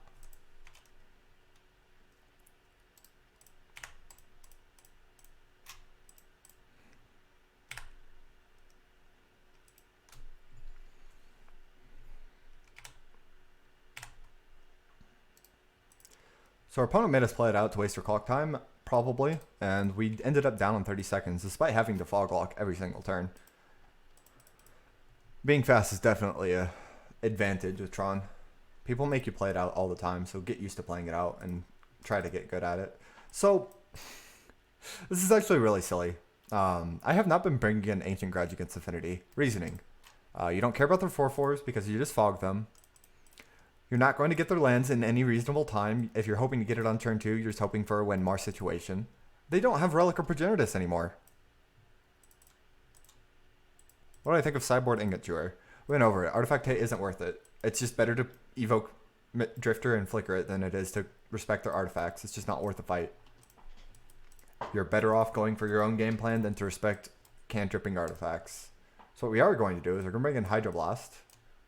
So our opponent made us play it out to waste our clock time, probably, and we ended up down in 30 seconds, despite having to fog lock every single turn. Being fast is definitely a advantage with Tron. People make you play it out all the time, so get used to playing it out and try to get good at it. So, this is actually really silly. I have not been bringing in Ancient Grudge against Affinity. Reasoning. You don't care about their 4/4s because you just fog them. You're not going to get their lands in any reasonable time. If you're hoping to get it on turn 2, you're just hoping for a win-mar situation. They don't have Relic or Progenitus anymore. What do I think of Sideboard Ingot Jeweler? We went over it. Artifact hit isn't worth it. It's just better to evoke Drifter and flicker it than it is to respect their artifacts. It's just not worth the fight. You're better off going for your own game plan than to respect cantripping artifacts. So what we are going to do is we're going to bring in Hydroblast.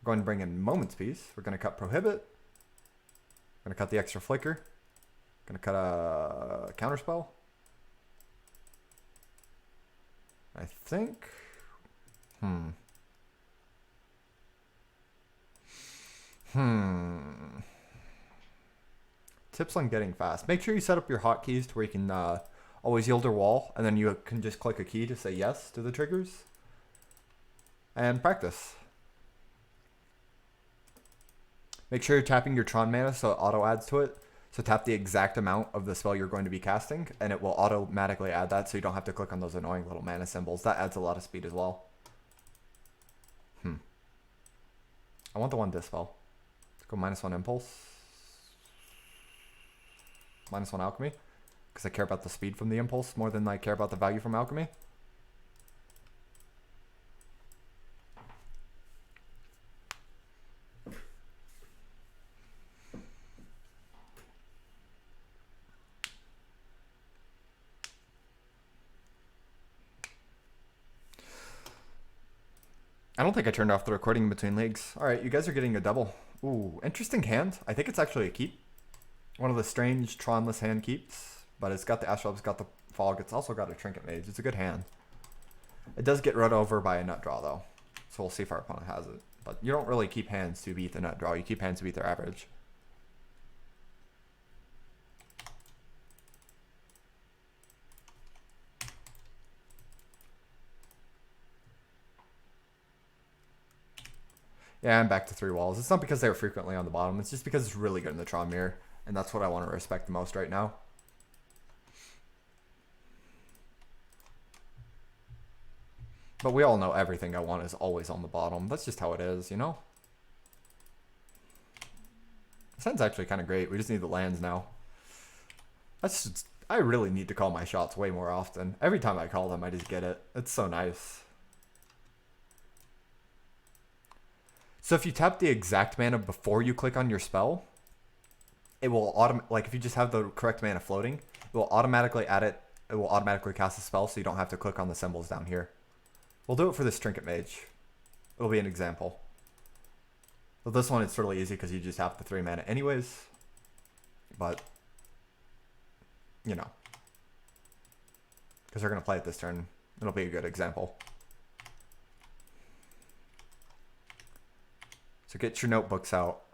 We're going to bring in Moment's Peace. We're going to cut Prohibit. We're going to cut the extra Flicker. Going to cut a Counterspell. I think... Tips on getting fast. Make sure you set up your hotkeys to where you can always yield or wall, and then you can just click a key to say yes to the triggers. And practice. Make sure you're tapping your Tron mana so it auto adds to it. So tap the exact amount of the spell you're going to be casting, and it will automatically add that so you don't have to click on those annoying little mana symbols. That adds a lot of speed as well. I want the one Dispel. Let's go -1 Impulse. -1 Alchemy. Because I care about the speed from the Impulse more than I care about the value from Alchemy. I don't think I turned off the recording in between leagues. Alright, you guys are getting a double. Ooh, interesting hand. I think it's actually a keep. One of the strange Tronless hand keeps. But it's got the Astral, it's got the Fog, it's also got a Trinket Mage. It's a good hand. It does get run over by a nut draw though. So we'll see if our opponent has it. But you don't really keep hands to beat the nut draw. You keep hands to beat their average. Yeah, I'm back to 3 walls. It's not because they were frequently on the bottom. It's just because it's really good in the Tron mirror. And that's what I want to respect the most right now. But we all know everything I want is always on the bottom. That's just how it is, you know? This hand's actually kind of great. We just need the lands now. I really need to call my shots way more often. Every time I call them, I just get it. It's so nice. So if you tap the exact mana before you click on your spell, it will like if you just have the correct mana floating, it will automatically add it. It will automatically cast a spell, so you don't have to click on the symbols down here. We'll do it for this Trinket Mage. It'll be an example. Well, this one it's really easy because you just have the 3 mana anyways. But you know, because they're gonna play it this turn, it'll be a good example. So get your notebooks out.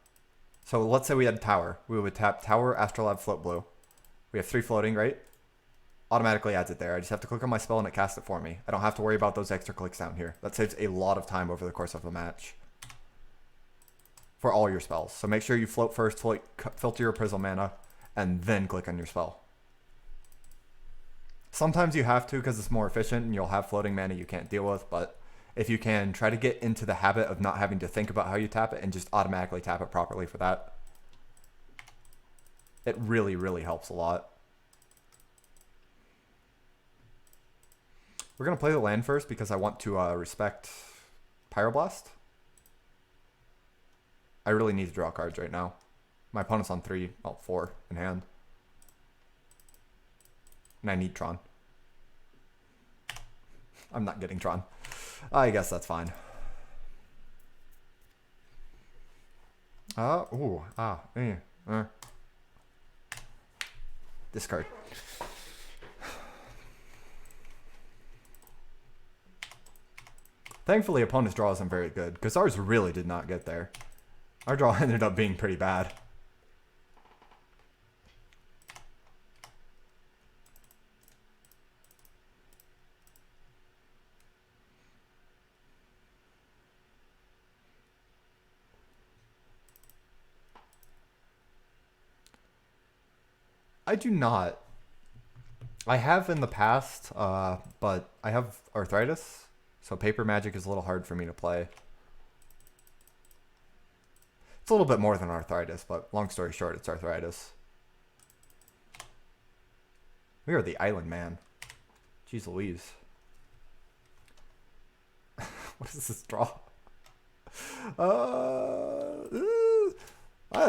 So let's say we had Tower. We would tap Tower, Astrolabe, Float Blue. We have 3 floating, right? Automatically adds it there. I just have to click on my spell and it casts it for me. I don't have to worry about those extra clicks down here. That saves a lot of time over the course of the match. For all your spells. So make sure you float first, filter your Prism mana, and then click on your spell. Sometimes you have to because it's more efficient and you'll have floating mana you can't deal with, but if you can, try to get into the habit of not having to think about how you tap it and just automatically tap it properly for that. It really, really helps a lot. We're going to play the land first because I want to respect Pyroblast. I really need to draw cards right now. My opponent's on 4 in hand. And I need Tron. I'm not getting Tron. I guess that's fine. Discard. Thankfully, opponent's draw isn't very good, because ours really did not get there. Our draw ended up being pretty bad. I do not. I have in the past, but I have arthritis, so paper magic is a little hard for me to play. It's a little bit more than arthritis, but long story short, it's arthritis. We are the island man. Jeez Louise. What is this draw? I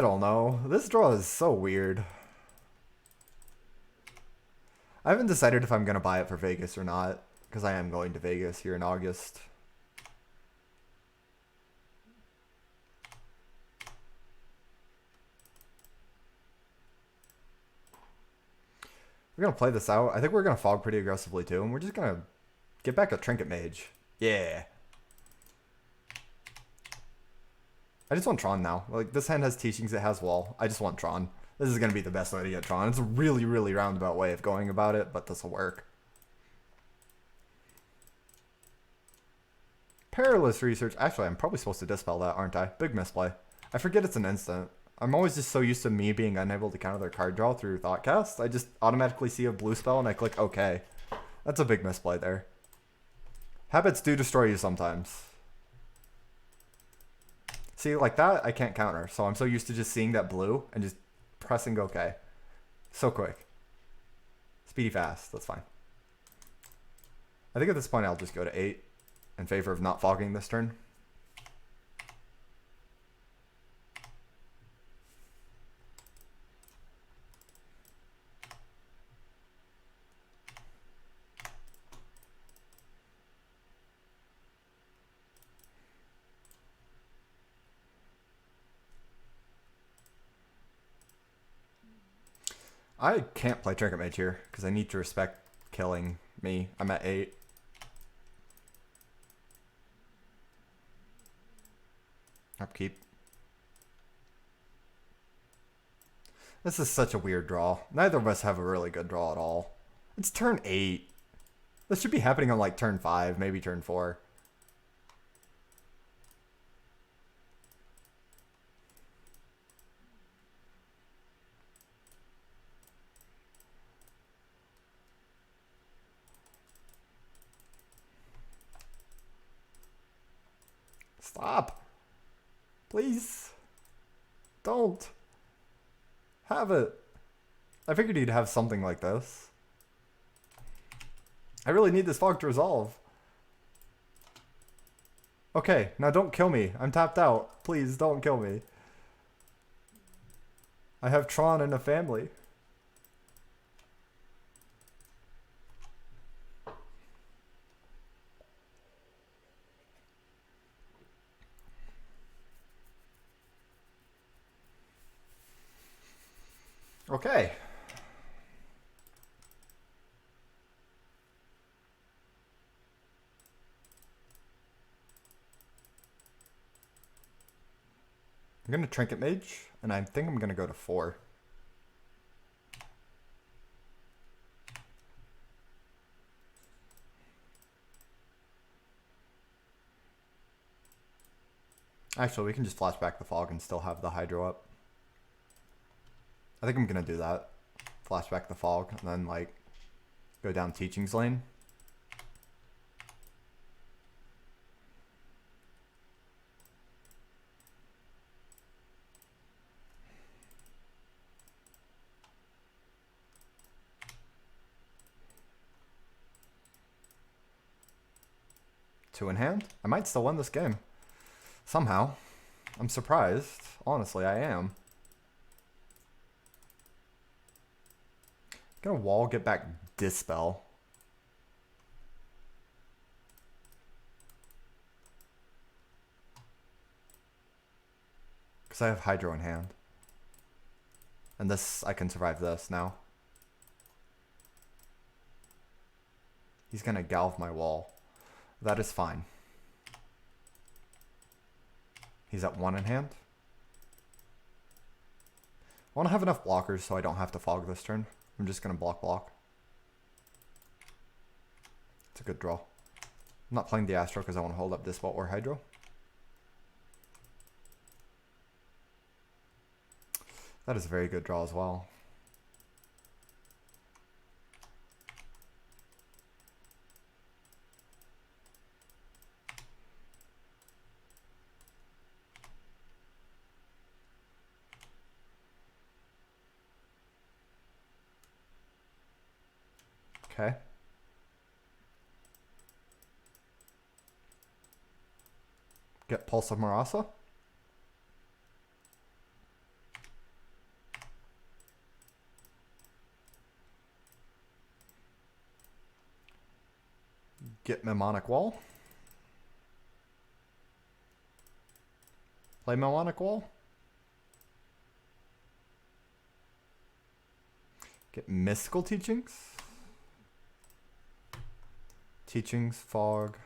don't know. This draw is so weird. I haven't decided if I'm going to buy it for Vegas or not, because I am going to Vegas here in August. We're going to play this out. I think we're going to fog pretty aggressively too, and we're just going to get back a Trinket Mage. Yeah. I just want Tron now. Like, this hand has Teachings, it has Wall. I just want Tron. This is going to be the best way to get Tron. It's a really, really roundabout way of going about it, but this will work. Perilous Research. Actually, I'm probably supposed to dispel that, aren't I? Big misplay. I forget it's an instant. I'm always just so used to me being unable to counter their card draw through Thoughtcast. I just automatically see a blue spell and I click OK. That's a big misplay there. Habits do destroy you sometimes. See, like that, I can't counter. So I'm so used to just seeing that blue and just pressing OK. So quick. Speedy fast. That's fine. I think at this point I'll just go to 8 in favor of not fogging this turn. I can't play Trinket Mage here because I need to respect killing me. I'm at 8. Upkeep. This is such a weird draw. Neither of us have a really good draw at all. It's turn 8. This should be happening on like turn 5, maybe turn 4. Stop. Please. Don't. Have it. I figured you'd have something like this. I really need this fog to resolve. Okay, now don't kill me. I'm tapped out. Please don't kill me. I have Tron and a family. Okay. I'm going to Trinket Mage, and I think I'm going to go to 4. Actually, we can just flash back the fog and still have the Hydro up. I think I'm going to do that. Flash back the fog, and then, like, go down Teachings lane. Two in hand. I might still win this game. Somehow. I'm surprised. Honestly, I am. Gonna wall, get back Dispel. Because I have Hydro in hand. And this, I can survive this now. He's gonna Galv my wall. That is fine. He's at 1 in hand. I want to have enough blockers so I don't have to fog this turn. I'm just going to block. It's a good draw. I'm not playing the Astro because I want to hold up Dispel or Hydro. That is a very good draw as well. Okay. Get Pulse of Marasa. Get Mnemonic Wall. Play Mnemonic Wall. Get Mystical Teachings. Teachings, Fog.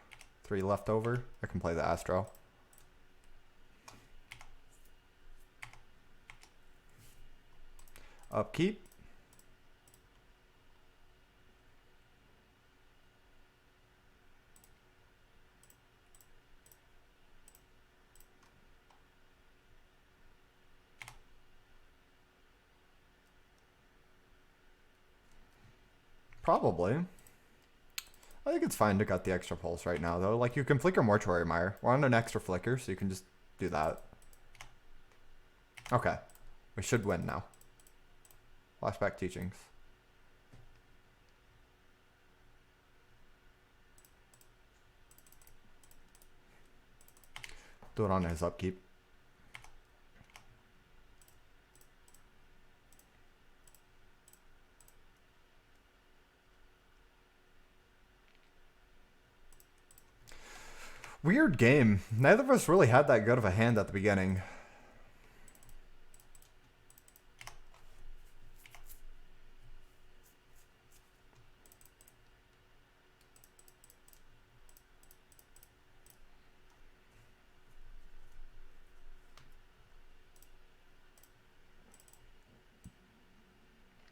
3 left over. I can play the Astro. Upkeep. Probably. I think it's fine to cut the extra pulse right now, though. Like, you can flicker Mortuary Mire. We're on an extra flicker, so you can just do that. Okay. We should win now. Flashback Teachings. Do it on his upkeep. Weird game. Neither of us really had that good of a hand at the beginning.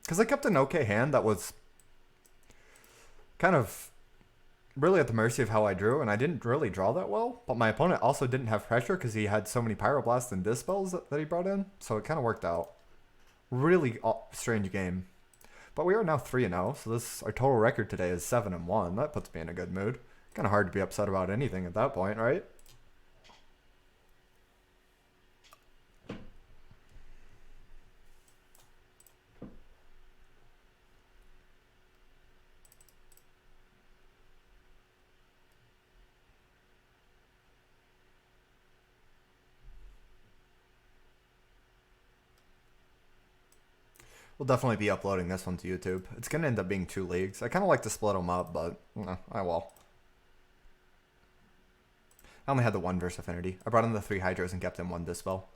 Because I kept an okay hand that was kind of really at the mercy of how I drew, and I didn't really draw that well. But my opponent also didn't have pressure because he had so many Pyroblasts and Dispels that he brought in, so it kind of worked out. Really strange game. But we are now 3-0, so our total record today is 7-1. That puts me in a good mood. Kind of hard to be upset about anything at that point, right? We'll definitely be uploading this one to YouTube. It's going to end up being 2 leagues. I kind of like to split them up, but I will. I only had the 1 verse Affinity. I brought in the 3 Hydros and kept in 1 Dispel.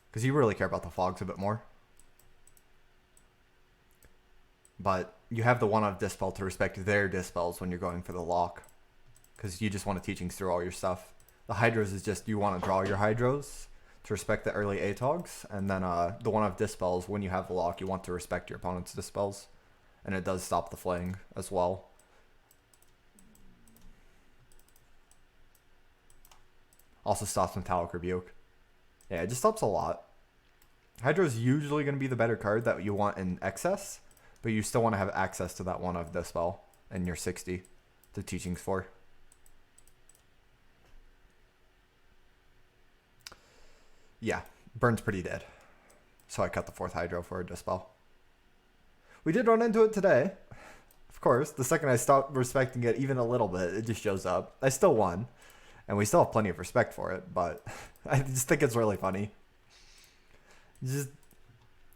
Because you really care about the Fogs a bit more. But you have the 1 of Dispel to respect their Dispels when you're going for the lock. Because you just want to Teachings through all your stuff. The Hydros is just you want to draw your Hydros to respect the early Atogs, and then the 1 of Dispels, when you have the lock, you want to respect your opponent's Dispels, and it does stop the flaying as well. Also stops Metallic Rebuke. Yeah, it just stops a lot. Hydro is usually going to be the better card that you want in excess, but you still want to have access to that 1 of Dispel and your 60 to Teachings for. Yeah, Burn's pretty dead. So I cut the 4th Hydro for a Dispel. We did run into it today. Of course, the second I stopped respecting it even a little bit, it just shows up. I still won. And we still have plenty of respect for it, but I just think it's really funny. Just,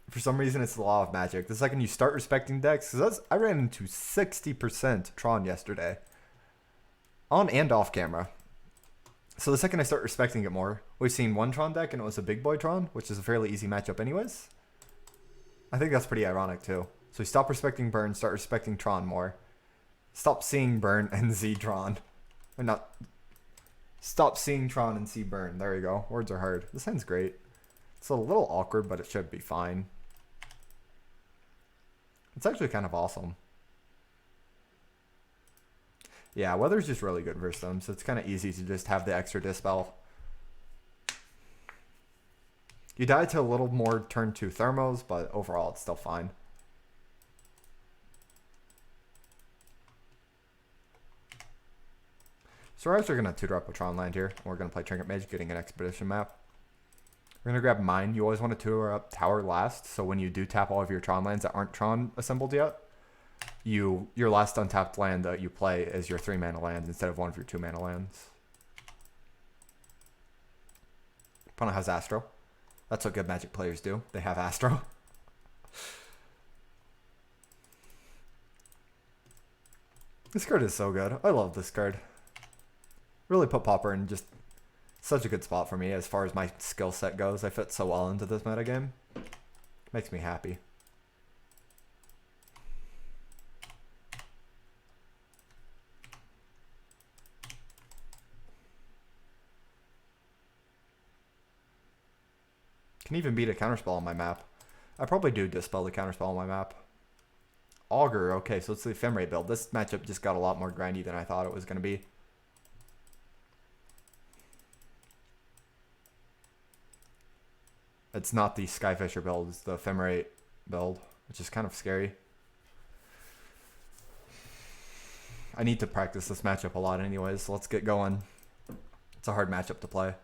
for some reason, it's the law of magic. The second you start respecting decks, because I ran into 60% Tron yesterday. On and off camera. So the second I start respecting it more, we've seen 1 Tron deck and it was a big boy Tron, which is a fairly easy matchup anyways. I think that's pretty ironic too. So we stop respecting Burn, start respecting Tron more. Stop seeing Burn and Z Tron. Or not. Stop seeing Tron and see Burn. There you go. Words are hard. This hand's great. It's a little awkward, but it should be fine. It's actually kind of awesome. Yeah, Weather's just really good versus them, so it's kind of easy to just have the extra Dispel. You die to a little more turn 2 Thermos, but overall it's still fine. So we're actually going to tutor up a Tron land here. We're going to play Trinket Mage, getting an Expedition map. We're going to grab Mine. You always want to tutor up Tower last, so when you do tap all of your Tron lands that aren't Tron assembled yet, your last untapped land that you play is your 3-mana land instead of one of your 2-mana lands. Opponent has Astro. That's what good Magic players do. They have Astro. This card is so good. I love this card. Really put Pauper in just such a good spot for me as far as my skill set goes. I fit so well into this metagame. Makes me happy. Can even beat a counterspell on my map. I probably do dispel the counterspell on my map. Augur, okay, so it's the Ephemerate build. This matchup just got a lot more grindy than I thought it was going to be. It's not the Skyfisher build, it's the Ephemerate build, which is kind of scary. I need to practice this matchup a lot anyways, so let's get going. It's a hard matchup to play.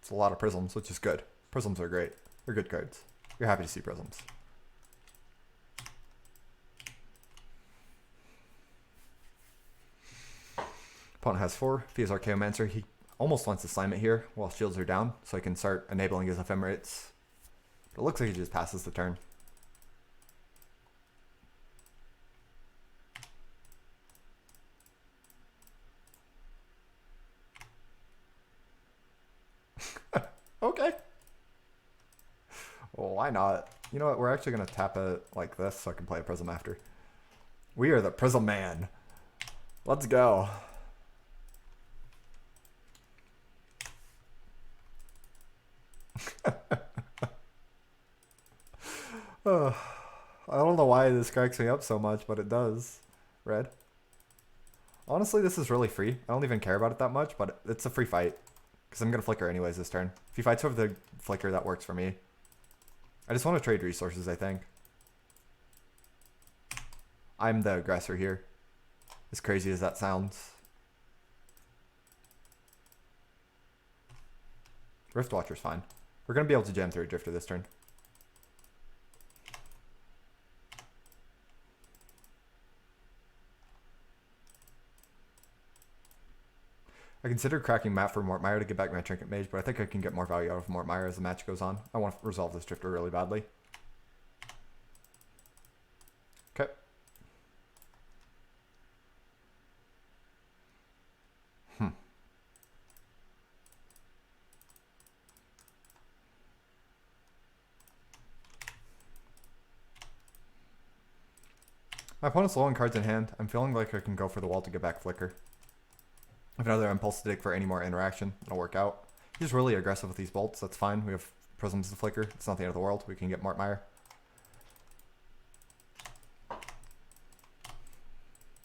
It's a lot of prisms, which is good. Prisms are great. They're good cards. You're happy to see prisms. Opponent has 4. If he has Archaeomancer, he almost wants to slam it here while shields are down, so he can start enabling his Ephemerates. But it looks like he just passes the turn. Okay. Well, why not? You know what? We're actually going to tap it like this so I can play a Prism after. We are the Prism Man. Let's go. I don't know why this cracks me up so much, but it does. Red. Honestly, this is really free. I don't even care about it that much, but it's a free fight. Because I'm going to flicker anyways this turn. If he fights over the flicker, that works for me. I just want to trade resources, I think. I'm the aggressor here. As crazy as that sounds. Rift Watcher's fine. We're going to be able to jam through a Drifter this turn. I considered cracking Map for Mortmire to get back my Trinket Mage, but I think I can get more value out of Mortmire as the match goes on. I want to resolve this Drifter really badly. Okay. My opponent's low on cards in hand. I'm feeling like I can go for the wall to get back Flicker. If another Impulse to dig for any more interaction, it'll work out. He's really aggressive with these bolts. That's fine. We have Prisms to flicker. It's not the end of the world. We can get Mortmire.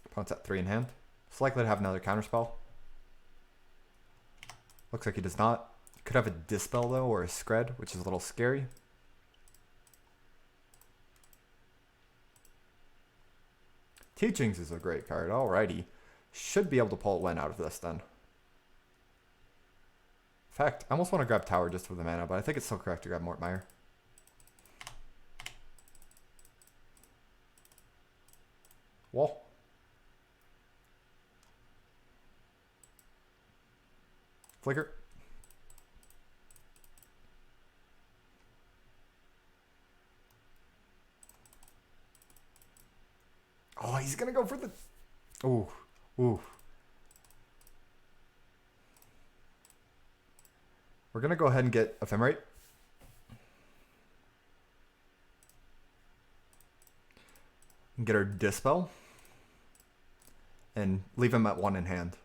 Opponent's at 3 in hand. It's likely to have another counterspell. Looks like he does not. Could have a Dispel though, or a Scred, which is a little scary. Teachings is a great card. Alrighty. Should be able to pull Wen out of this then. In fact, I almost want to grab Tower just for the mana, but I think it's still correct to grab Mortmire. Wall. Flicker. Oh, he's gonna go for the... Ooh. Ooh. We're gonna go ahead and get Ephemerate. And get our Dispel. And leave him at 1 in hand.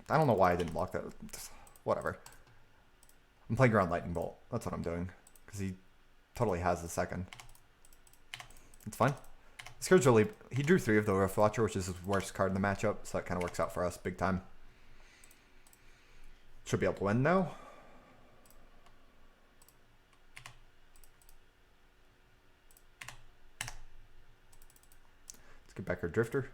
I don't know why I didn't block that. Whatever. I'm playing around Lightning Bolt. That's what I'm doing. Because he totally has the second. It's fine. This card's really... He drew 3 of the Rift Watcher, which is his worst card in the matchup, so that kind of works out for us big time. Should be able to win now. Let's get back our Drifter.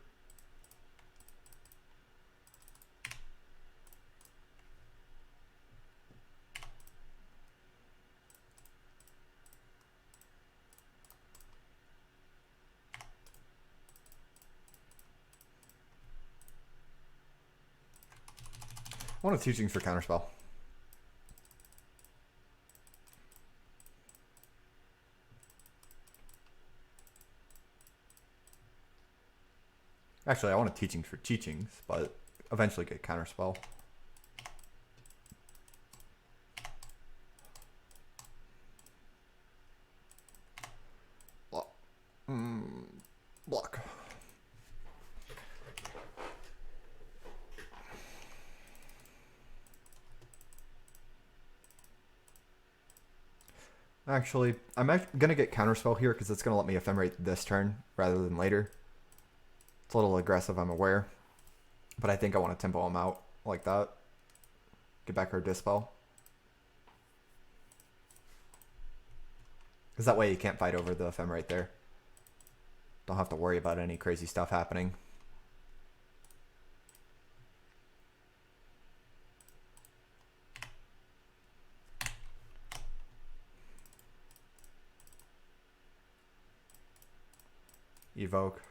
I want a Teachings for Counterspell. Actually, I want a Teachings for Teachings, but eventually get Counterspell. Block. Actually, I'm going to get Counterspell here because it's going to let me Ephemerate this turn rather than later. It's a little aggressive, I'm aware. But I think I want to tempo him out like that. Get back our Dispel. Because that way you can't fight over the Ephemerate there. Don't have to worry about any crazy stuff happening. Evoke.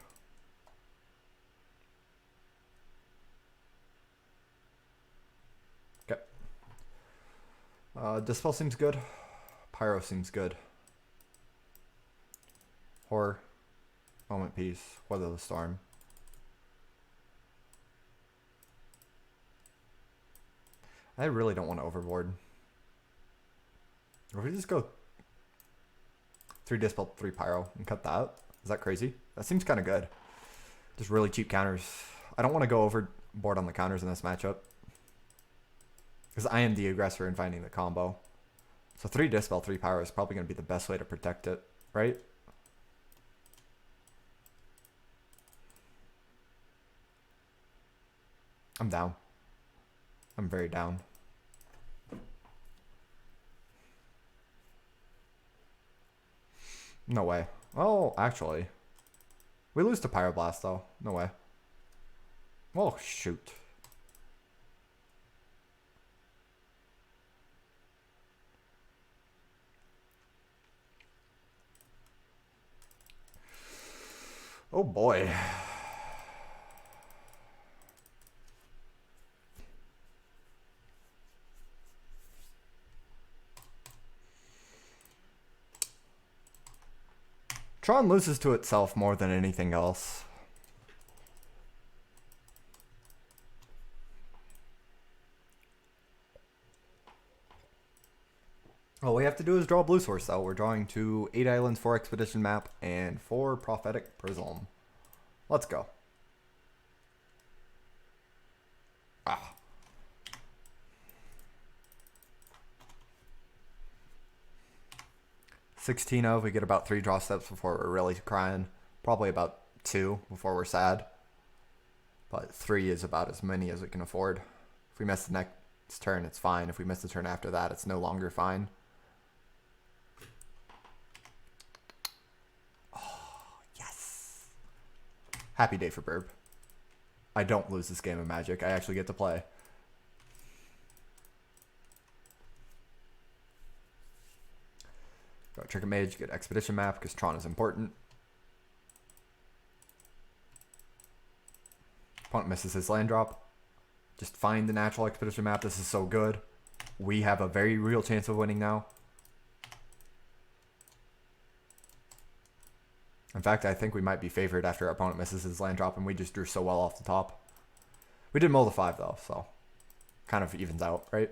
Okay. Dispel seems good. Pyro seems good. Horror. Moment Peace. Weather the Storm. I really don't want to overboard. Or if we just go 3 Dispel, 3 Pyro and cut that. Is that crazy? That seems kind of good. Just really cheap counters. I don't want to go overboard on the counters in this matchup. Because I am the aggressor in finding the combo. So 3 Dispel, 3 Pyro is probably going to be the best way to protect it, right? I'm down. I'm very down. No way. Oh, actually. We lose to Pyroblast, though. No way. Oh, shoot. Oh, boy. Tron loses to itself more than anything else. All we have to do is draw a blue source, though. We're drawing 2 8 islands, 4 expedition map, and 4 prophetic prism. Let's go. Ah. $16 of, we get about 3 draw steps before we're really crying. Probably about 2 before we're sad. But 3 is about as many as we can afford. If we miss the next turn, it's fine. If we miss the turn after that, it's no longer fine. Oh, yes. Happy day for Burb. I don't lose this game of Magic. I actually get to play. Go Trinket Mage, get Expedition Map because Tron is important. Opponent misses his land drop. Just find the natural Expedition Map. This is so good. We have a very real chance of winning now. In fact, I think we might be favored after our opponent misses his land drop and we just drew so well off the top. We did mull the 5 though, so kind of evens out, right?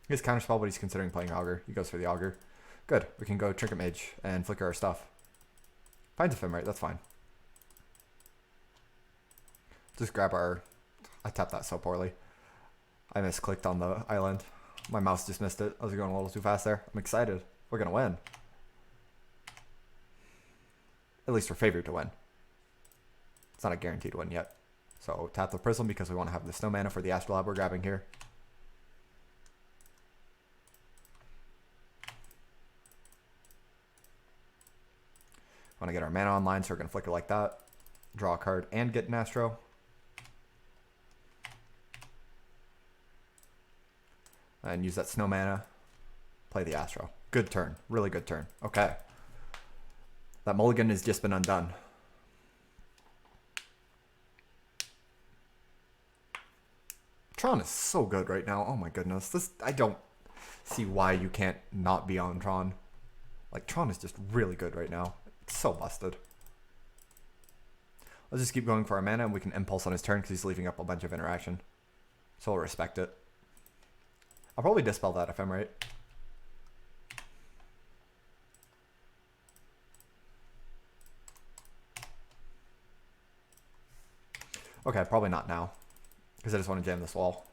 He has Counterspell, but he's considering playing Augur. He goes for the Augur. Good. We can go Trinket Mage and flicker our stuff. Finds Ephemerate, that's fine. Just grab our... I tapped that so poorly. I misclicked on the island. My mouse just missed it. I was going a little too fast there. I'm excited. We're going to win. At least we're favored to win. It's not a guaranteed win yet. So tap the Prism because we want to have the snow mana for the Astrolabe we're grabbing here. Want to get our mana online, so we're going to flicker like that. Draw a card and get an Astro. And use that snow mana. Play the Astro. Good turn. Really good turn. Okay. That mulligan has just been undone. Tron is so good right now. Oh my goodness. I don't see why you can't not be on Tron. Like, Tron is just really good right now. It's so busted. Let's just keep going for our mana, and we can impulse on his turn because he's leaving up a bunch of interaction. So we'll respect it. I'll probably dispel that if I'm right. Okay, probably not now. Because I just want to jam this wall.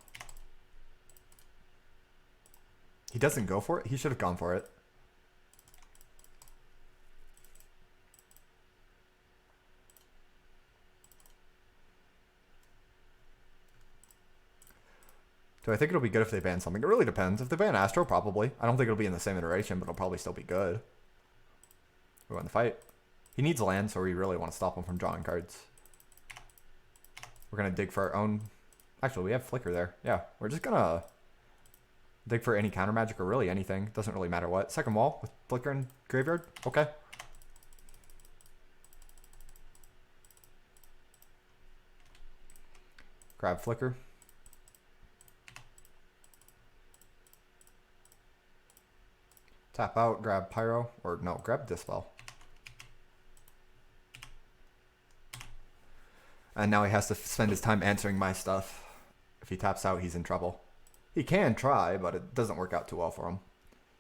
He doesn't go for it? He should have gone for it. Do I think it'll be good if they ban something? It really depends. If they ban Astro, probably. I don't think it'll be in the same iteration, but it'll probably still be good. We won the fight. He needs land, so we really want to stop him from drawing cards. We're going to dig for our own... Actually, we have Flicker there. Yeah, we're just going to dig for any counter magic or really anything. Doesn't really matter what. Second wall with Flicker and Graveyard. Okay. Grab Flicker. Tap out, grab Pyro, or no, grab Dispel. And now he has to spend his time answering my stuff. If he taps out, he's in trouble. He can try, but it doesn't work out too well for him.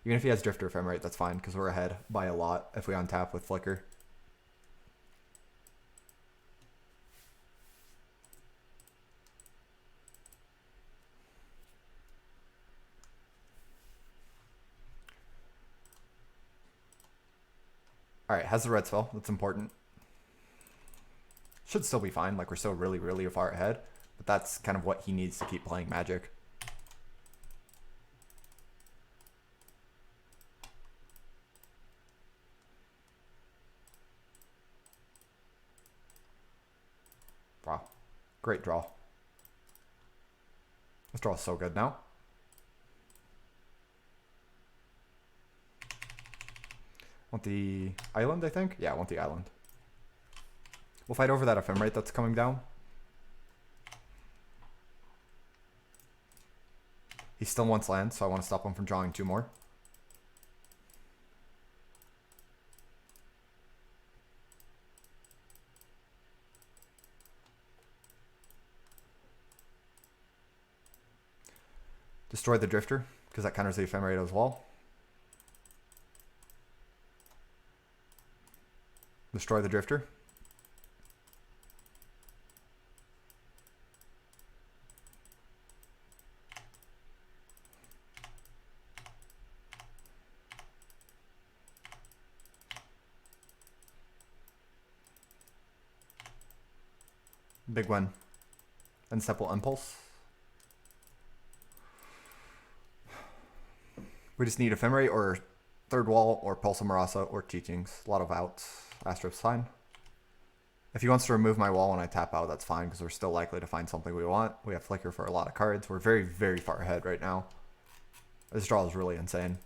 Even if he has Drifter Ephemerate, that's fine, because we're ahead by a lot if we untap with Flicker. Alright, has the red spell. That's important. Should still be fine. Like, we're still really, really far ahead. But that's kind of what he needs to keep playing Magic. Wow. Great draw. This draw is so good now. Want the island, I think? Yeah, I want the island. We'll fight over that Ephemerate that's coming down. He still wants land, so I want to stop him from drawing 2 more. Destroy the Drifter, because that counters the Ephemerate as well. Destroy the Drifter. Big win. And Simple Impulse. We just need Ephemerate or Third Wall or Pulse of Marasa or Teachings. A lot of outs. Astro's fine. If he wants to remove my wall when I tap out, that's fine because we're still likely to find something we want. We have Flicker for a lot of cards. We're very, very far ahead right now. This draw is really insane.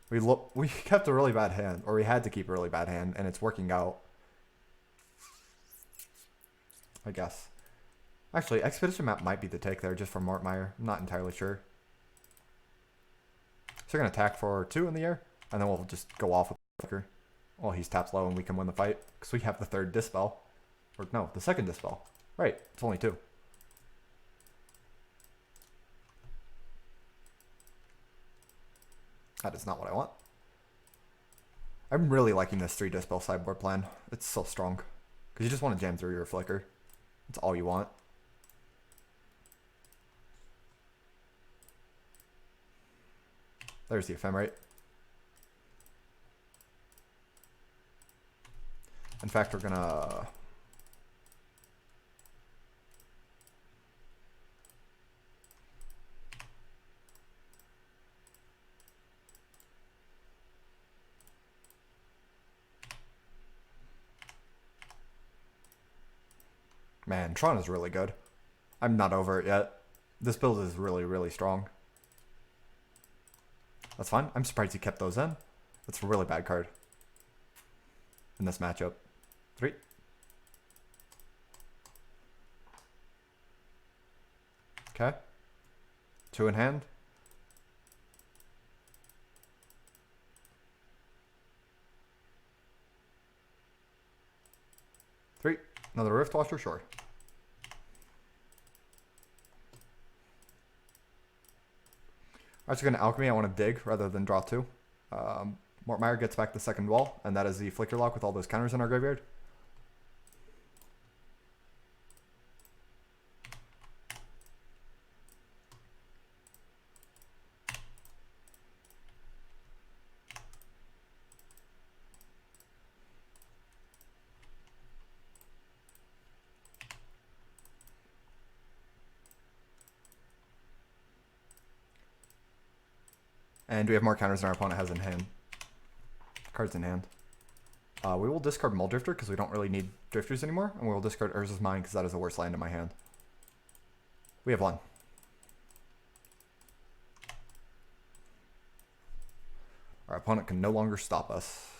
We kept a really bad hand, or we had to keep a really bad hand, and it's working out. I guess. Actually, Expedition Map might be the take there just for Mortmire. I'm not entirely sure. So we're going to attack for 2 in the air, and then we'll just go off with Flicker. Well, he's taps low and we can win the fight because we have the 3rd Dispel. Or no, the 2nd Dispel. Right, it's only 2. That is not what I want. I'm really liking this 3 Dispel sideboard plan. It's so strong. Because you just want to jam through your Flicker. That's all you want. There's the ephemerate. In fact, we're gonna... Man, Tron is really good. I'm not over it yet. This build is really, really strong. That's fine. I'm surprised he kept those in. That's a really bad card in this matchup. 3. Okay. 2 in hand. 3. Another Rift Watcher, sure. I'm just going to Alchemy. I want to dig rather than draw 2. Mortmire gets back the second wall, and that is the Flicker Lock with all those counters in our graveyard. And we have more counters than our opponent has in hand. Cards in hand. We will discard Mull Drifter because we don't really need drifters anymore. And we will discard Urza's Mine because that is the worst land in my hand. We have 1. Our opponent can no longer stop us.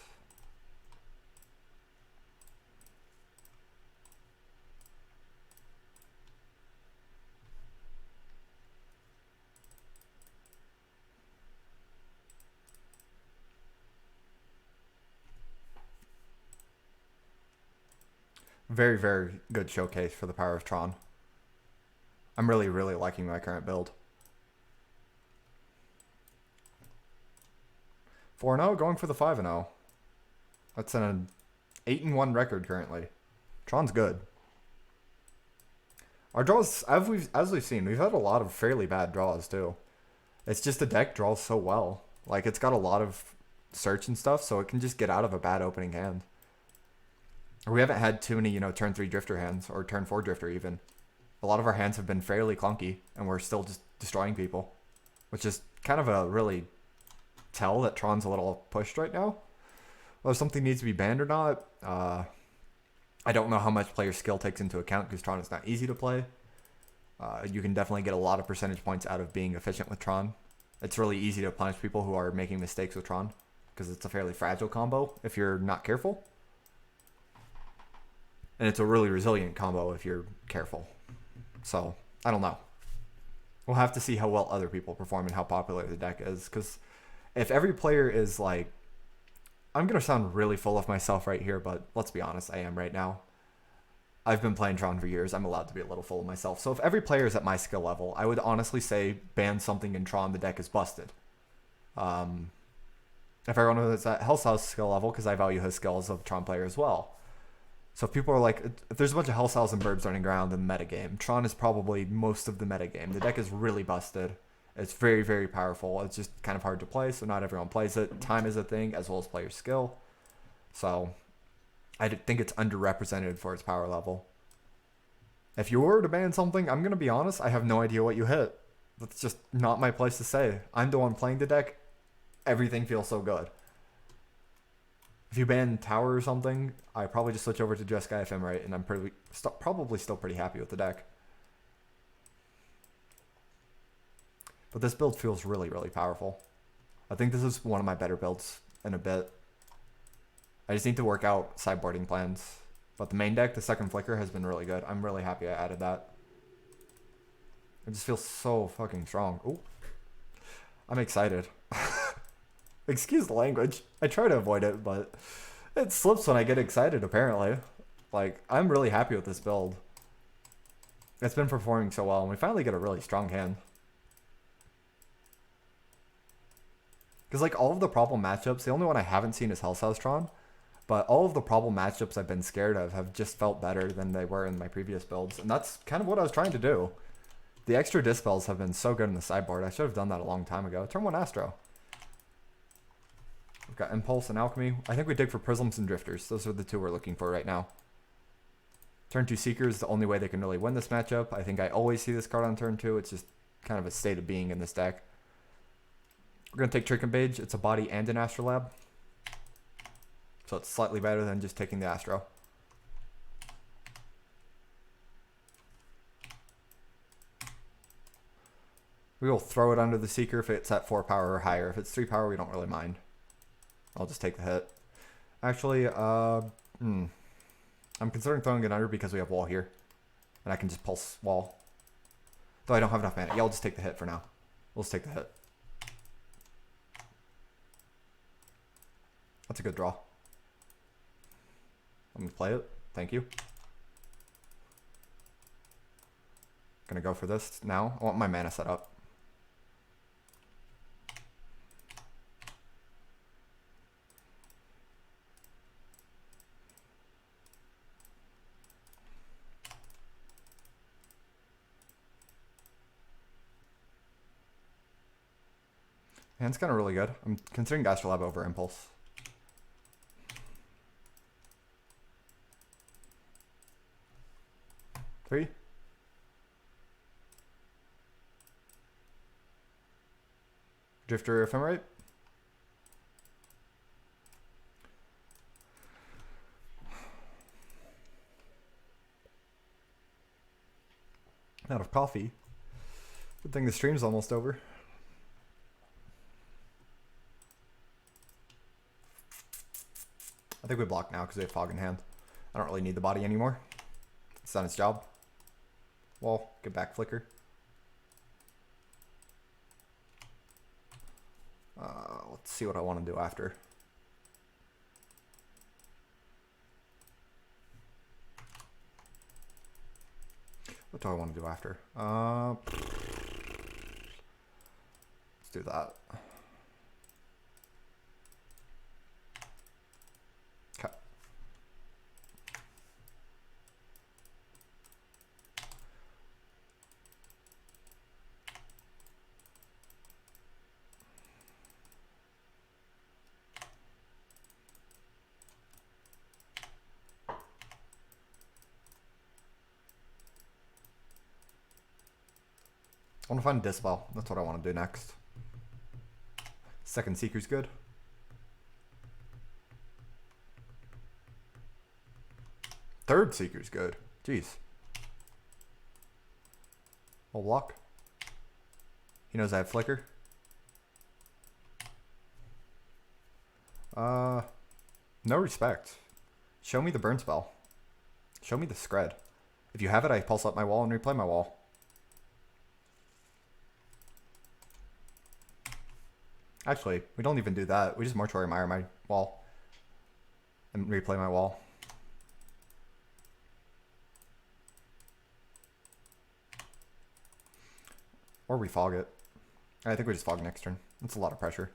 Very, very good showcase for the power of Tron. I'm really, really liking my current build. 4-0, going for the 5-0. That's an 8-1 record currently. Tron's good. Our draws, as we've seen, we've had a lot of fairly bad draws too. It's just the deck draws so well. Like, it's got a lot of search and stuff, so it can just get out of a bad opening hand. We haven't had too many, turn 3 drifter hands, or turn 4 drifter even. A lot of our hands have been fairly clunky, and we're still just destroying people. Which is kind of a really tell that Tron's a little pushed right now. Whether something needs to be banned or not, I don't know how much player skill takes into account, because Tron is not easy to play. You can definitely get a lot of percentage points out of being efficient with Tron. It's really easy to punish people who are making mistakes with Tron, because it's a fairly fragile combo if you're not careful. And it's a really resilient combo if you're careful. So, I don't know. We'll have to see how well other people perform and how popular the deck is. Because if every player is like... I'm going to sound really full of myself right here, but let's be honest, I am right now. I've been playing Tron for years. I'm allowed to be a little full of myself. So if every player is at my skill level, I would honestly say ban something in Tron, the deck is busted. If everyone is at Hellsouth's skill level, because I value his skill as a Tron player as well. So if people are like, if there's a bunch of Hellsouths and Burbs running around in the metagame, Tron is probably most of the metagame. The deck is really busted. It's very, very powerful. It's just kind of hard to play, so not everyone plays it. Time is a thing, as well as player skill. So I think it's underrepresented for its power level. If you were to ban something, I'm going to be honest, I have no idea what you hit. That's just not my place to say. I'm the one playing the deck. Everything feels so good. If you ban Tower or something, I probably just switch over to Jeskai Ephemerate, and I'm probably still pretty happy with the deck. But this build feels really, really powerful. I think this is one of my better builds in a bit. I just need to work out sideboarding plans. But the main deck, the second Flicker, has been really good. I'm really happy I added that. It just feels so fucking strong. Ooh. I'm excited. Excuse the language. I try to avoid it, but it slips when I get excited, apparently. Like, I'm really happy with this build. It's been performing so well, and we finally get a really strong hand. Because, like, all of the problem matchups, the only one I haven't seen is Hellsouth Tron, but all of the problem matchups I've been scared of have just felt better than they were in my previous builds, and that's kind of what I was trying to do. The extra Dispels have been so good in the sideboard. I should have done that a long time ago. Turn 1 Astro. We've got Impulse and Alchemy. I think we dig for Prisms and Drifters. Those are the two we're looking for right now. Turn 2 Seeker is the only way they can really win this matchup. I think I always see this card on turn 2. It's just kind of a state of being in this deck. We're going to take Trick and Bage. It's a body and an Astrolabe. So it's slightly better than just taking the Astro. We will throw it under the Seeker if it's at 4 power or higher. If it's 3 power, we don't really mind. I'll just take the hit. Actually, I'm considering throwing it under because we have wall here. And I can just pulse wall. Though I don't have enough mana. Yeah, I'll just take the hit for now. We'll just take the hit. That's a good draw. I'm going to play it. Thank you. Gonna go for this now. I want my mana set up. Hand's kind of really good. I'm considering Astrolabe over Impulse. Three. Drifter Ephemerate. Out of coffee. Good thing the stream's almost over. I think we block now because we have Fog in hand. I don't really need the body anymore. It's done its job. Well, get back Flicker. Let's see what I want to do after. What do I want to do after? Let's do that. Okay. I want to find Dispel. That's what I want to do next. Second Seeker's good. Third Seeker's good. Jeez. I'll block. He knows I have Flicker. No respect. Show me the burn spell. Show me the Scred. If you have it, I pulse up my wall and replay my wall. Actually, we don't even do that. We just Mortuary Mire my wall and replay my wall. Or we fog it. I think we just fog next turn. That's a lot of pressure.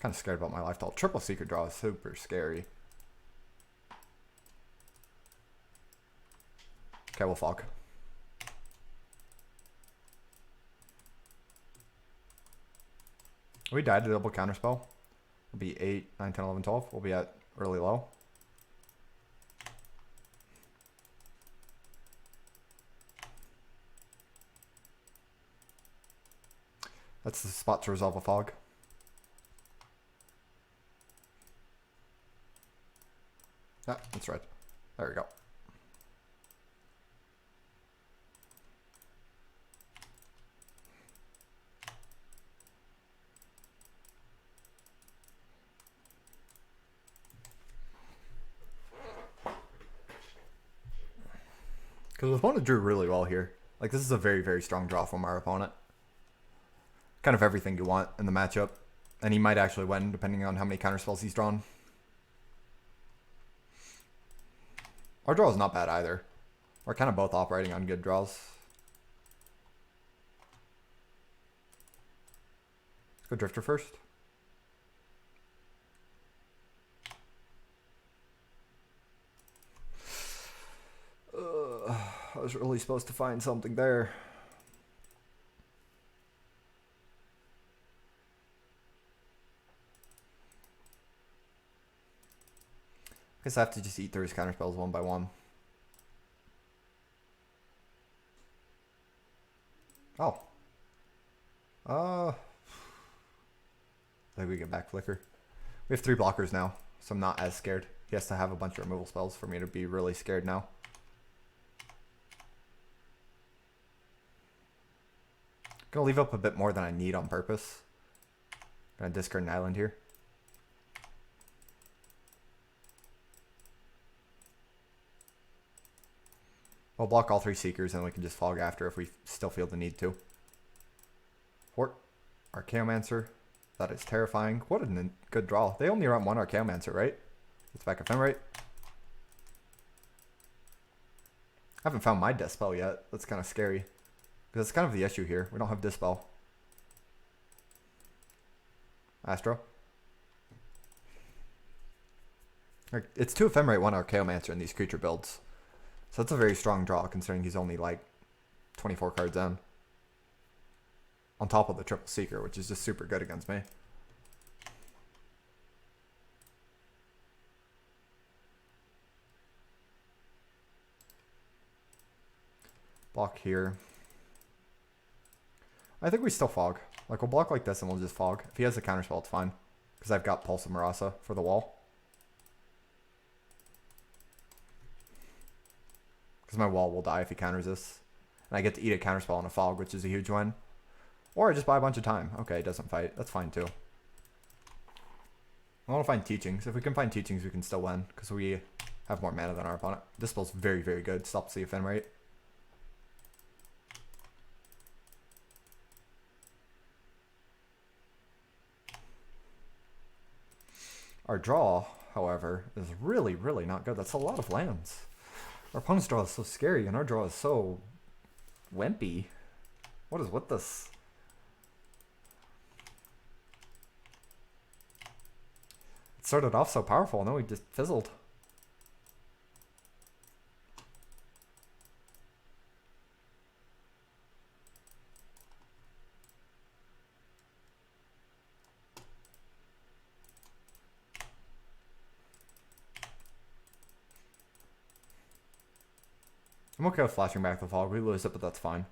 Kind of scared about my life. Triple Secret draw is super scary. Okay, we'll fog. We died to double counterspell. We'll be 8, 9, 10, 11, 12. We'll be at early low. That's the spot to resolve a fog. Ah, that's right. There we go. Because the opponent drew really well here. Like, this is a very, very strong draw from our opponent. Kind of everything you want in the matchup. And he might actually win, depending on how many counterspells he's drawn. Our draw is not bad either. We're kind of both operating on good draws. Let's go Drifter first. I was really supposed to find something there. Guess I have to just eat through his counterspells one by one. Oh. I think we get back Flicker. We have 3 blockers now, so I'm not as scared. He has to have a bunch of removal spells for me to be really scared now. Gonna leave up a bit more than I need on purpose. Gonna discard an island here. We'll block all 3 Seekers and we can just fog after if we still feel the need to. Fort. Archaeomancer. That is terrifying. What a good draw. They only run 1 Archaeomancer, right? Let's back Ephemerate. I haven't found my Dispel yet. That's kind of scary. Because that's kind of the issue here. We don't have Dispel. Astro. It's 2 Ephemerate, 1 Archaeomancer in these creature builds. So that's a very strong draw considering he's only like 24 cards in. On top of the triple Seeker, which is just super good against me. Block here. I think we still fog. Like, we'll block like this and we'll just fog. If he has a counterspell, it's fine. Because I've got Pulse of Marasa for the wall. Because my wall will die if he counters this. And I get to eat a counterspell on a fog, which is a huge win. Or I just buy a bunch of time. Okay, it doesn't fight. That's fine too. I want to find teachings. If we can find teachings, we can still win. Because we have more mana than our opponent. This spell's very, very good. Stops the Ephemerate. Our draw, however, is really, really not good. That's a lot of lands. Our opponent's draw is so scary, and our draw is so wimpy. What is with this? It started off so powerful, and then we just fizzled. I'm okay with flashing back the fog. We lose it, but that's fine.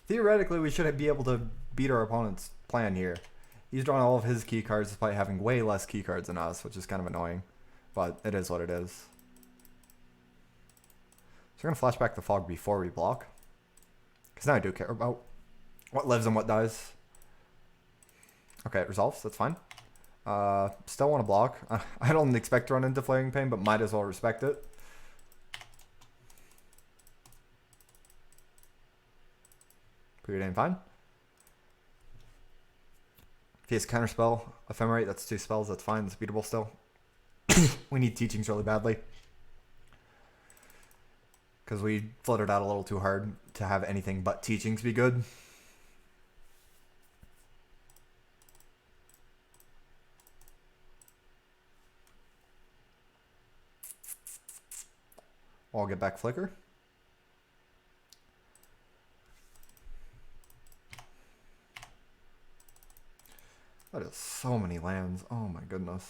Theoretically, we should be able to beat our opponent's plan here. He's drawn all of his key cards despite having way less key cards than us, which is kind of annoying. But it is what it is. So we're going to flash back the fog before we block. Because now I do care about what lives and what dies. Okay, it resolves. That's fine. Still want to block. I don't expect to run into Flaring Pain, but might as well respect it. Preordained fine. If he has Counterspell, Ephemerate, that's 2 spells, that's fine, that's beatable still. We need teachings really badly. Because we fluttered out a little too hard to have anything but teachings be good. I'll get back Flicker. That is so many lands. Oh my goodness.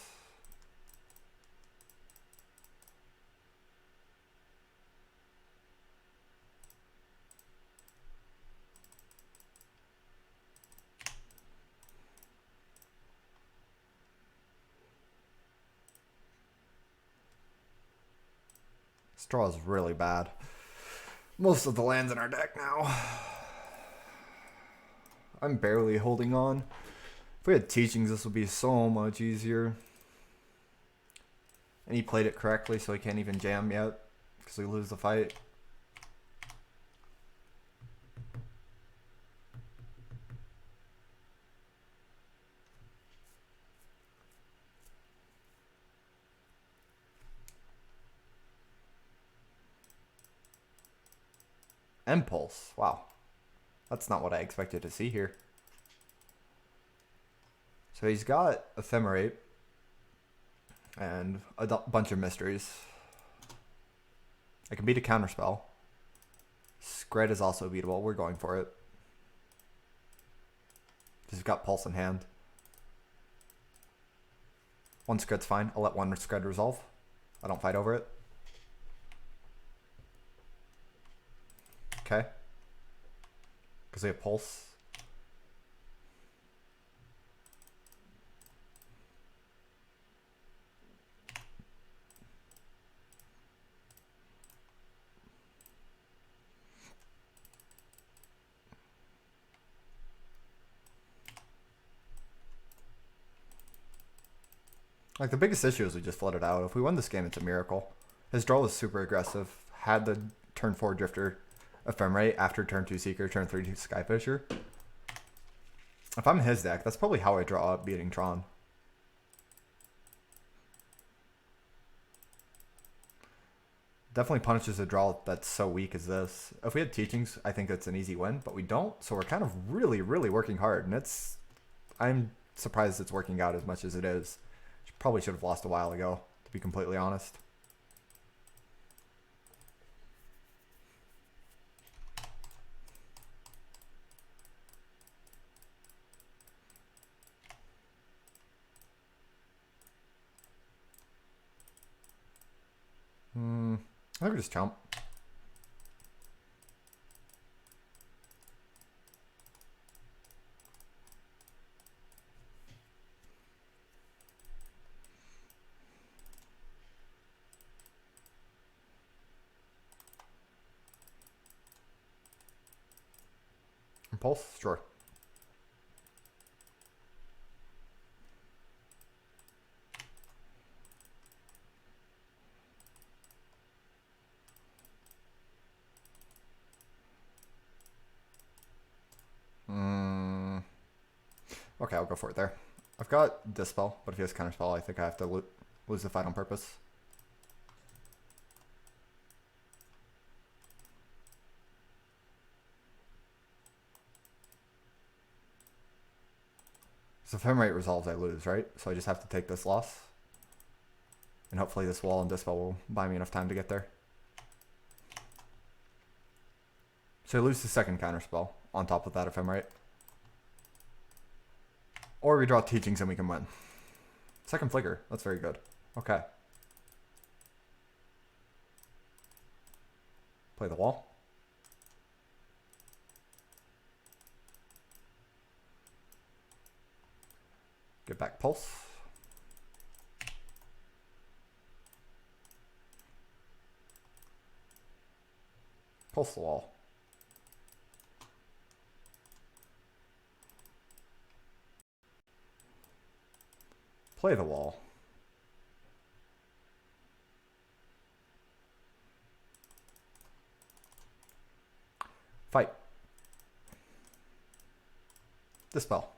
Straw is really bad. Most of the lands in our deck now. I'm barely holding on. If we had teachings, this would be so much easier. And he played it correctly, so he can't even jam yet. Because we lose the fight. Impulse. Wow. That's not what I expected to see here. So he's got Ephemerate and a bunch of mysteries. I can beat a counterspell. Scred is also beatable. We're going for it. He's got Pulse in hand. One scred's fine. I'll let one scred resolve. I don't fight over it. Okay. Because they have pulse. Like, the biggest issue is we just flooded out. If we win this game, it's a miracle. His draw was super aggressive. Had the turn 4 Drifter Ephemerate after turn 2 Seeker, turn 3 Skyfisher. If I'm in his deck, that's probably how I draw up beating Tron. Definitely punishes a draw that's so weak as this. If we had Teachings, I think it's an easy win, but we don't. So we're kind of really, really working hard. And I'm surprised it's working out as much as it is. Probably should have lost a while ago, to be completely honest. I think we just chump. Impulse? Sure. Okay, I'll go for it there. I've got Dispel, but if he has Counterspell, I think I have to lose the fight on purpose. So if Ephemerate resolves, I lose, right? So I just have to take this loss. And hopefully this wall and Dispel will buy me enough time to get there. So I lose the second Counterspell on top of that Ephemerate. Or we draw Teachings and we can win. Second Flicker. That's very good. Okay. Play the wall. Get back Pulse. Pulse the wall. Play the wall. Fight. Dispel.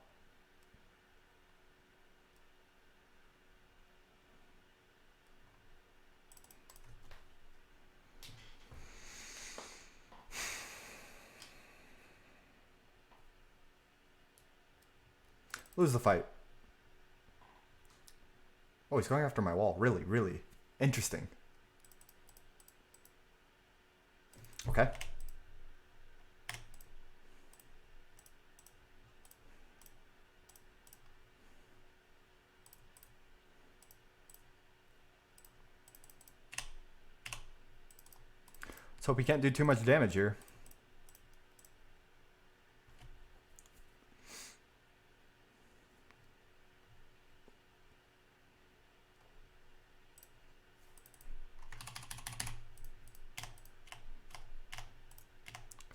Lose the fight. Oh, he's going after my wall. Really, really interesting. Okay. Let's hope he can't do too much damage here.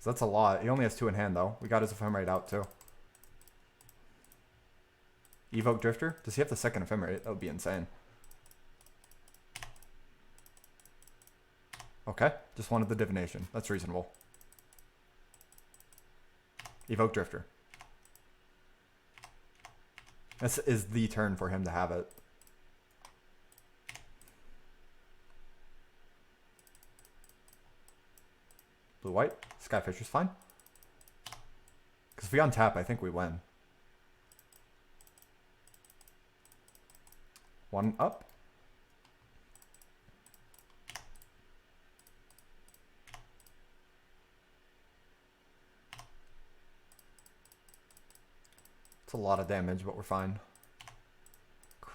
That's a lot. He only has 2 in hand, though. We got his Ephemerate out, too. Evoke Drifter? Does he have the second Ephemerate? That would be insane. Okay. Just wanted the Divination. That's reasonable. Evoke Drifter. This is the turn for him to have it. Blue-white. Skyfisher's fine. Because if we untap, I think we win. 1 up. It's a lot of damage, but we're fine.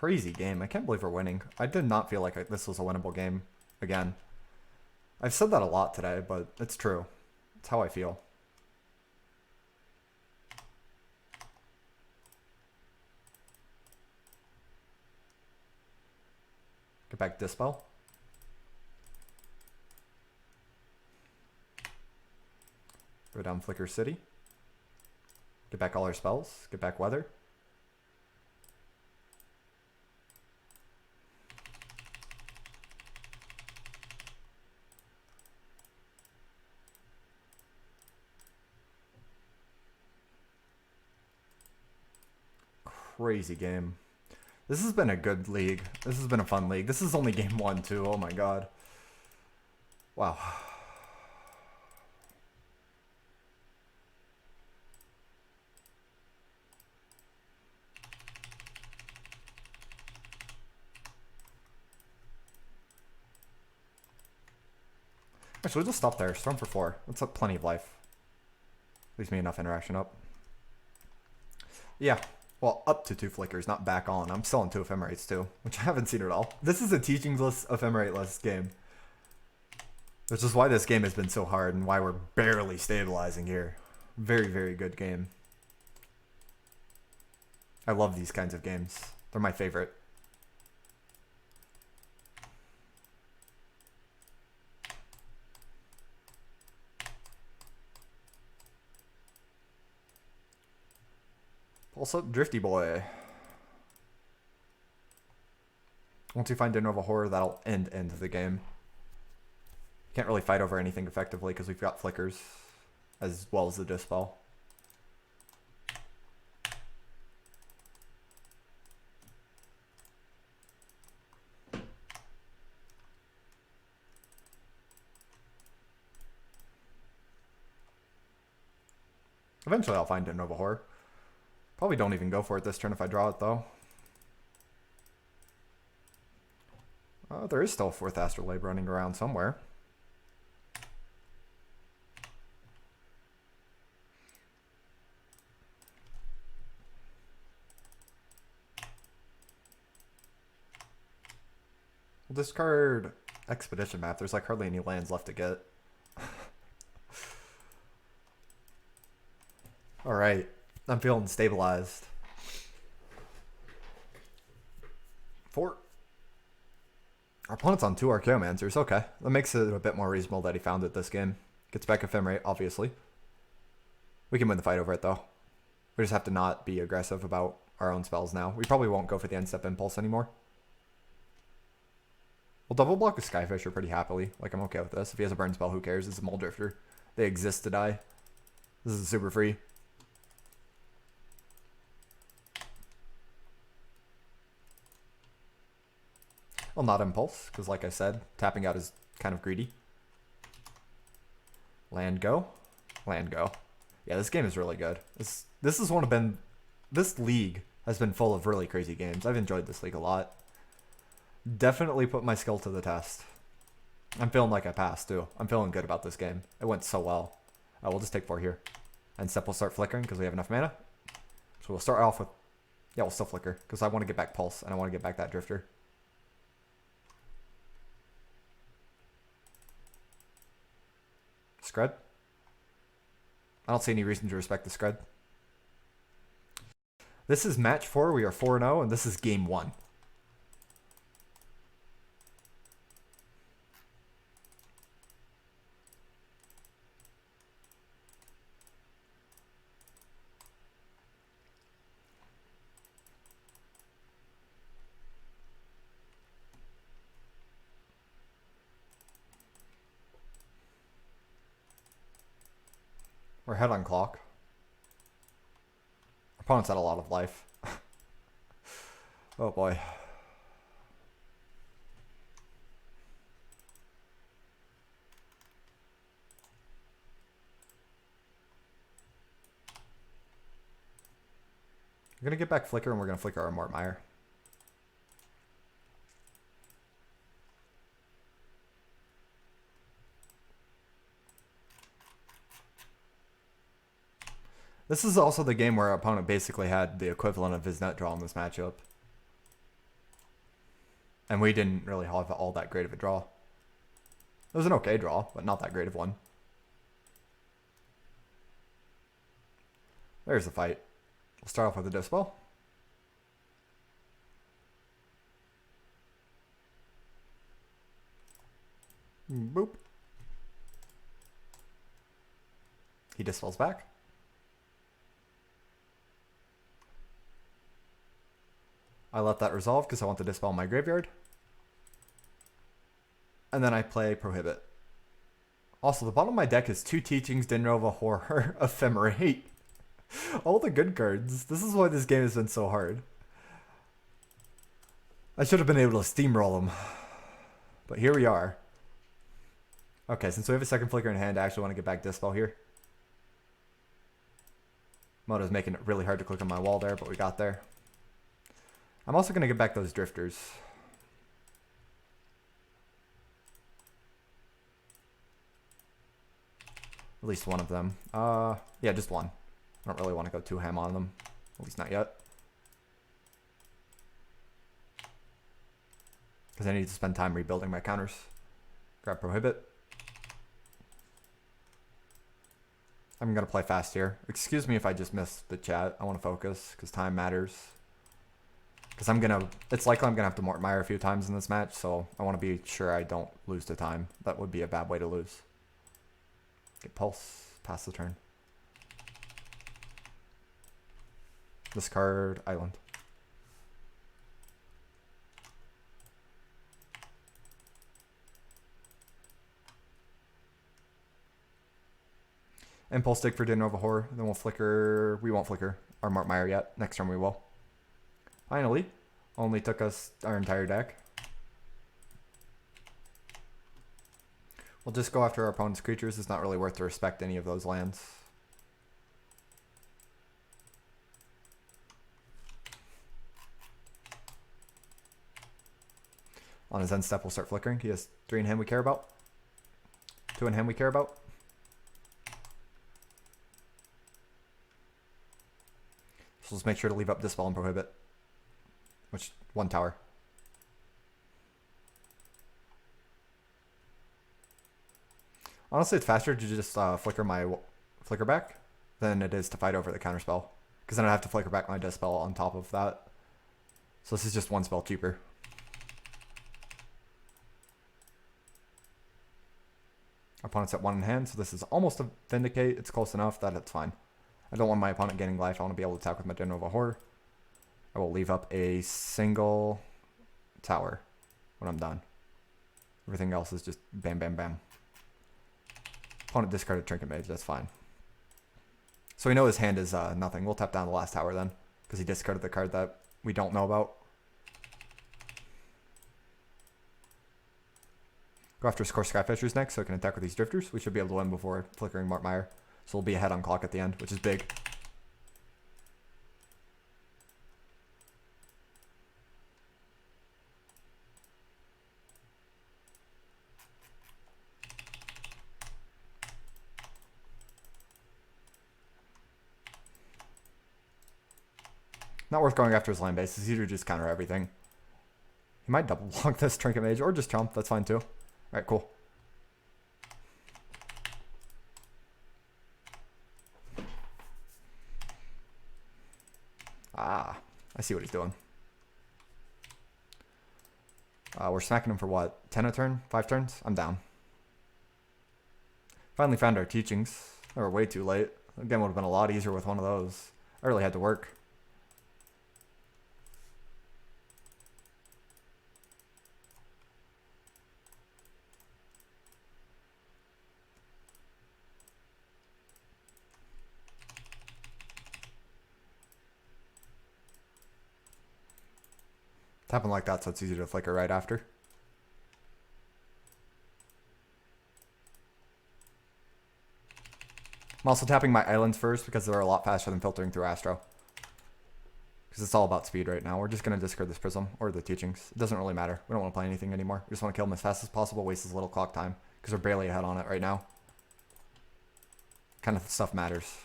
Crazy game. I can't believe we're winning. I did not feel like this was a winnable game again. I've said that a lot today, but it's true. It's how I feel. Get back Dispel. Go down Flicker City. Get back all our spells. Get back Weather. Crazy game. This has been a good league. This has been a fun league. This is only game 1 too. Oh my god. Wow. Actually, we'll just stop there. Storm for 4. That's plenty of life. Leaves me enough interaction up. Yeah. Well, up to 2 flickers, not back on. I'm still on 2 ephemerates too, which I haven't seen at all. This is a teachings-less, ephemerate-less game. Which is why this game has been so hard and why we're barely stabilizing here. Very, very good game. I love these kinds of games. They're my favorite. Pulse up, Drifty Boy. Once you find Nova Horror, that'll end the game. Can't really fight over anything effectively because we've got flickers as well as the Dispel. Eventually I'll find Nova Horror. Probably don't even go for it this turn if I draw it, though. There is still a 4th Astrolabe running around somewhere. We'll discard Expedition Map. There's like hardly any lands left to get. Alright. I'm feeling stabilized. 4. Our opponent's on 2 Archaeomancers. Okay. That makes it a bit more reasonable that he found it this game. Gets back Ephemerate, obviously. We can win the fight over it, though. We just have to not be aggressive about our own spells now. We probably won't go for the end-step Impulse anymore. We'll double block with Skyfisher pretty happily. Like, I'm okay with this. If he has a burn spell, who cares? It's a Mole Drifter. They exist to die. This is super free. Well, not Impulse, because like I said, tapping out is kind of greedy. Land go. Land go. Yeah, this game is really good. This is one of been... This league has been full of really crazy games. I've enjoyed this league a lot. Definitely put my skill to the test. I'm feeling like I passed, too. I'm feeling good about this game. It went so well. We'll just take 4 here. And Step will start flickering because we have enough mana. So we'll start off with... Yeah, we'll still flicker because I want to get back Pulse and I want to get back that Drifter. Scred. I don't see any reason to respect the Scred. This is match 4. We are 4-0, and this is game 1. We're ahead on clock. Our opponent's had a lot of life. Oh boy. We're going to get back Flicker and we're going to flicker our Mortmire. This is also the game where our opponent basically had the equivalent of his net draw in this matchup. And we didn't really have all that great of a draw. It was an okay draw, but not that great of one. There's the fight. We'll start off with a dispel. Boop. He dispels back. I let that resolve because I want to dispel my graveyard. And then I play Prohibit. Also, the bottom of my deck is 2 Teachings, Din Nova, Horror, Ephemerate. All the good cards. This is why this game has been so hard. I should have been able to steamroll them. But here we are. Okay, since we have a second flicker in hand, I actually want to get back Dispel here. Moto's making it really hard to click on my wall there, but we got there. I'm also going to get back those Drifters. At least one of them. Yeah, just one. I don't really want to go too ham on them. At least not yet. Because I need to spend time rebuilding my counters. Grab Prohibit. I'm going to play fast here. Excuse me if I just missed the chat. I want to focus because time matters. Because it's likely I'm going to have to Mortmire a few times in this match, so I want to be sure I don't lose to time. That would be a bad way to lose. Get Pulse, pass the turn. Discard Island. Impulse Stick for Din Nova Horror. Then we'll flicker. We won't flicker our Mortmire yet. Next turn we will. Finally. Only took us our entire deck. We'll just go after our opponent's creatures. It's not really worth to respect any of those lands. On his end step, we'll start flickering. He has 3 in hand we care about. 2 in hand we care about. So let's make sure to leave up Dispel and Prohibit. Which, 1 tower. Honestly, it's faster to just flicker my flicker back than it is to fight over the counterspell. Because then I have to flicker back my Dispel on top of that. So this is just 1 spell cheaper. Opponent's at 1 in hand, so this is almost a Vindicate. It's close enough that it's fine. I don't want my opponent gaining life. I want to be able to attack with my Din Nova Horror. I will leave up a single tower when I'm done. Everything else is just bam, bam, bam. Opponent discarded Trinket Mage. That's fine. So we know his hand is nothing. We'll tap down the last tower then, because he discarded the card that we don't know about. Go after Score Skyfishers next so I can attack with these Drifters. We should be able to win before flickering Mortmire. So we'll be ahead on clock at the end, which is big. Not worth going after his land base. It's easier to just counter everything. He might double block this Trinket Mage or just chump. That's fine too. Alright, cool. Ah, I see what he's doing. We're smacking him for what? 10 a turn? 5 turns? I'm down. Finally found our Teachings. They were way too late. Again, would have been a lot easier with one of those. I really had to work. Tapping like that so it's easy to flicker right after. I'm also tapping my islands first because they're a lot faster than filtering through Astro. Because it's all about speed right now. We're just going to discard this Prism or the Teachings. It doesn't really matter. We don't want to play anything anymore. We just want to kill them as fast as possible, waste as little clock time. Because we're barely ahead on it right now. Kind of stuff matters.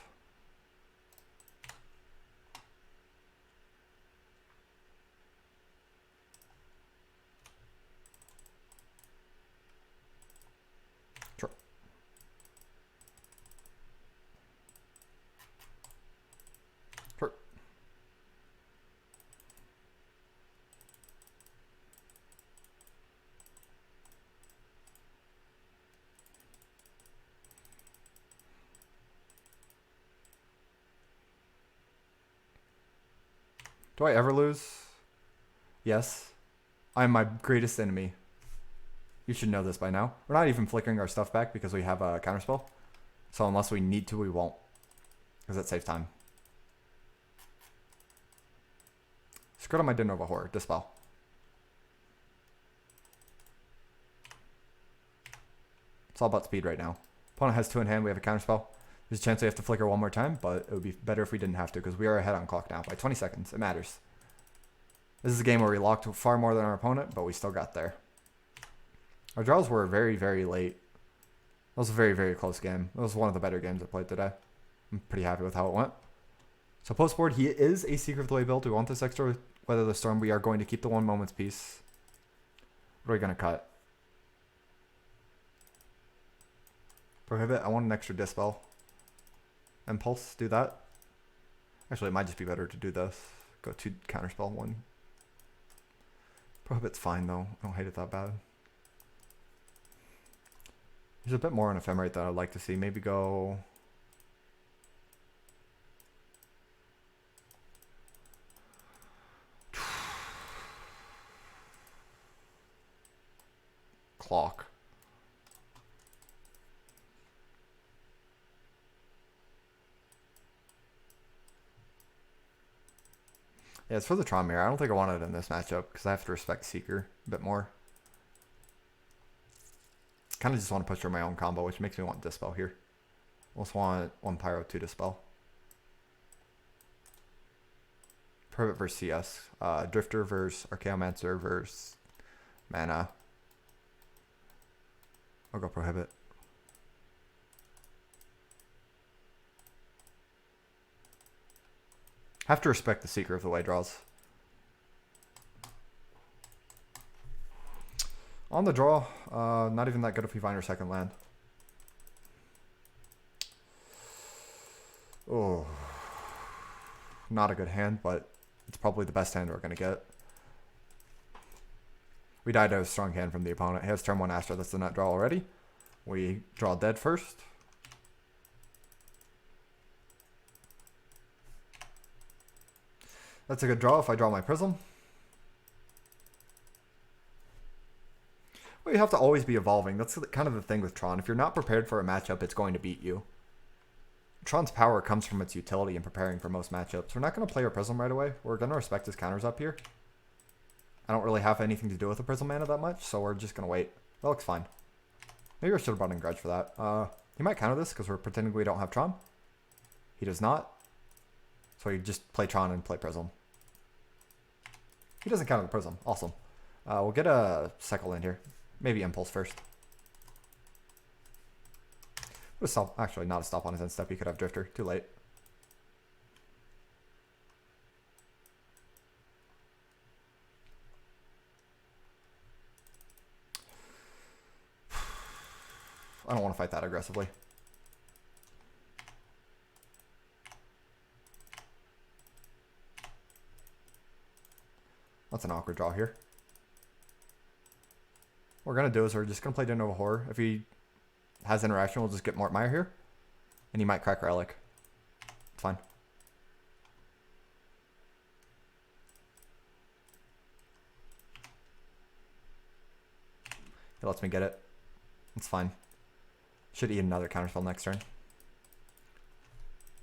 Do I ever lose? Yes. I am my greatest enemy. You should know this by now. We're not even flickering our stuff back because we have a counterspell. So unless we need to, we won't. Because that saves time. Screw on my Dinner of a Horror. Dispel. It's all about speed right now. Opponent has 2 in hand. We have a counterspell. There's a chance we have to flicker one more time, but it would be better if we didn't have to because we are ahead on clock now by 20 seconds. It matters. This is a game where we locked far more than our opponent, but we still got there. Our draws were very, very late. That was a very, very close game. It was one of the better games I played today. I'm pretty happy with how it went. So post board, he is a Secret of the Way build. We want this extra Weather the Storm. We are going to keep the 1 moment's peace. What are we going to cut? Prohibit. I want an extra Dispel. Impulse. Do that. Actually, it might just be better to do this. Go 2 counterspell 1. Prohibit's fine though. I don't hate it that bad. There's a bit more on Ephemerate that I'd like to see. Maybe go... Clock. Yeah, it's for the Tron Mirror. I don't think I want it in this matchup because I have to respect Seeker a bit more. Kind of just want to push through my own combo, which makes me want Dispel here. Also want 1 Pyro, 2 Dispel. Prohibit versus CS. Drifter versus Archaeomancer versus Mana. I'll go Prohibit. Have to respect the Seeker of the Way draws. On the draw, not even that good if we find our second land. Oh, not a good hand, but it's probably the best hand we're going to get. We died to a strong hand from the opponent. He has turn 1 Astra. That's the nut draw already. We draw dead first. That's a good draw if I draw my Prism. Well, you have to always be evolving. That's kind of the thing with Tron. If you're not prepared for a matchup, it's going to beat you. Tron's power comes from its utility in preparing for most matchups. We're not going to play our Prism right away. We're going to respect his counters up here. I don't really have anything to do with the Prism mana that much, so we're just going to wait. That looks fine. Maybe I should have brought in Grudge for that. He might counter this because we're pretending we don't have Tron. He does not. So you just play Tron and play Prism. He doesn't counter the Prism. Awesome. We'll get a cycle in here. Maybe Impulse first. What a stop. Actually, not a stop on his end step. He could have Drifter. Too late. I don't want to fight that aggressively. That's an awkward draw here. What we're going to do is we're just going to play Dinner of a Horror. If he has interaction, we'll just get Mort Meyer here. And he might crack Relic. It's fine. He lets me get it. It's fine. Should eat another counterspell next turn.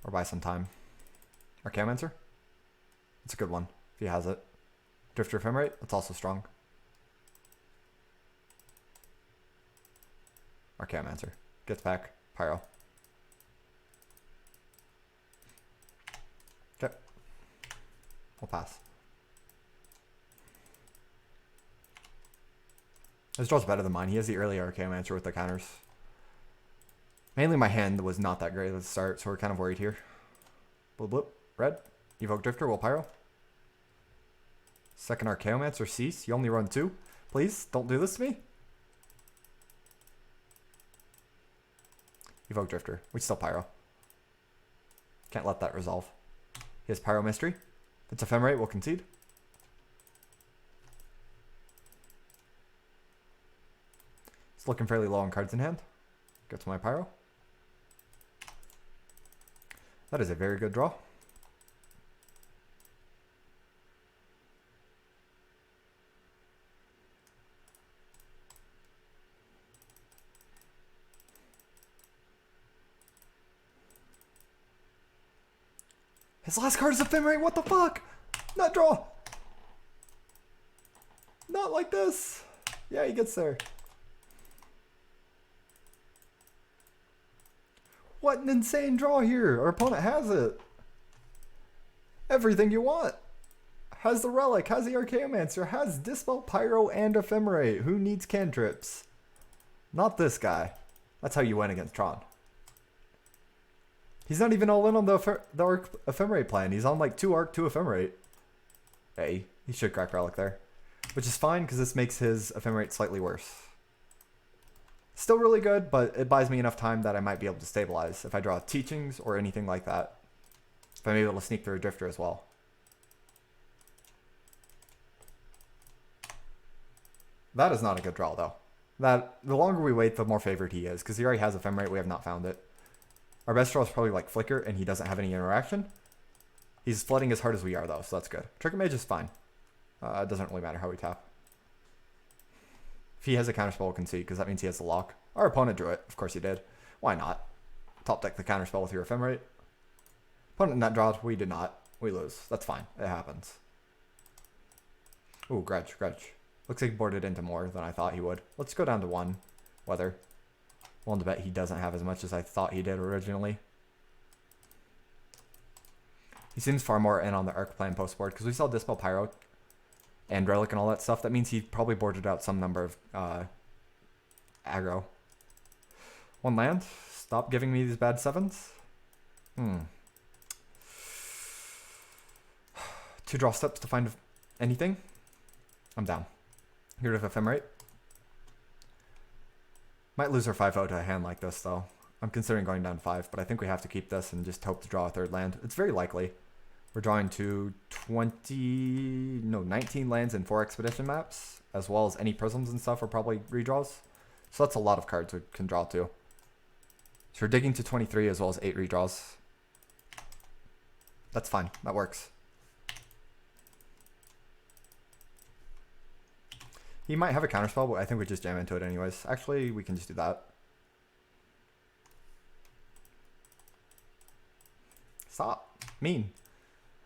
Or buy some time. Archaeomancer? It's a good one, if he has it. Drifter Ephemerate? That's also strong. Archaeomancer. Gets back. Pyro. Okay. We'll pass. His draw's better than mine. He has the early Archaeomancer with the counters. Mainly my hand was not that great at the start, so we're kind of worried here. Blip blip. Red. Evoke Drifter. Will Pyro. Second Archaeomancer. Cease. You only run 2. Please, don't do this to me. Evoke Drifter. We still Pyro. Can't let that resolve. He has Pyro Mystery. If it's Ephemerate, we'll concede. It's looking fairly low on cards in hand. Go to my Pyro. That is a very good draw. His last card is Ephemerate. What the fuck? Not draw. Not like this. Yeah, he gets there. What an insane draw here. Our opponent has it. Everything you want. Has the Relic, has the Archaeomancer, has Dispel, Pyro, and Ephemerate. Who needs cantrips? Not this guy. That's how you win against Tron. He's not even all in on the Ephemerate plan. He's on like 2 Arc, 2 Ephemerate. Hey, he should crack Relic there. Which is fine because this makes his Ephemerate slightly worse. Still really good, but it buys me enough time that I might be able to stabilize if I draw Teachings or anything like that. If I'm able to sneak through a Drifter as well. That is not a good draw though. That the longer we wait, the more favored he is, because he already has Ephemerate, we have not found it. Our best draw is probably like Flicker, and he doesn't have any interaction. He's flooding as hard as we are though, so that's good. Trinket Mage is fine. It doesn't really matter how we tap. If he has a counterspell, we can see, because that means he has the lock. Our opponent drew it. Of course he did. Why not? Top deck the counterspell with your Ephemerate. Opponent net draw. We did not. We lose. That's fine. It happens. Ooh, Grudge. Looks like he boarded into more than I thought he would. Let's go down to 1. Weather. Willing to bet he doesn't have as much as I thought he did originally. He seems far more in on the Arc plan post board, because we saw Dispel, Pyro, and Relic and all that stuff. That means he probably boarded out some number of aggro. 1 land. Stop giving me these bad 7s. 2 draw steps to find anything. I'm down. Get rid of Ephemerate. Might lose our 5-0 to a hand like this though. I'm considering going down 5, but I think we have to keep this and just hope to draw a 3rd land. It's very likely. We're drawing to 19 lands and 4 expedition maps, as well as any prisms and stuff are probably redraws. So that's a lot of cards we can draw to. So we're digging to 23 as well as 8 redraws. That's fine. That works. He might have a counterspell, but I think we just jam into it anyways. Actually, we can just do that. Stop. Mean.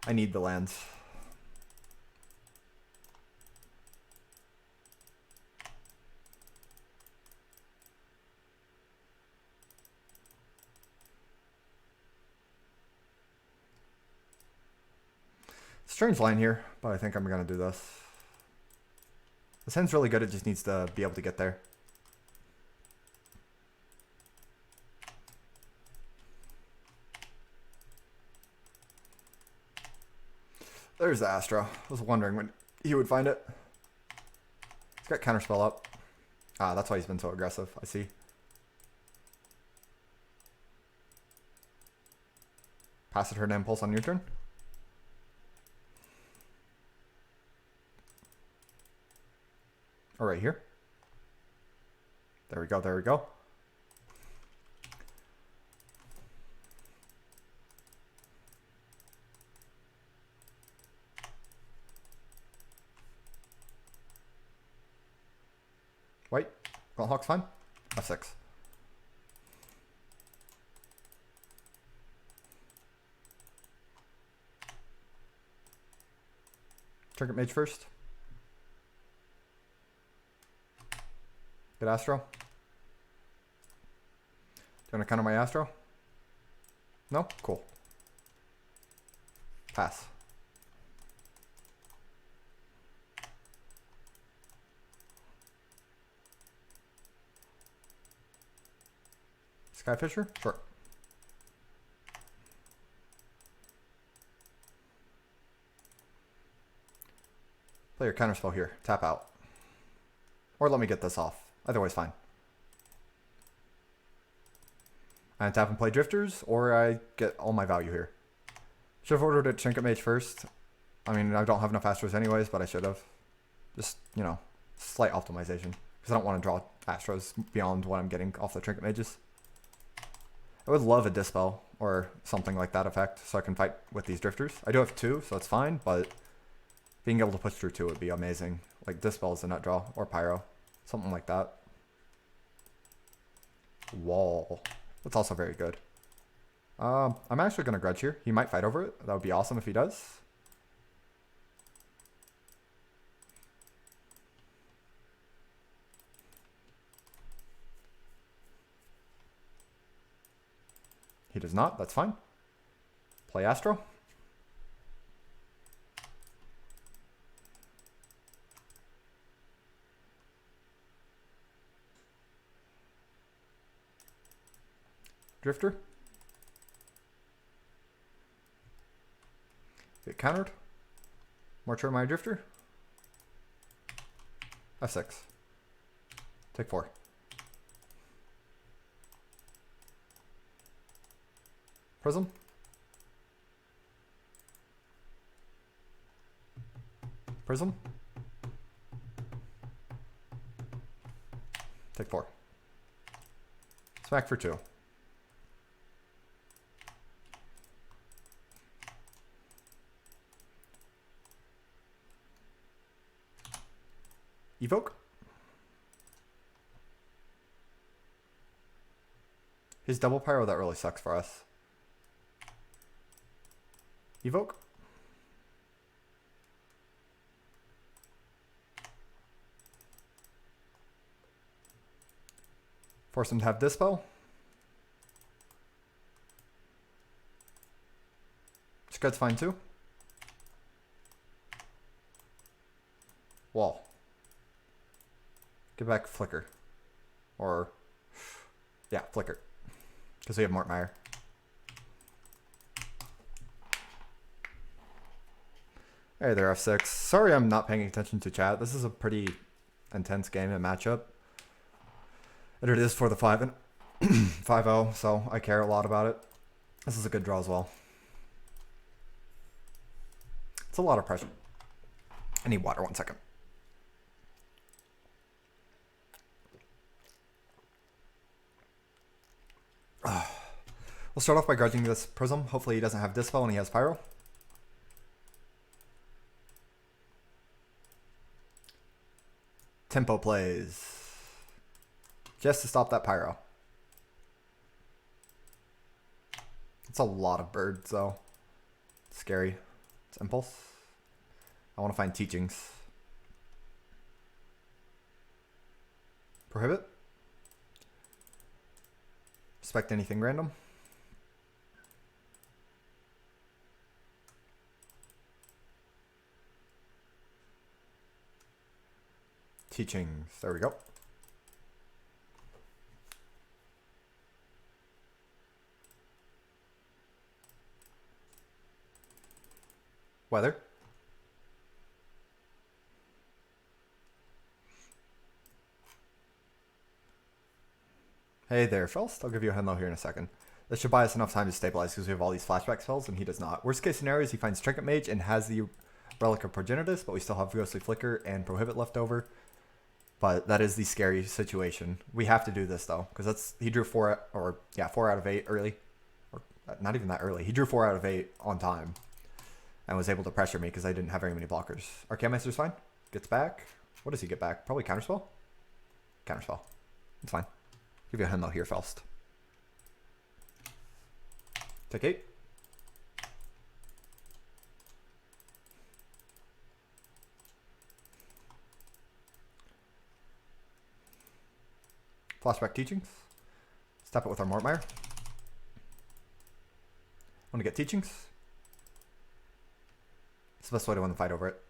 I need the lands. Strange line here, but I think I'm going to do this. This hand's really good, it just needs to be able to get there. There's the Astro. I was wondering when he would find it. He's got counterspell up. Ah, that's why he's been so aggressive. I see. Pass it her an impulse on your turn. Or right here. There we go, there we go. White. Hawk's fine. F6. Trinket Mage first. Good Astro. Do you want to counter my Astro? No? Cool. Pass. Skyfisher? Sure. Play your counterspell here. Tap out. Or let me get this off. Either way's fine. I tap and play Drifters, or I get all my value here. Should have ordered a Trinket Mage first. I mean, I don't have enough Astros anyways, but I should have. Just, you know, slight optimization. Because I don't want to draw Astros beyond what I'm getting off the Trinket Mages. I would love a Dispel, or something like that effect, so I can fight with these Drifters. I do have 2, so it's fine, but being able to push through 2 would be amazing. Like Dispel is a nut draw, or Pyro. Something like that. Wall. That's also very good. I'm actually going to grudge here. He might fight over it. That would be awesome if he does. He does not. That's fine. Play Astro. Drifter. Get countered. More turn my Drifter. F6. Take 4. Prism. Prism. Take 4. Smack for 2. Evoke. His double pyro, that really sucks for us. Evoke. Force him to have Dispel. Scud's fine too. Wall. Give back Flicker. Or, yeah, Flicker. Because we have Mortmire. Hey there, F6. Sorry I'm not paying attention to chat. This is a pretty intense game and matchup. And it is for the 5-0, so I care a lot about it. This is a good draw as well. It's a lot of pressure. I need water, 1 second. We'll start off by grudging this Prism. Hopefully he doesn't have Dispel and he has Pyro. Tempo plays. Just to stop that Pyro. It's a lot of birds though. It's scary. It's Impulse. I want to find Teachings. Prohibit. Respect anything random. Teachings. There we go. Weather. Hey there, Felst. I'll give you a hello here in a second. This should buy us enough time to stabilize because we have all these flashback spells and he does not. Worst case scenario is he finds Trinket Mage and has the Relic of Progenitus, but we still have Ghostly Flicker and Prohibit left over. But that is the scary situation. We have to do this though, because he drew 4 out of 8 early, or not even that early. He drew 4 out of 8 on time, and was able to pressure me because I didn't have very many blockers. Arcane Master's fine. Gets back. What does he get back? Probably Counterspell. Counterspell. It's fine. Give you a Henlo here, Faust. Take 8. Flashback Teachings. Step it with our Mortmire. Want to get Teachings. It's the best way to win the fight over it.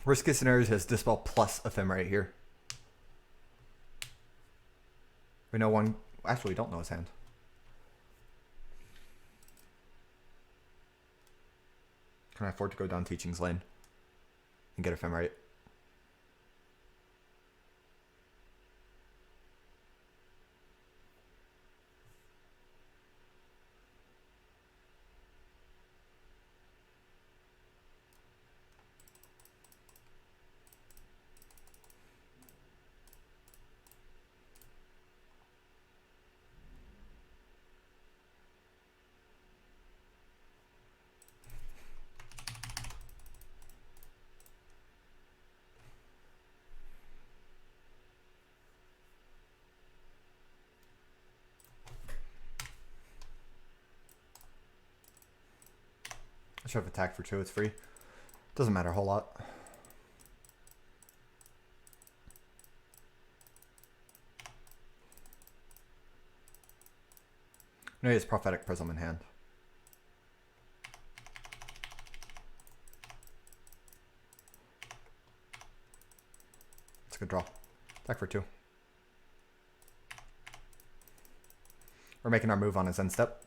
Worst case scenario has Dispel plus Ephemerate here. We know one. Actually, we don't know his hand. Can I afford to go down Teachings lane and get Ephemerate? I should have attacked for 2, it's free. Doesn't matter a whole lot. No, he has Prophetic Prism in hand. It's a good draw. Attack for 2. We're making our move on his end step.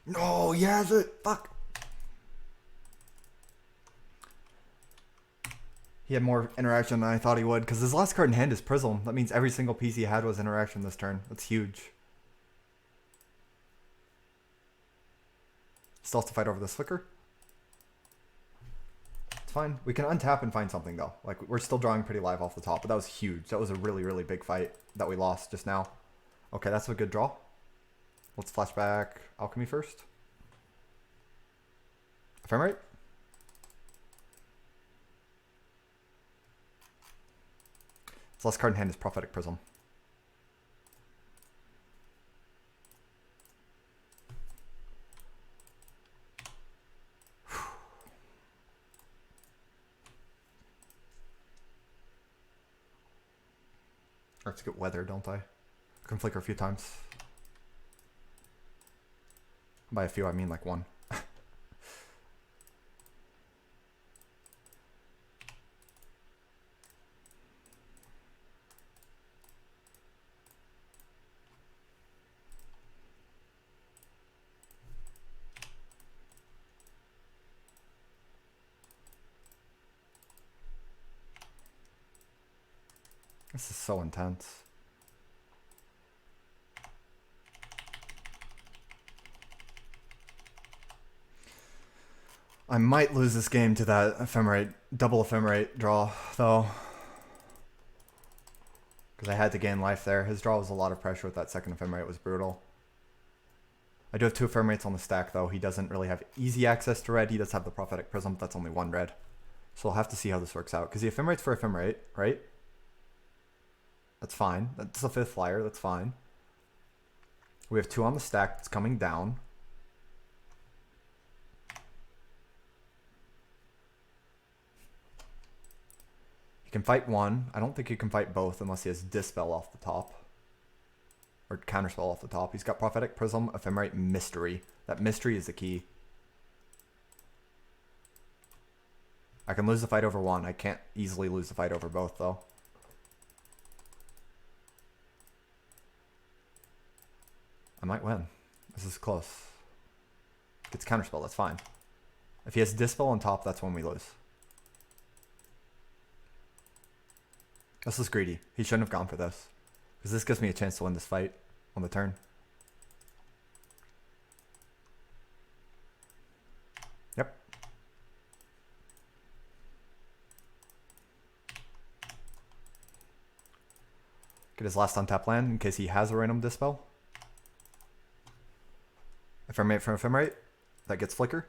No, he has it. Fuck. He had more interaction than I thought he would, because his last card in hand is Prism. That means every single piece he had was interaction this turn. That's huge. Still has to fight over this flicker. It's fine. We can untap and find something, though. Like, we're still drawing pretty live off the top, but that was huge. That was a really, really big fight that we lost just now. Okay, that's a good draw. Let's flashback Alchemy first. Ephemerate. His last card in hand is Prophetic Prism. I have to get weather, don't I? I can flicker a few times. By a few, I mean like 1. This is so intense. I might lose this game to that ephemerate, double ephemerate draw, though. Because I had to gain life there. His draw was a lot of pressure with that second ephemerate. It was brutal. I do have 2 ephemerates on the stack, though. He doesn't really have easy access to red. He does have the Prophetic Prism, but that's only 1 red. So we'll have to see how this works out. Because the ephemerate's for ephemerate, right? That's fine. That's the 5th flyer. That's fine. We have 2 on the stack. It's coming down. He can fight 1. I don't think he can fight both unless he has Dispel off the top. Or Counterspell off the top. He's got Prophetic Prism, Ephemerate, Mystery. That Mystery is the key. I can lose the fight over 1. I can't easily lose the fight over both, though. I might win. This is close. Gets Counterspell, that's fine. If he has Dispel on top, that's when we lose. This is greedy. He shouldn't have gone for this. Because this gives me a chance to win this fight on the turn. Yep. Get his last untap land in case he has a random Dispel. Ephemerate from Ephemerate. That gets Flicker.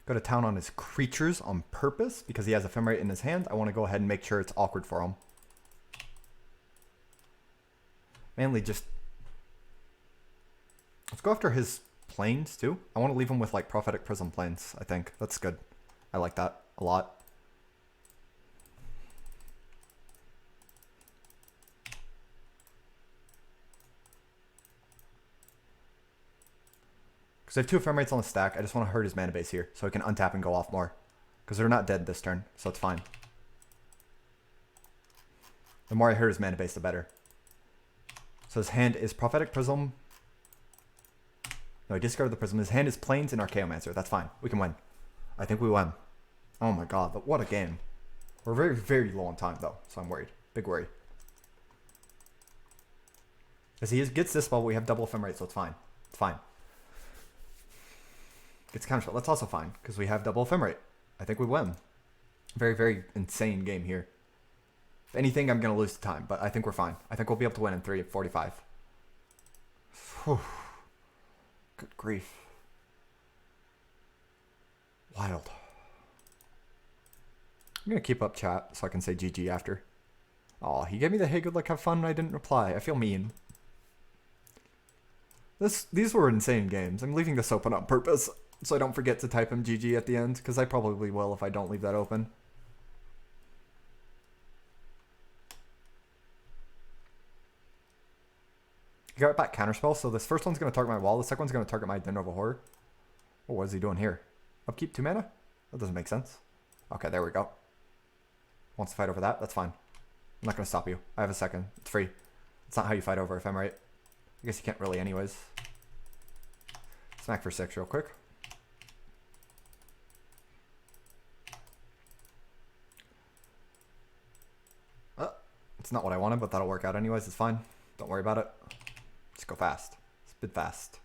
Go to town on his creatures on purpose because he has Ephemerate in his hand. I want to go ahead and make sure it's awkward for him. Mainly just... Let's go after his planes too. I want to leave him with like Prophetic Prism planes, I think. That's good. I like that a lot. Because I have 2 ephemerates on the stack. I just want to hurt his mana base here so I can untap and go off more. Because they're not dead this turn, so it's fine. The more I hurt his mana base, the better. So his hand is Prophetic Prism. No, I discarded the Prism. His hand is Plains and Archaeomancer. That's fine. We can win. I think we win. Oh my god, but what a game. We're very, very low on time, though, so I'm worried. Big worry. As he gets this spell, we have double ephemerate, so it's fine. It's fine. Gets counterspell. That's also fine, because we have double ephemerate. I think we win. Very, very insane game here. If anything, I'm going to lose the time, but I think we're fine. I think we'll be able to win in 3:45. Whew. Good grief. Wild. I'm going to keep up chat so I can say GG after. Oh, he gave me the hey, good luck, have fun, and I didn't reply. I feel mean. These were insane games. I'm leaving this open on purpose so I don't forget to type him GG at the end, because I probably will if I don't leave that open. He got back counterspell, so this first one's going to target my wall, the second one's going to target my Den of Horror. Oh, what is he doing here? Upkeep 2 mana? That doesn't make sense. Okay, there we go. Wants to fight over that? That's fine. I'm not going to stop you. I have a second. It's free. It's not how you fight over ephemerate. I guess you can't really anyways. Smack for 6 real quick. It's not what I wanted, but that'll work out anyways. It's fine. Don't worry about it. Just go fast. Spit fast.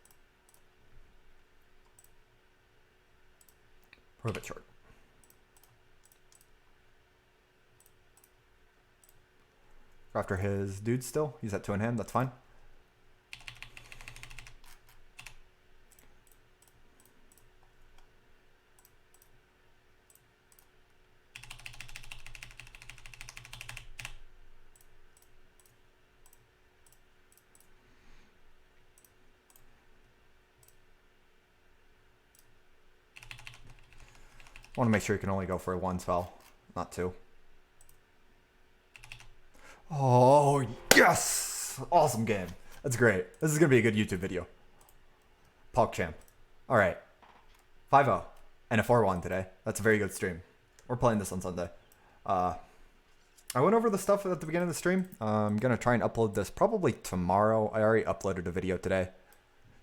We're a bit short. Go after his dude still. He's at 2 in hand. That's fine. I want to make sure you can only go for 1 spell, not 2. Oh, yes! Awesome game. That's great. This is going to be a good YouTube video. PogChamp. Alright. 5-0. And a 4-1 today. That's a very good stream. We're playing this on Sunday. I went over the stuff at the beginning of the stream. I'm going to try and upload this probably tomorrow. I already uploaded a video today.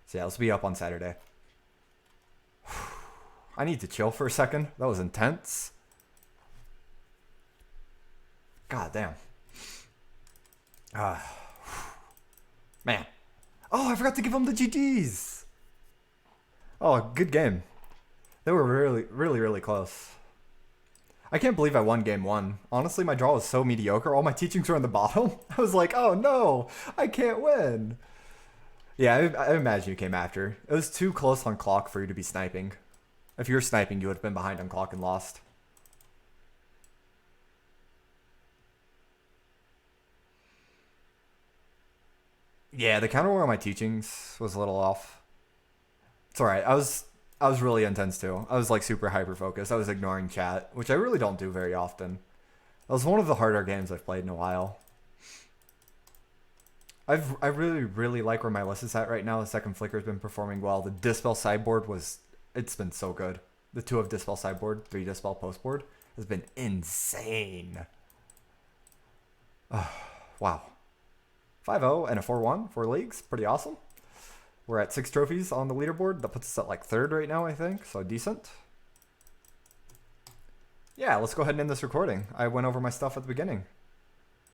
So yeah, this will be up on Saturday. I need to chill for a second. That was intense. God damn. Man. Oh, I forgot to give him the GGs. Oh, good game. They were really, really, really close. I can't believe I won game 1. Honestly, my draw was so mediocre. All my teachings were on the bottom. I was like, oh no, I can't win. Yeah, I imagine you came after. It was too close on clock for you to be sniping. If you were sniping, you would have been behind on clock and lost. Yeah, the counter war on my teachings was a little off. It's alright. I was really intense too. I was like super hyper focused. I was ignoring chat, which I really don't do very often. That was one of the harder games I've played in a while. I really, really like where my list is at right now. The second flicker's been performing well. The Dispel sideboard it's been so good. The 2 of Dispel sideboard, 3 Dispel postboard has been insane. Wow. 5-0 and a 4-1, 4 leagues. Pretty awesome. We're at 6 trophies on the leaderboard. That puts us at like 3rd right now, I think. So decent. Yeah, let's go ahead and end this recording. I went over my stuff at the beginning.